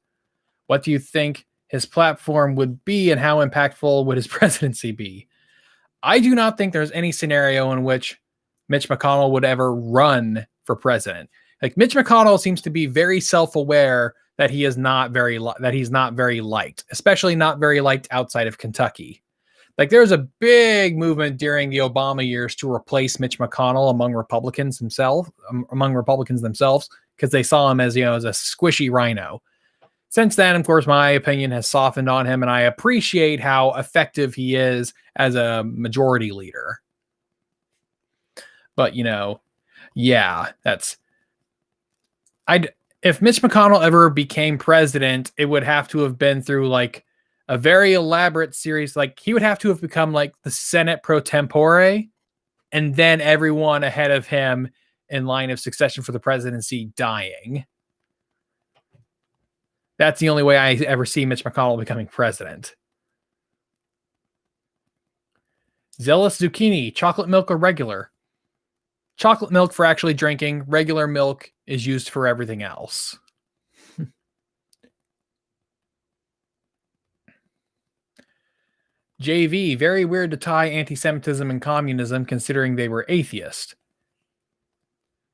What do you think his platform would be, and how impactful would his presidency be? I do not think there's any scenario in which Mitch McConnell would ever run for president. Like Mitch McConnell seems to be very self-aware that he's not very liked, especially not very liked outside of Kentucky. Like there's a big movement during the Obama years to replace Mitch McConnell among Republicans themselves, because they saw him as, as a squishy rhino. Since then, of course, my opinion has softened on him, and I appreciate how effective he is as a majority leader. But, yeah, if Mitch McConnell ever became president, it would have to have been through like a very elaborate series. Like he would have to have become like the Senate pro tempore, and then everyone ahead of him in line of succession for the presidency dying. That's the only way I ever see Mitch McConnell becoming president. Zealous Zucchini, chocolate milk or regular? Chocolate milk for actually drinking. Regular milk is used for everything else. JV, very weird to tie anti-Semitism and communism considering they were atheist.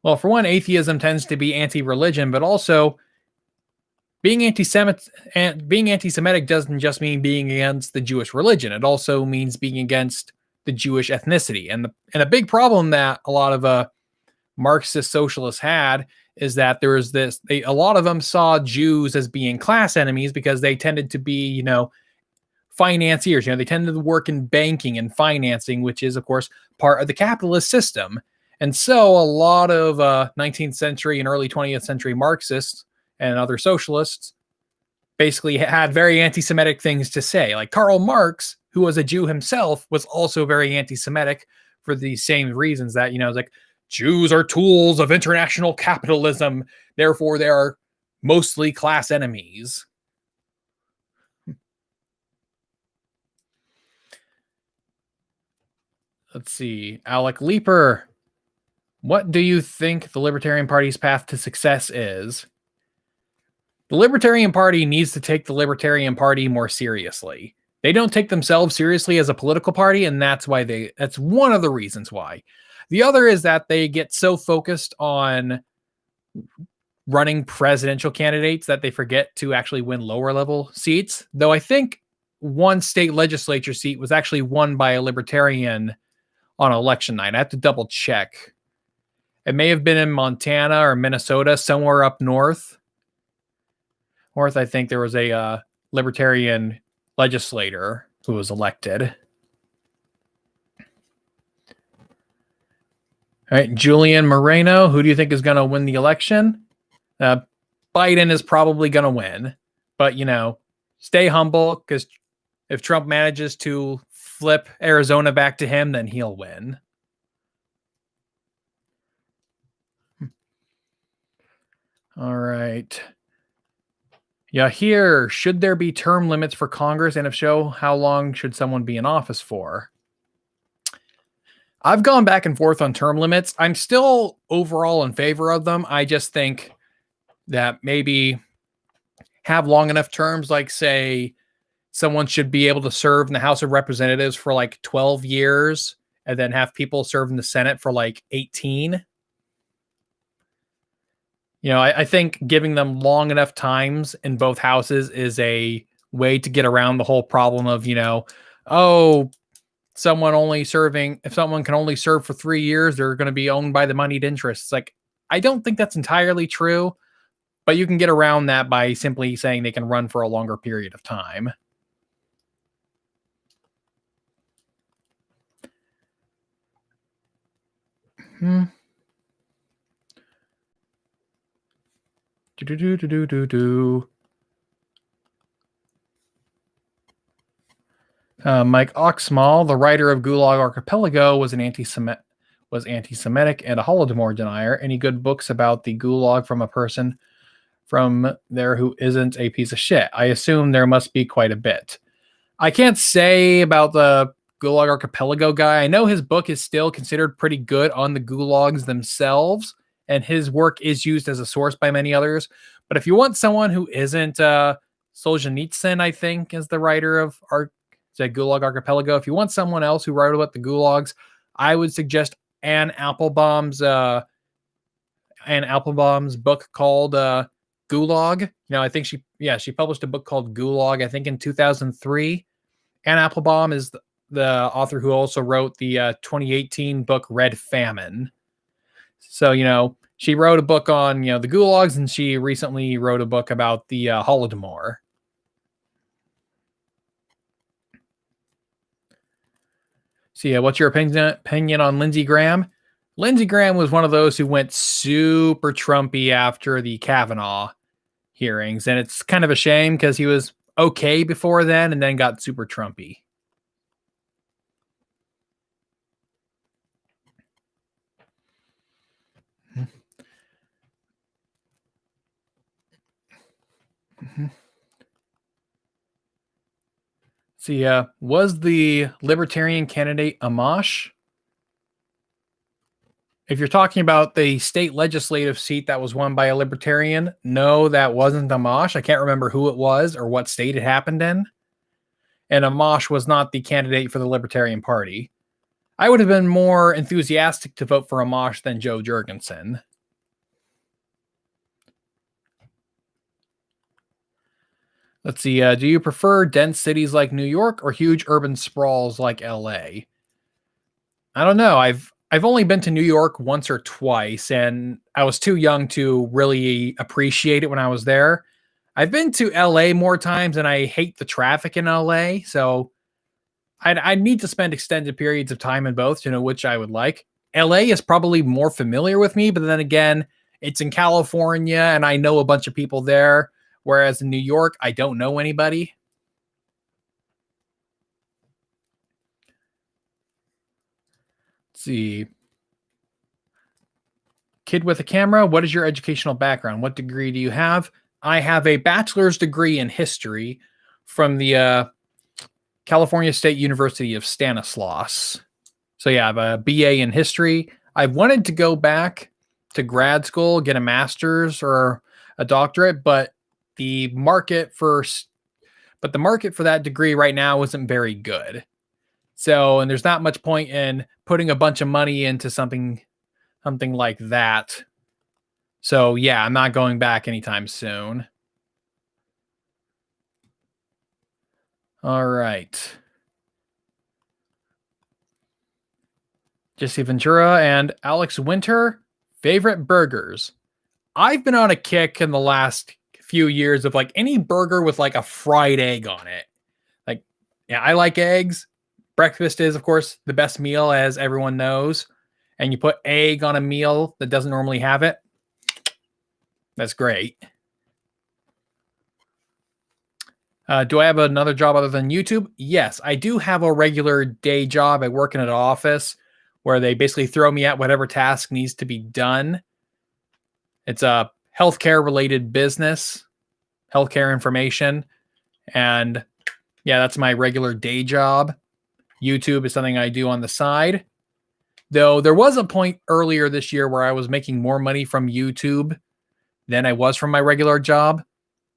Well, for one, atheism tends to be anti-religion, but also being anti-Semitic doesn't just mean being against the Jewish religion. It also means being against the Jewish ethnicity. And a big problem that a lot of Marxist socialists had is that there was a lot of them saw Jews as being class enemies because they tended to be, financiers. They tended to work in banking and financing, which is, of course, part of the capitalist system. And so a lot of 19th century and early 20th century Marxists and other socialists basically had very anti-Semitic things to say. Like Karl Marx, who was a Jew himself, was also very anti-Semitic for the same reasons that, like Jews are tools of international capitalism. Therefore, they are mostly class enemies. Let's see. Alec Leeper. What do you think the Libertarian Party's path to success is? The Libertarian Party needs to take the Libertarian Party more seriously. They don't take themselves seriously as a political party, and that's one of the reasons why. The other is that they get so focused on running presidential candidates that they forget to actually win lower level seats. Though I think one state legislature seat was actually won by a Libertarian on election night. I have to double check. It may have been in Montana or Minnesota, somewhere up north. I think there was a Libertarian legislator who was elected. All right, Julian Moreno, who do you think is going to win the election? Biden is probably going to win, but stay humble, because if Trump manages to flip Arizona back to him, then he'll win. All right. Yeah, here, should there be term limits for Congress? And if so, how long should someone be in office for? I've gone back and forth on term limits. I'm still overall in favor of them. I just think that maybe have long enough terms, like say someone should be able to serve in the House of Representatives for like 12 years and then have people serve in the Senate for like 18. I think giving them long enough times in both houses is a way to get around the whole problem of, if someone can only serve for 3 years, they're going to be owned by the moneyed interests. Like, I don't think that's entirely true, but you can get around that by simply saying they can run for a longer period of time. Mike Oxmall, the writer of Gulag Archipelago, was anti-Semitic and a Holodomor denier. Any good books about the Gulag from a person from there who isn't a piece of shit? I assume there must be quite a bit. I can't say about the Gulag Archipelago guy. I know his book is still considered pretty good on the gulags themselves, and his work is used as a source by many others. But if you want someone who isn't Solzhenitsyn, I think, is the writer of Gulag Archipelago. If you want someone else who wrote about the gulags, I would suggest Anne Applebaum's book called Gulag. I think she published a book called Gulag, I think in 2003. Anne Applebaum is the author who also wrote the 2018 book Red Famine. So, She wrote a book on, the gulags, and she recently wrote a book about the Holodomor. So yeah, what's your opinion on Lindsey Graham? Lindsey Graham was one of those who went super Trumpy after the Kavanaugh hearings, and it's kind of a shame because he was okay before then and then got super Trumpy. See, was the Libertarian candidate Amash? If you're talking about the state legislative seat that was won by a Libertarian, no, that wasn't Amash. I can't remember who it was or what state it happened in. And Amash was not the candidate for the Libertarian Party. I would have been more enthusiastic to vote for Amash than Joe Jurgensen. Let's see. Do you prefer dense cities like New York or huge urban sprawls like LA? I don't know. I've only been to New York once or twice, and I was too young to really appreciate it when I was there. I've been to LA more times, and I hate the traffic in LA, so I need to spend extended periods of time in both to know which I would like. LA is probably more familiar with me, but then again, it's in California, and I know a bunch of people there, whereas in New York, I don't know anybody. Let's see. Kid with a camera, what is your educational background? What degree do you have? I have a bachelor's degree in history from the California State University of Stanislaus. So yeah, I have a BA in history. I wanted to go back to grad school, get a master's or a doctorate, but the market for that degree right now isn't very good. So, and there's not much point in putting a bunch of money into something like that. So yeah, I'm not going back anytime soon. All right. Jesse Ventura and Alex Winter, favorite burgers. I've been on a kick in the last few years of like any burger with like a fried egg on it. Like, yeah, I like eggs. Breakfast is, of course, the best meal, as everyone knows. And you put egg on a meal that doesn't normally have it. That's great. Do I have another job other than YouTube? Yes, I do have a regular day job. I work in an office where they basically throw me at whatever task needs to be done. It's a healthcare related business, healthcare information. And yeah, that's my regular day job. YouTube is something I do on the side. Though there was a point earlier this year where I was making more money from YouTube than I was from my regular job.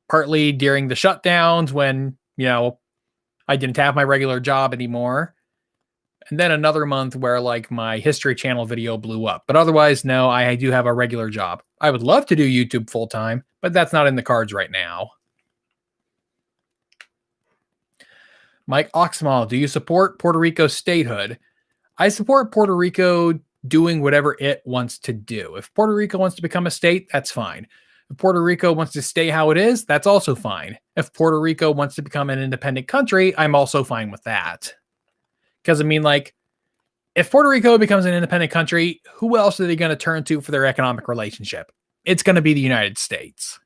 Partly during the shutdowns when, I didn't have my regular job anymore. And then another month where like my History Channel video blew up. But otherwise, no, I do have a regular job. I would love to do YouTube full time, but that's not in the cards right now. Mike Oxmal, do you support Puerto Rico's statehood? I support Puerto Rico doing whatever it wants to do. If Puerto Rico wants to become a state, that's fine. If Puerto Rico wants to stay how it is, that's also fine. If Puerto Rico wants to become an independent country, I'm also fine with that. Because, if Puerto Rico becomes an independent country, who else are they going to turn to for their economic relationship? It's going to be the United States.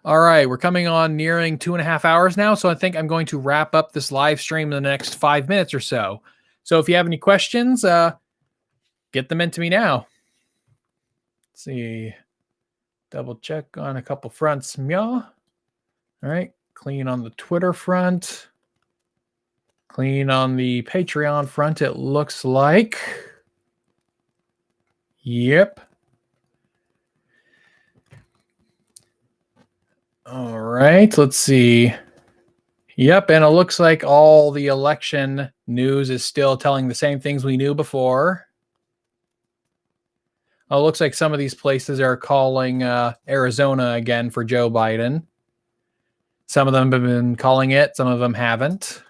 All right, we're coming on nearing 2.5 hours now, so I think I'm going to wrap up this live stream in the next 5 minutes or so. So if you have any questions, get them into me now. Let's see. Double check on a couple fronts. Yeah. All right. Clean on the Twitter front. Clean on the Patreon front, it looks like. Yep. All right. Let's see. Yep. And it looks like all the election news is still telling the same things we knew before. Oh, it looks like some of these places are calling Arizona again for Joe Biden. Some of them have been calling it. Some of them haven't.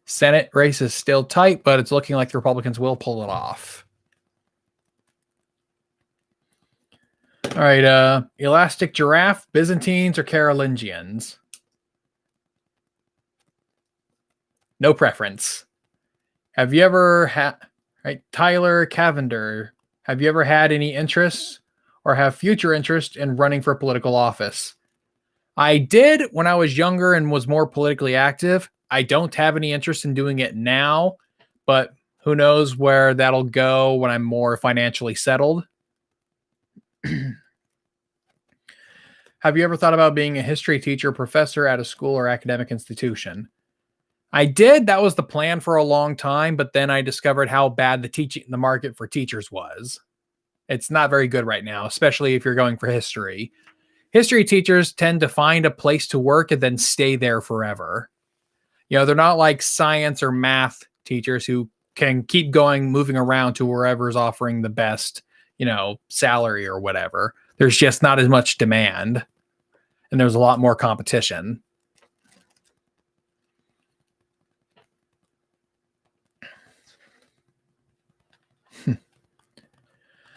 Senate race is still tight, but it's looking like the Republicans will pull it off. All right, Elastic Giraffe, Byzantines or Carolingians? No preference. Have you ever had, right, Tyler Cavender, have you ever had any interest or have future interest in running for political office? I did when I was younger and was more politically active. I don't have any interest in doing it now, but who knows where that'll go when I'm more financially settled. Have you ever thought about being a history teacher, professor at a school or academic institution? I did. That was the plan for a long time, but then I discovered how bad the market for teachers was. It's not very good right now, especially if you're going for history. History teachers tend to find a place to work and then stay there forever. You know, they're not like science or math teachers who can keep going, moving around to wherever's offering the best, salary or whatever. There's just not as much demand, and there's a lot more competition.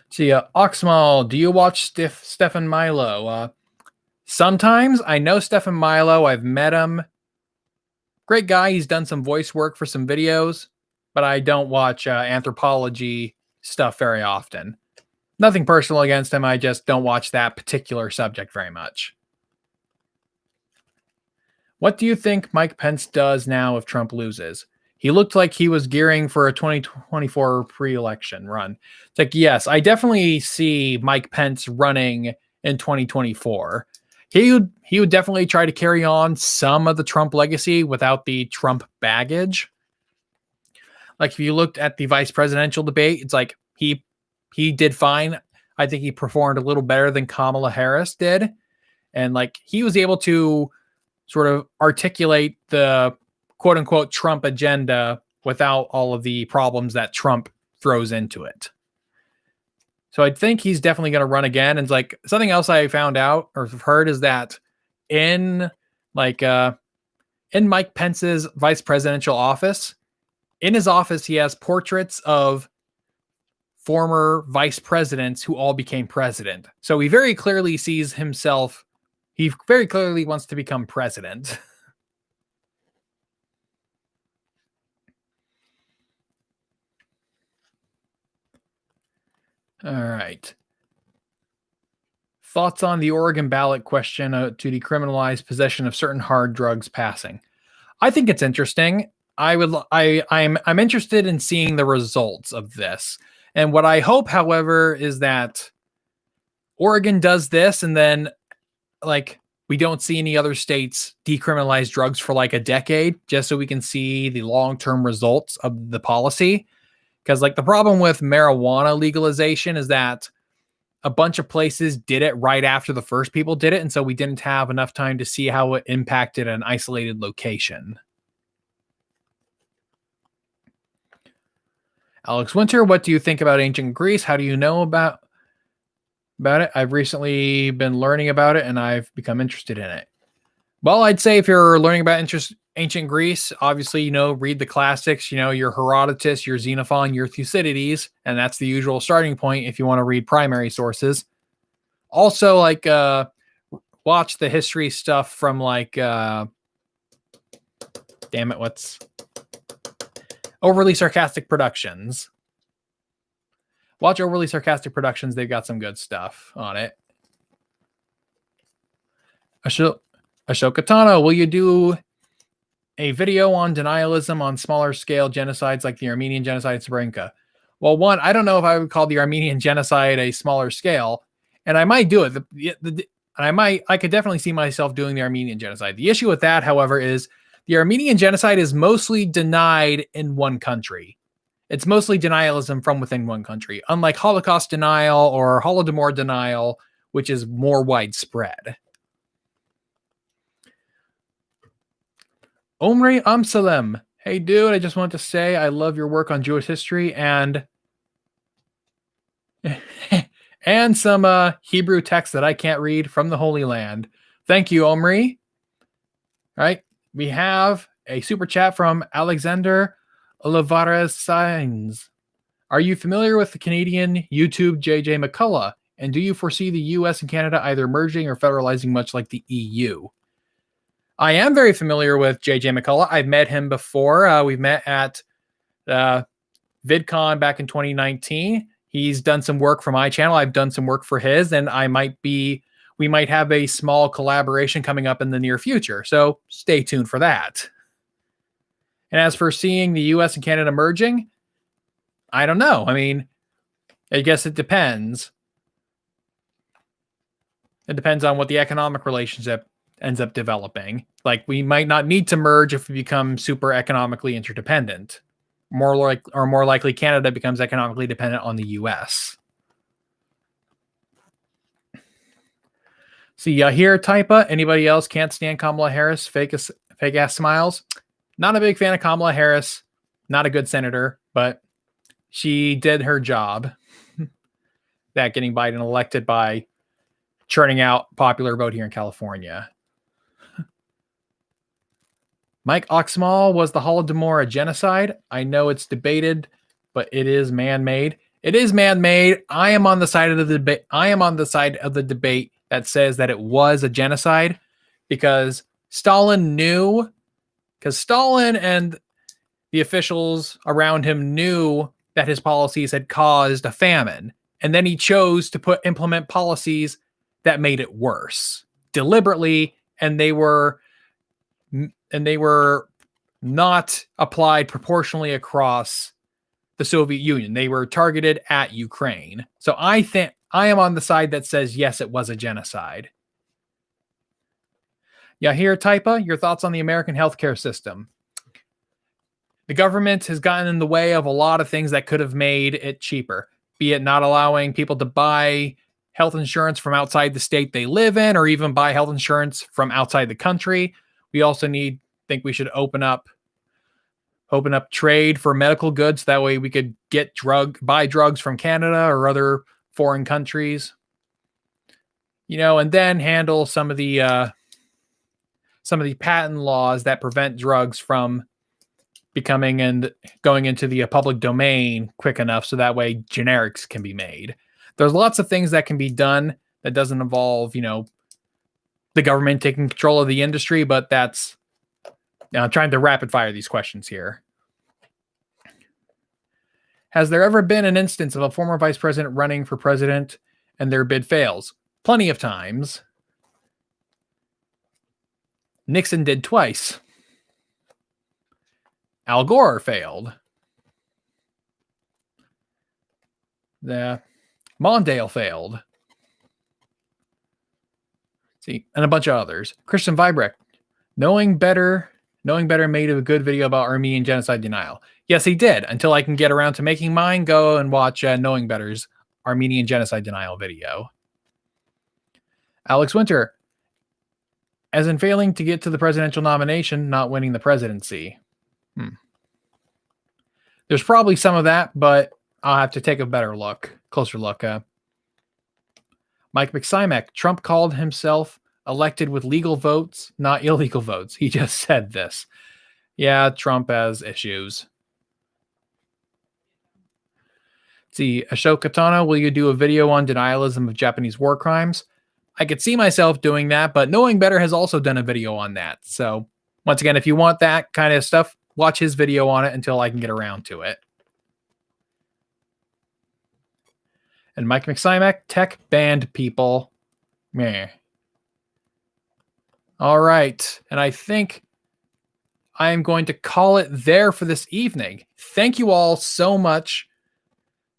See, Oxmal, do you watch Stefan Milo? Sometimes. I know Stefan Milo. I've met him. Great guy. He's done some voice work for some videos, but I don't watch anthropology stuff very often. Nothing personal against him. I just don't watch that particular subject very much. What do you think Mike Pence does now if Trump loses? He looked like he was gearing for a 2024 pre-election run. It's like, yes, I definitely see Mike Pence running in 2024. He would definitely try to carry on some of the Trump legacy without the Trump baggage. Like if you looked at the vice presidential debate, it's like he did fine. I think he performed a little better than Kamala Harris did. And like he was able to sort of articulate the quote unquote Trump agenda without all of the problems that Trump throws into it. So I think he's definitely going to run again. And like something else I found out or heard is that in Mike Pence's vice presidential office, in his office, he has portraits of former vice presidents who all became president. So he very clearly sees himself. He very clearly wants to become president. All right. Thoughts on the Oregon ballot question to decriminalize possession of certain hard drugs passing? I think it's interesting. I'm interested in seeing the results of this. And what I hope, however, is that Oregon does this and then like we don't see any other states decriminalize drugs for like a decade just so we can see the long-term results of the policy. Because like the problem with marijuana legalization is that a bunch of places did it right after the first people did it. And so we didn't have enough time to see how it impacted an isolated location. Alex Winter, what do you think about ancient Greece? How do you know about it? I've recently been learning about it and I've become interested in it. Well, I'd say if you're learning about ancient Greece, obviously, read the classics, your Herodotus, your Xenophon, your Thucydides, and that's the usual starting point if you want to read primary sources. Also, like, watch the history stuff from like, what's Overly Sarcastic Productions. Watch Overly Sarcastic Productions. They've got some good stuff on it. Ashoka Tano, will you do a video on denialism on smaller scale genocides like the Armenian genocide in Srebrenica? Well, one, I don't know if I would call the Armenian genocide a smaller scale, and I might do it. I could definitely see myself doing the Armenian genocide. The issue with that, however, is the Armenian genocide is mostly denied in one country. It's mostly denialism from within one country, unlike Holocaust denial or Holodomor denial, which is more widespread. Omri Amsalem. Hey, dude, I just want to say I love your work on Jewish history and some Hebrew text that I can't read from the Holy Land. Thank you, Omri. All right. We have a super chat from Alexander Olivares Sainz. Are you familiar with the Canadian YouTube JJ McCullough? And do you foresee the US and Canada either merging or federalizing much like the EU? I am very familiar with JJ McCullough. I've met him before. We've met at VidCon back in 2019. He's done some work for my channel. I've done some work for his, and we might have a small collaboration coming up in the near future. So stay tuned for that. And as for seeing the US and Canada merging, I don't know. I mean, I guess it depends. It depends on what the economic relationship ends up developing. Like, we might not need to merge if we become super economically interdependent. More likely Canada becomes economically dependent on the US. See, here, Typa. Anybody else can't stand Kamala Harris? Fake ass smiles. Not a big fan of Kamala Harris. Not a good senator, but she did her job. That getting Biden elected by churning out popular vote here in California. Mike Oxmal, was the Holodomor a genocide? I know it's debated, but it is man-made. It is man-made. I am on the side of the debate. I am on the side of the debate that says that it was a genocide because Stalin knew, because Stalin and the officials around him knew that his policies had caused a famine. And then he chose to implement policies that made it worse deliberately. And they were not applied proportionally across the Soviet Union. They were targeted at Ukraine. So I think I am on the side that says, yes, it was a genocide. Yahir Taipa, your thoughts on the American healthcare system? The government has gotten in the way of a lot of things that could have made it cheaper, be it not allowing people to buy health insurance from outside the state they live in, or even buy health insurance from outside the country. We also think we should open up trade for medical goods. That way we could buy drugs from Canada or other foreign countries, and then handle some of the patent laws that prevent drugs from becoming and going into the public domain quick enough so that way generics can be made. There's lots of things that can be done that doesn't involve, the government taking control of the industry, but that's, I'm trying to rapid fire these questions here. Has there ever been an instance of a former vice president running for president and their bid fails? Plenty of times. Nixon did twice. Al Gore failed. Mondale failed. See, and a bunch of others. Christian Vibrecht, knowing better made a good video about Armenian genocide denial. Yes, he did. Until I can get around to making mine, go and watch Knowing Better's Armenian genocide denial video. Alex Winter, as in failing to get to the presidential nomination, not winning the presidency. There's probably some of that, but I'll have to take a closer look. Mike McSimek, Trump called himself elected with legal votes, not illegal votes. He just said this. Yeah, Trump has issues. Let's see, Ashok Katana, will you do a video on denialism of Japanese war crimes? I could see myself doing that, but Knowing Better has also done a video on that. So once again, if you want that kind of stuff, watch his video on it until I can get around to it. And Mike McSimek, tech banned people. Meh. All right. And I think I am going to call it there for this evening. Thank you all so much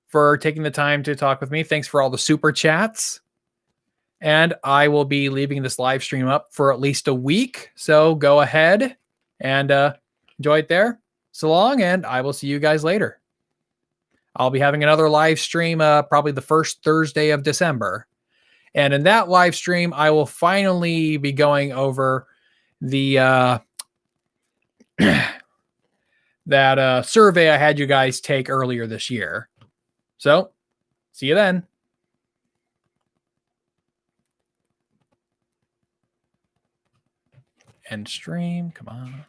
for taking the time to talk with me. Thanks for all the super chats. And I will be leaving this live stream up for at least a week. So go ahead and enjoy it there. So long, and I will see you guys later. I'll be having another live stream probably the first Thursday of December. And in that live stream, I will finally be going over the that survey I had you guys take earlier this year. So, see you then. End stream. Come on.